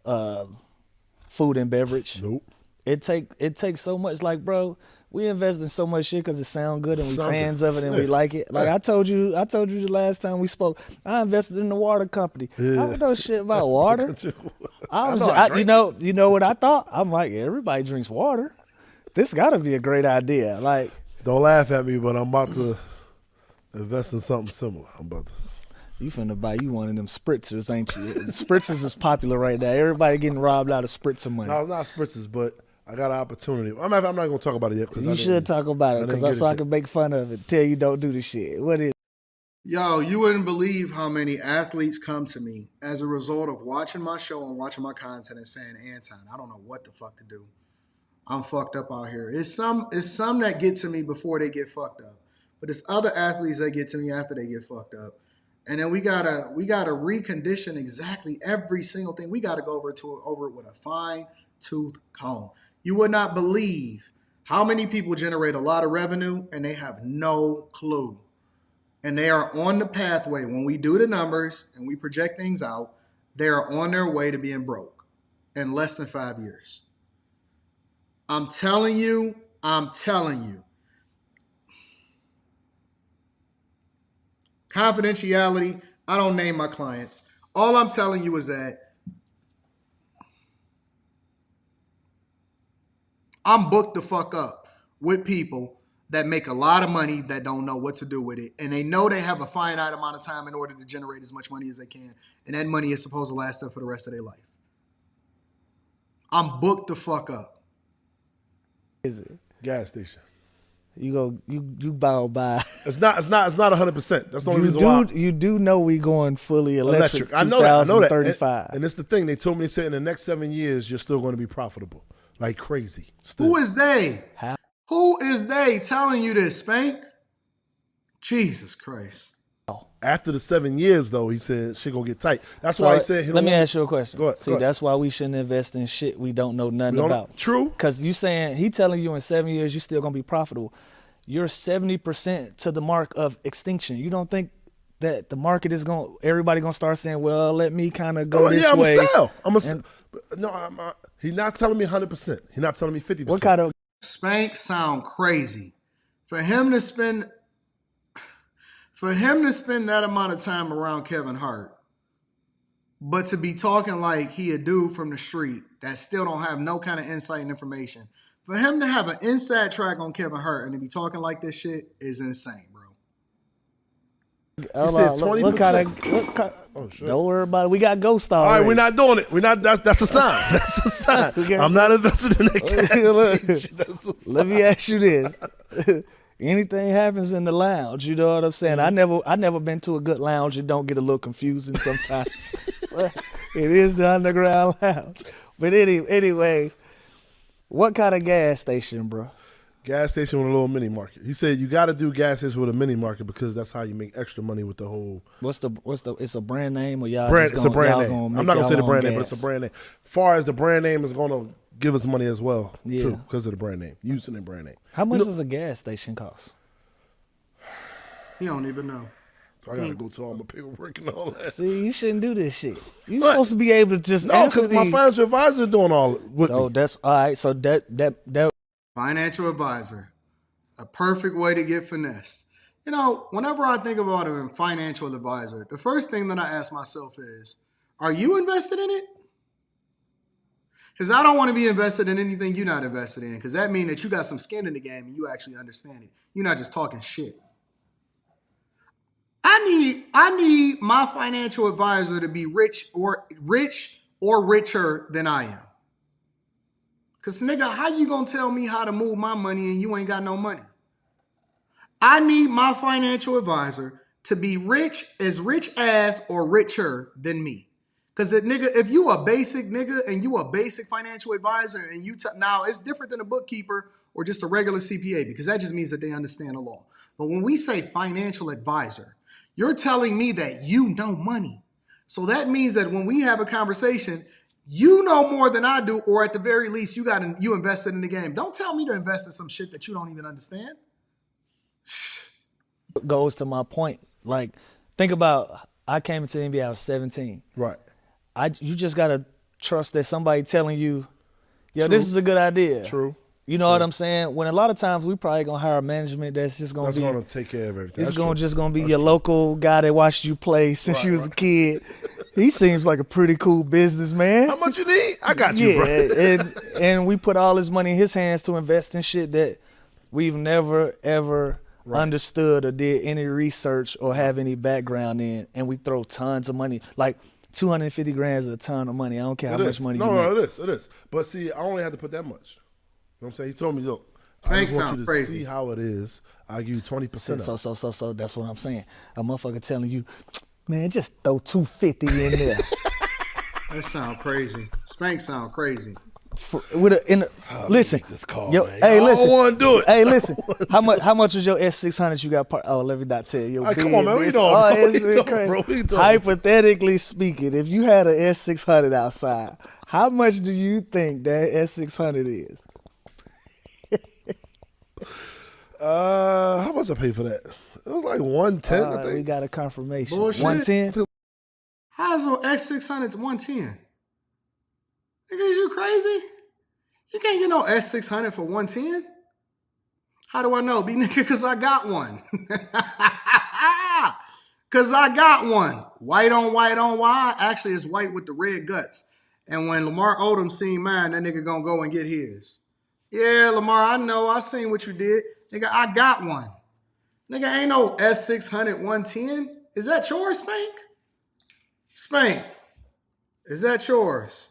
food and beverage. Nope. it takes so much. Like, bro, we invest in so much shit because it sound good and we fans of it and we like it. Like I told you the last time we spoke, I invested in the water company. I don't know shit about water. You know what I thought? I'm like, everybody drinks water. This got to be a great idea. Like, don't laugh at me, but I'm about to invest in something similar. You finna buy you one of them spritzers, ain't you? Spritzers is popular right now. Everybody getting robbed out of spritzer money. No, it's not spritzers, but I got an opportunity. I'm not going to talk about it yet. You should talk about it because so I can make fun of it. Tell you don't do the shit. What is? Yo, you wouldn't believe how many athletes come to me as a result of watching my show and watching my content and saying, Anton, I don't know what the fuck to do. I'm fucked up out here. It's some that get to me before they get fucked up. But it's other athletes that get to me after they get fucked up. And then we gotta recondition exactly every single thing. We gotta go over it with a fine-tooth comb. You would not believe how many people generate a lot of revenue and they have no clue. And they are on the pathway. When we do the numbers and we project things out, they are on their way to being broke in less than 5 years. I'm telling you. Confidentiality, I don't name my clients. All I'm telling you is that I'm booked the fuck up with people that make a lot of money that don't know what to do with it. And they know they have a finite amount of time in order to generate as much money as they can. And that money is supposed to last them for the rest of their life. I'm booked the fuck up. Is it? Gas station. You bow by. It's not 100%. That's the only reason why. You do know we going fully electric. I know that. 2035. And it's the thing. They told me, they said in the next 7 years, you're still going to be profitable. Like crazy. Still. Who is they? How? Who is they telling you this, Spank? Jesus Christ. After the 7 years, though, he said shit gonna get tight. That's why he said. Let me ask you a question. Go ahead. See, that's why we shouldn't invest in shit we don't know nothing about. True. Because you saying he telling you in 7 years you still gonna be profitable. You're 70% to the mark of extinction. You don't think that the market is everybody gonna start saying, well, let me kind of go this way. I'm a sell. He's not telling me 100%. He's not telling me 50%. What kind of Spank sound crazy. For him to spend that amount of time around Kevin Hart, but to be talking like he a dude from the street that still don't have no kind of insight and information, for him to have an inside track on Kevin Hart and to be talking like this shit is insane, bro. He said 20%. What kind of oh, shit. Don't worry about it. We got Ghost already. All right, we're not doing it. We're not. That's a sign. That's a sign. I'm not invested in that gas station. Let me ask you this. Anything happens in the lounge, you know what I'm saying? I never been to a good lounge. It don't get a little confusing sometimes. It is the underground lounge. But anyways, what kind of gas station, bro? Gas station with a little mini market. He said you got to do gas station with a mini market because that's how you make extra money with the whole. It's a brand name or y'all? It's a brand name. I'm not gonna say the brand name, but it's a brand name. Far as the brand name is gonna give us money as well too because of the brand name, using the brand name. How much does a gas station cost? He don't even know. I gotta go to all my paperwork and all that. See, you shouldn't do this shit. You're supposed to be able to just answer because my financial advisor doing all with me. That's all right. So that financial advisor, a perfect way to get finessed. You know, whenever I think about a financial advisor, the first thing that I ask myself is, are you invested in it? Because I don't want to be invested in anything you're not invested in, because that means that you got some skin in the game and you actually understand it. You're not just talking shit. I need my financial advisor to be rich or richer than I am. Because, nigga, how you going to tell me how to move my money and you ain't got no money? I need my financial advisor to be rich as or richer than me. Because, nigga, if you a basic nigga and you a basic financial advisor and you now it's different than a bookkeeper or just a regular CPA because that just means that they understand the law. But when we say financial advisor, you're telling me that you know money. So that means that when we have a conversation, you know more than I do, or at the very least, you invested in the game. Don't tell me to invest in some shit that you don't even understand. Goes to my point. Like, think about, I came into the NBA, I was 17. Right. You just gotta trust that somebody telling you, Yo, this is a good idea. True. You know what I'm saying? When a lot of times we probably gonna hire management that's just gonna take care of everything. It's just gonna be your local guy that watched you play since you was a kid. He seems like a pretty cool businessman. How much you need? I got you, bro. and we put all his money in his hands to invest in shit that we've never ever understood or did any research or have any background in, and we throw tons of money. Like 250 grand is a ton of money. I don't care how much money you make. No, it is. But see, I only had to put that much. You know what I'm saying? He told me, look, I just want you to see how it is. I'll give you 20%. So that's what I'm saying. A motherfucker telling you, man, just throw 250 in there. That sound crazy. Spank sound crazy. Listen, this call, yo, man. hey, listen. I don't want to do it. Hey, listen. How much was your S600 you got? Let me not tell you. Come on, man. We don't, bro. Hypothetically speaking, if you had an S600 outside, how much do you think that S600 is? How much I paid for that? It was like 110, I think. We got a confirmation. Bullshit. 110? How's an X600 to 110? Nigga, is you crazy? You can't get no S600 for 110. How do I know? Nigga, because I got one. Because I got one. White on white on white. Actually, it's white with the red guts. And when Lamar Odom seen mine, that nigga gonna go and get his. Yeah, Lamar, I know. I seen what you did. Nigga, I got one. Nigga, ain't no S600 110. Is that yours, Spank? Spank, is that yours?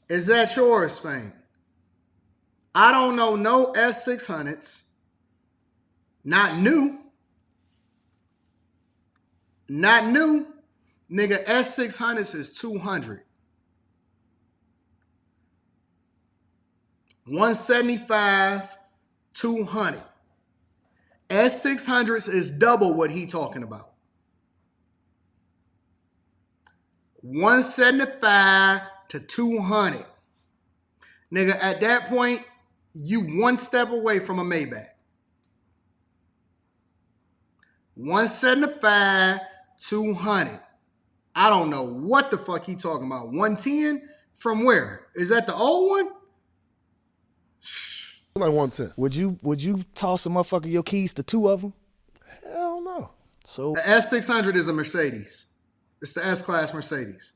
Is that yours, Spank? I don't know no S600s. Not new. Not new. Nigga, S600s is 200. 175, 200. S600s is double what he talking about. 175 to 200. Nigga, at that point, you one step away from a Maybach. 175, 200. I don't know what the fuck he talking about. 110 from where? Is that the old one? Like 110. Would you toss a motherfucker your keys to two of them? Hell no. So the S600 is a Mercedes. It's the S-Class Mercedes.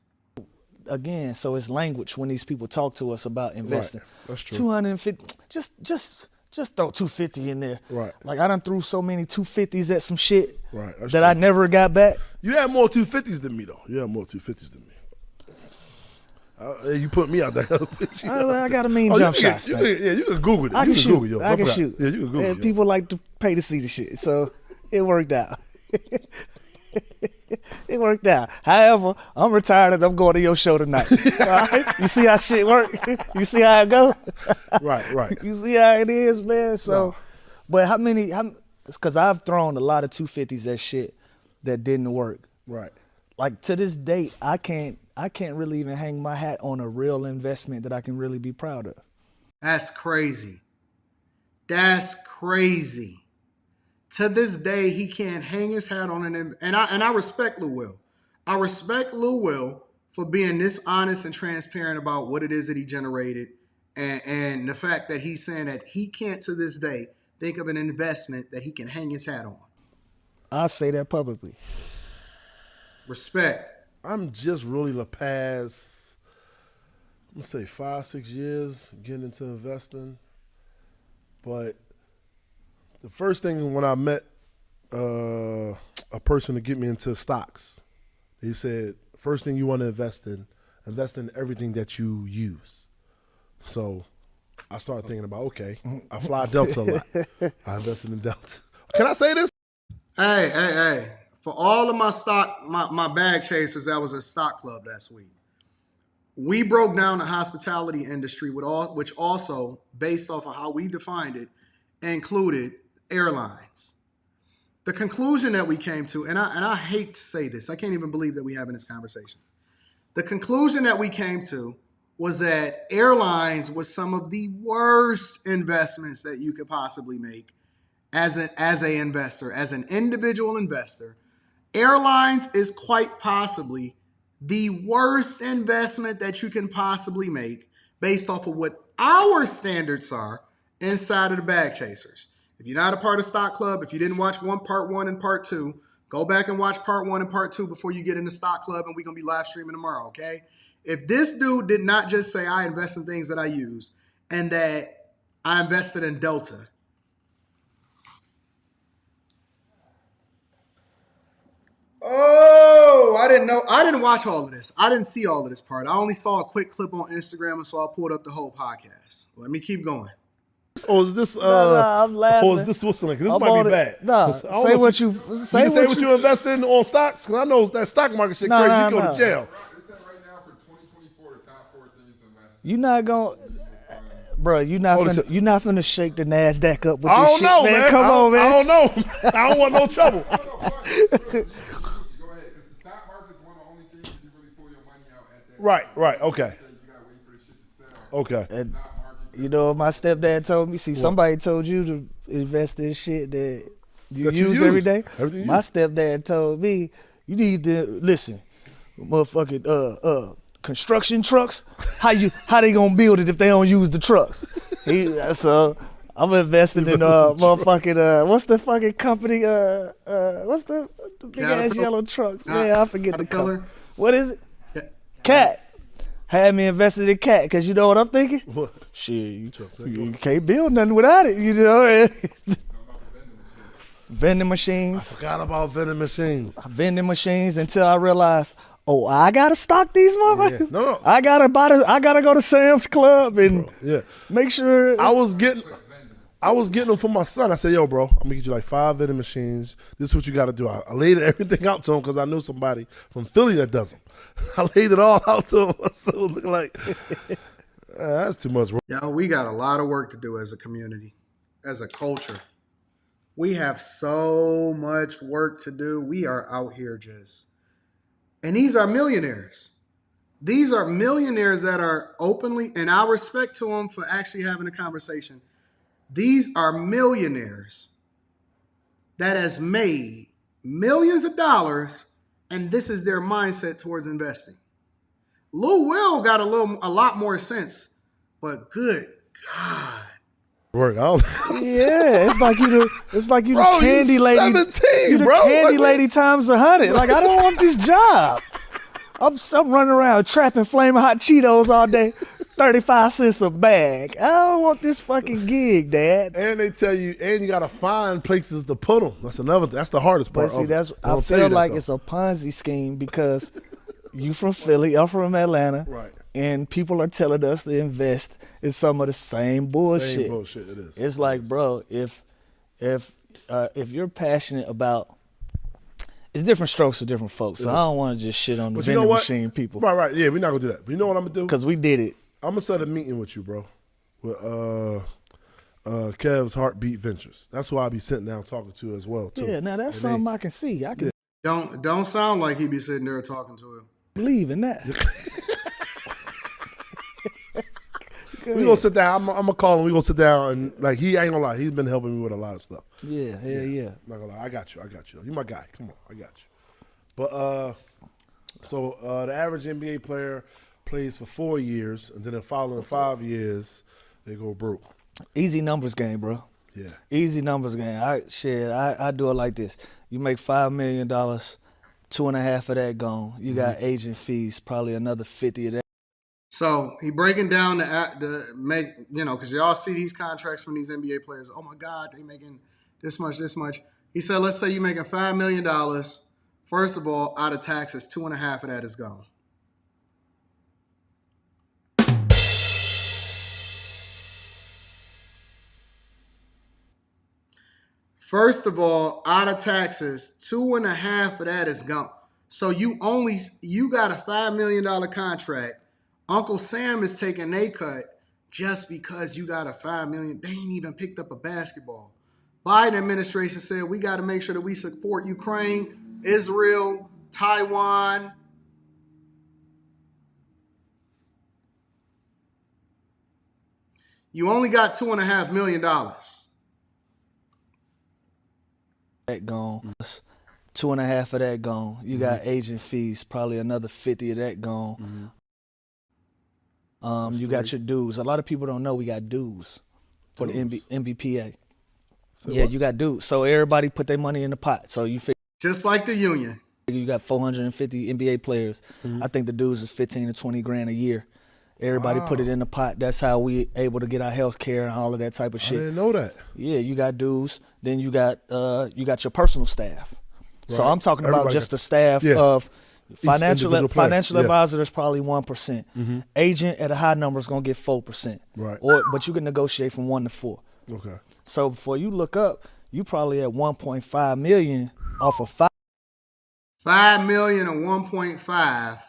Again, so it's language when these people talk to us about investing. Right. That's true. 250, just throw 250 in there. Right. Like I done threw so many 250s at some shit that true. I never got back. You had more 250s than me though. You had more 250s than me. You put me out there. I got a mean jump shots. You can Google it. I can shoot. Google, I can shoot. Yeah, you can Google it. People like to pay to see the shit, so it worked out. It worked out. However, I'm retired and I'm going to your show tonight. All right? You see how shit work? You see how it go? Right. You see how it is, man? So, but because I've thrown a lot of 250s at shit that didn't work. Right. Like to this date, I can't really even hang my hat on a real investment that I can really be proud of. That's crazy. That's crazy. To this day, he can't hang his hat on and I respect Lou Will. I respect Lou Will for being this honest and transparent about what it is that he generated and the fact that he's saying that he can't to this day think of an investment that he can hang his hat on. I'll say that publicly. Respect. I'm just really the past, I'm gonna say 5-6 years getting into investing. But the first thing when I met a person to get me into stocks, he said, first thing you want to invest in everything that you use. So I started thinking about, okay, I fly Delta a lot. I invested in Delta. Can I say this? Hey. For all of my bag chasers that was at Stock Club last week, we broke down the hospitality industry which also, based off of how we defined it, included airlines. The conclusion that we came to, and I hate to say this, I can't even believe that we're having this conversation. The conclusion that we came to was that airlines was some of the worst investments that you could possibly make as an investor, as an individual investor. Airlines is quite possibly the worst investment that you can possibly make based off of what our standards are inside of the Bag Chasers. If you're not a part of Stock Club, if you didn't watch part one and part two, go back and watch part one and part two before you get into Stock Club, and we're going to be live streaming tomorrow, okay? If this dude did not just say, I invest in things that I use, and that I invested in Delta. Oh, I didn't know. I didn't watch all of this. I didn't see all of this part. I only saw a quick clip on Instagram, and so I pulled up the whole podcast. Let me keep going. Or is this I'm laughing. or is this Switzerland? This might be bad. Nah, say what you say what you invest in on stocks, because I know that stock market shit crazy. You go to jail. You not going, bro. You not finna shake the NASDAQ up with I this don't shit, know, man. Come on, man. I don't know. I don't want no trouble. Right. Okay. And you know what my stepdad told me? See, somebody told you to invest in shit that you use every day. My stepdad told me you need to listen, motherfucking construction trucks. How they gonna build it if they don't use the trucks? So I'm invested in motherfucking what's the fucking company? What's the big ass yellow trucks? Man, I forget the color. What is it? Cat. Had me invested in Cat, because you know what I'm thinking? What? Shit, you can't build nothing without it, you know? Vending machines. I forgot about vending machines. Vending machines until I realized, oh, I gotta stock these motherfuckers. Yeah. No. I gotta go to Sam's Club and make sure. I was getting them for my son. I said, yo, bro, I'm gonna get you like 5 vending machines. This is what you gotta do. I laid everything out to him because I knew somebody from Philly that does them. I laid it all out to him. So it looked like that's too much work. Yo, we got a lot of work to do as a community, as a culture. We have so much work to do. We are out here and these are millionaires. These are millionaires that are openly, and I respect to them for actually having a conversation. These are millionaires that has made millions of dollars, and this is their mindset towards investing. Lil Will got a lot more sense, but good God. Work out. Yeah, it's like you the Bro, candy lady. 17, you the bro. candy lady times 100. Like, I don't want this job. I'm running around trapping flaming hot Cheetos all day. 35 cents a bag. I don't want this fucking gig, Dad. And they tell you, and you gotta find places to put them. That's another. That's the hardest part. But see, I feel like it's a Ponzi scheme because you from Philly, I'm from Atlanta, right? And people are telling us to invest in some of the same bullshit. Same bullshit it is. It's like, bro, if you're passionate about, it's different strokes for different folks. So I don't want to just shit on the vending machine people. Right. Yeah, we're not gonna do that. But you know what I'm gonna do? Because we did it. I'm gonna set a meeting with you, bro. With Kev's Heartbeat Ventures. That's who I'll be sitting down talking to as well, too. Yeah, now that's something I can see. I can Don't sound like he be sitting there talking to him. believe in that. We gonna sit down. I'm gonna call him. We gonna sit down and like he ain't gonna lie. He's been helping me with a lot of stuff. Yeah. Not gonna lie. I got you. You my guy. Come on, I got you. But so the average NBA player plays for 4 years, and then the following 5 years they go broke. Easy numbers game, bro. Yeah. Easy numbers game. I do it like this. You make $5 million, 2.5 of that gone. You got agent fees, probably another 50 of that. So he breaking down because y'all see these contracts from these NBA players. Oh my God, they making this much. He said, let's say you're making $5 million. First of all, out of taxes, 2.5 of that is gone. First of all, out of taxes, 2.5 of that is gone. So you got a $5 million contract. Uncle Sam is taking a cut just because you got a $5 million. They ain't even picked up a basketball. Biden administration said we got to make sure that we support Ukraine, Israel, Taiwan. You only got $2.5 million. That gone. 2.5 of that gone. You got agent fees, probably another 50 of that gone. You got your dues. A lot of people don't know we got dues for the NBPA. So yeah, you got dues. So everybody put their money in the pot. So you figure just like the union. You got 450 NBA players. I think the dues is 15 to 20 grand a year. Everybody put it in the pot. That's how we able to get our health care and all of that type of shit. I didn't know that. Yeah, you got dues. Then you got your personal staff. Right. So I'm talking about just the staff of financial advisor. There's probably 1%. Agent at a high number is gonna get 4%. Right. But you can negotiate from 1 to 4. Okay. So before you look up, you probably at 1.5 million off of 5 million or 1.5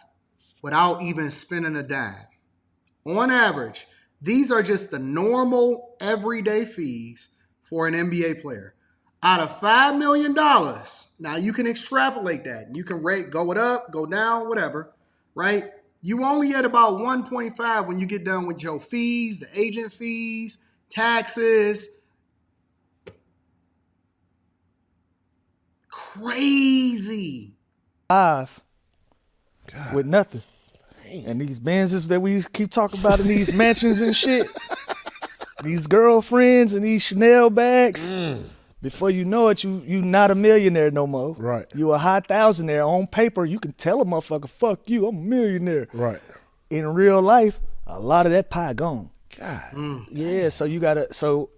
without even spending a dime. On average, these are just the normal everyday fees for an NBA player. Out of $5 million, now you can extrapolate that. You can go it up, go down, whatever, right? You only at about 1.5 when you get done with your fees, the agent fees, taxes. Crazy. 5 with nothing. And these Benzes that we keep talking about in these mansions and shit, these girlfriends and these Chanel bags, before you know it, you not a millionaire no more. Right. You a high thousandaire. On paper, you can tell a motherfucker, fuck you, I'm a millionaire. Right. In real life, a lot of that pie gone. God. Yeah, so you gotta,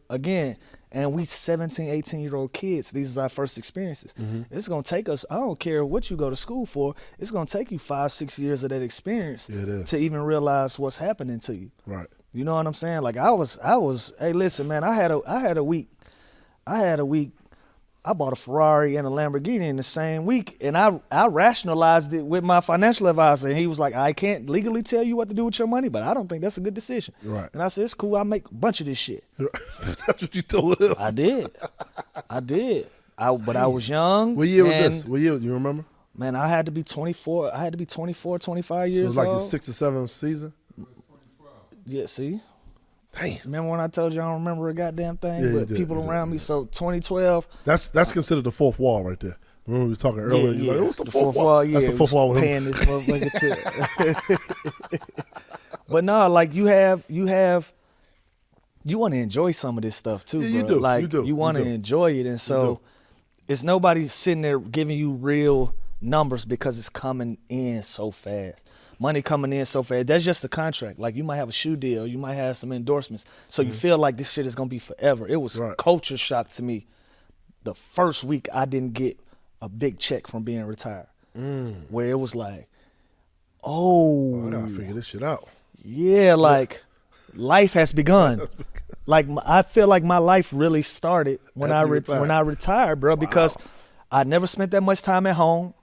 again, and we 17, 18-year-old kids, these are our first experiences. It's gonna take us, I don't care what you go to school for, it's gonna take you 5-6 years of that experience to even realize what's happening to you. Right. You know what I'm saying? Like I was, hey listen man, I had a week, I bought a Ferrari and a Lamborghini in the same week, and I rationalized it with my financial advisor, and he was like, I can't legally tell you what to do with your money, but I don't think that's a good decision. Right. And I said, it's cool, I'll make a bunch of this shit. That's what you told him? I did. But I was young. What year was this? What year, you remember? Man, I had to be 24, 25 years old. So it was like the 6th or 7th season? Yeah, see? Damn. Remember when I told you I don't remember a goddamn thing? But people around me, so 2012. That's considered the fourth wall right there. Remember we were talking earlier? Yeah, like, what's the fourth wall? Yeah, that's the fourth wall with paying him. this motherfucker too. But no, like you want to enjoy some of this stuff too, yeah, bro. You do. Like you want to enjoy it, and so it's nobody sitting there giving you real numbers because it's coming in so fast. Money coming in so fast. That's just the contract. Like you might have a shoe deal, you might have some endorsements. So you feel like this shit is gonna be forever. It was culture shock to me. The first week I didn't get a big check from being retired. Where it was like, I gotta figure this shit out. Yeah, like life has begun. Like I feel like my life really started when I retired, bro, because I never spent that much time at home.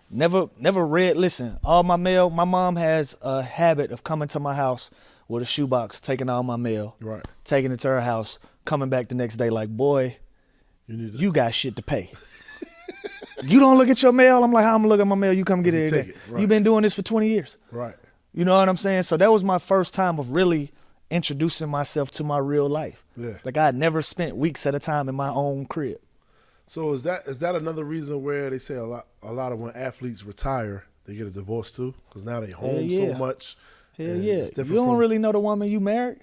Never read. Listen, all my mail. My mom has a habit of coming to my house with a shoebox, taking all my mail, taking it to her house, coming back the next day like, boy, you got shit to pay. You don't look at your mail. I'm like, how I'm gonna look at my mail? You come get it every day. You've been doing this for 20 years. Right. You know what I'm saying? So that was my first time of really introducing myself to my real life. Yeah. Like I had never spent weeks at a time in my own crib. So is that another reason where they say a lot of when athletes retire, they get a divorce too? Because now they home so much. Hell yeah. You don't really know the woman you married?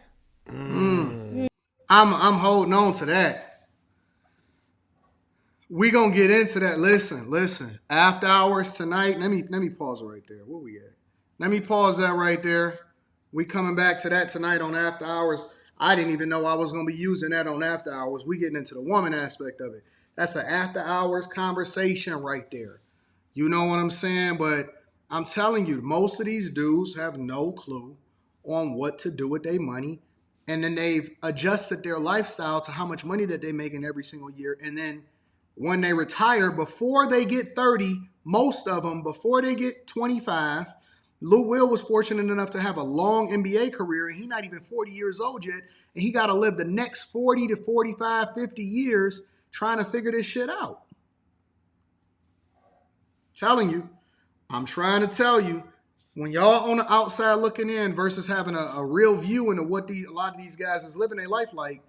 I'm holding on to that. We gonna get into that. Listen. After hours tonight. Let me pause it right there. Where we at? Let me pause that right there. We coming back to that tonight on After Hours. I didn't even know I was gonna be using that on After Hours. We getting into the woman aspect of it. That's an after hours conversation right there. You know what I'm saying? But I'm telling you, most of these dudes have no clue on what to do with their money. And then they've adjusted their lifestyle to how much money that they're making every single year. And then when they retire, before they get 30, most of them, before they get 25, Lou Will was fortunate enough to have a long NBA career, and he's not even 40 years old yet. And he got to live the next 40 to 45, 50 years trying to figure this shit out. Telling you, I'm trying to tell you, when y'all on the outside looking in versus having a real view into what a lot of these guys is living their life like,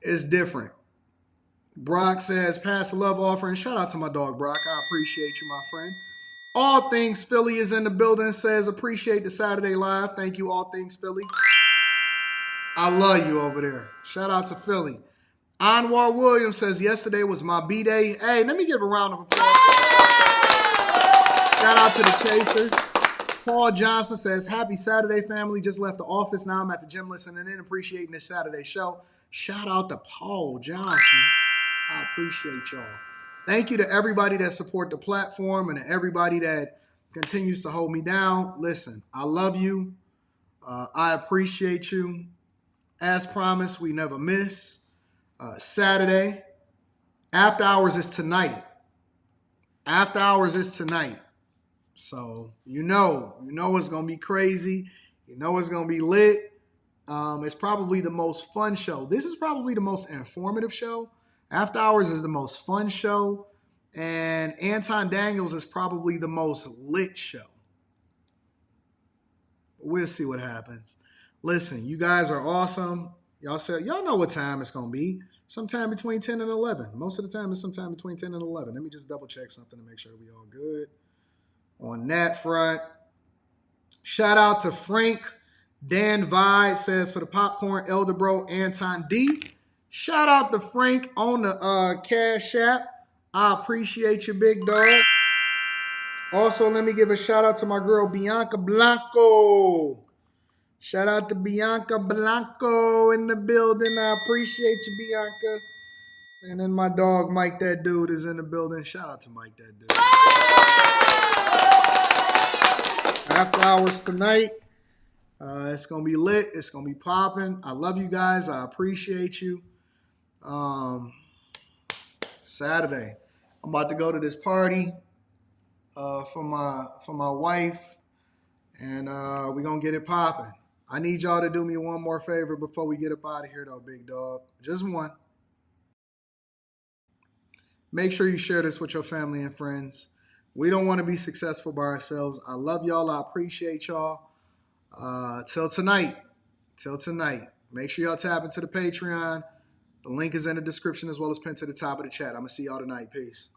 is different. Brock says, pass the love offering. Shout out to my dog, Brock. I appreciate you, my friend. All Things Philly is in the building, says appreciate the Saturday Live. Thank you, All Things Philly. I love you over there. Shout out to Philly. Anwar Williams says yesterday was my B-Day. Hey, let me give a round of applause. Shout out to the Chasers. Paul Johnson says, happy Saturday, family. Just left the office. Now I'm at the gym listening in, appreciating this Saturday show. Shout out to Paul Johnson. I appreciate y'all. Thank you to everybody that support the platform and to everybody that continues to hold me down. Listen, I love you. I appreciate you. As promised, we never miss. Saturday. After hours is tonight. After hours is tonight. So you know it's going to be crazy. You know it's going to be lit. It's probably the most fun show. This is probably the most informative show. After Hours is the most fun show. And Anton Daniels is probably the most lit show. We'll see what happens. Listen, you guys are awesome. Y'all know what time it's going to be. Sometime between 10 and 11. Most of the time it's sometime between 10 and 11. Let me just double check something to make sure we all good on that front. Shout out to Frank. Dan Vide says for the popcorn, Elder Bro, Anton D. Shout out to Frank on the Cash App. I appreciate you, big dog. Also, let me give a shout out to my girl, Bianca Blanco. Shout out to Bianca Blanco in the building. I appreciate you, Bianca. And then my dog, Mike That Dude, is in the building. Shout out to Mike That Dude. After Hours tonight. It's going to be lit. It's going to be popping. I love you guys. I appreciate you. Saturday, I'm about to go to this party for my wife, and we're going to get it popping. I need y'all to do me one more favor before we get up out of here, though, big dog. Just one. Make sure you share this with your family and friends. We don't want to be successful by ourselves. I love y'all. I appreciate y'all. Till tonight. Make sure y'all tap into the Patreon. The link is in the description as well as pinned to the top of the chat. I'm going to see y'all tonight. Peace.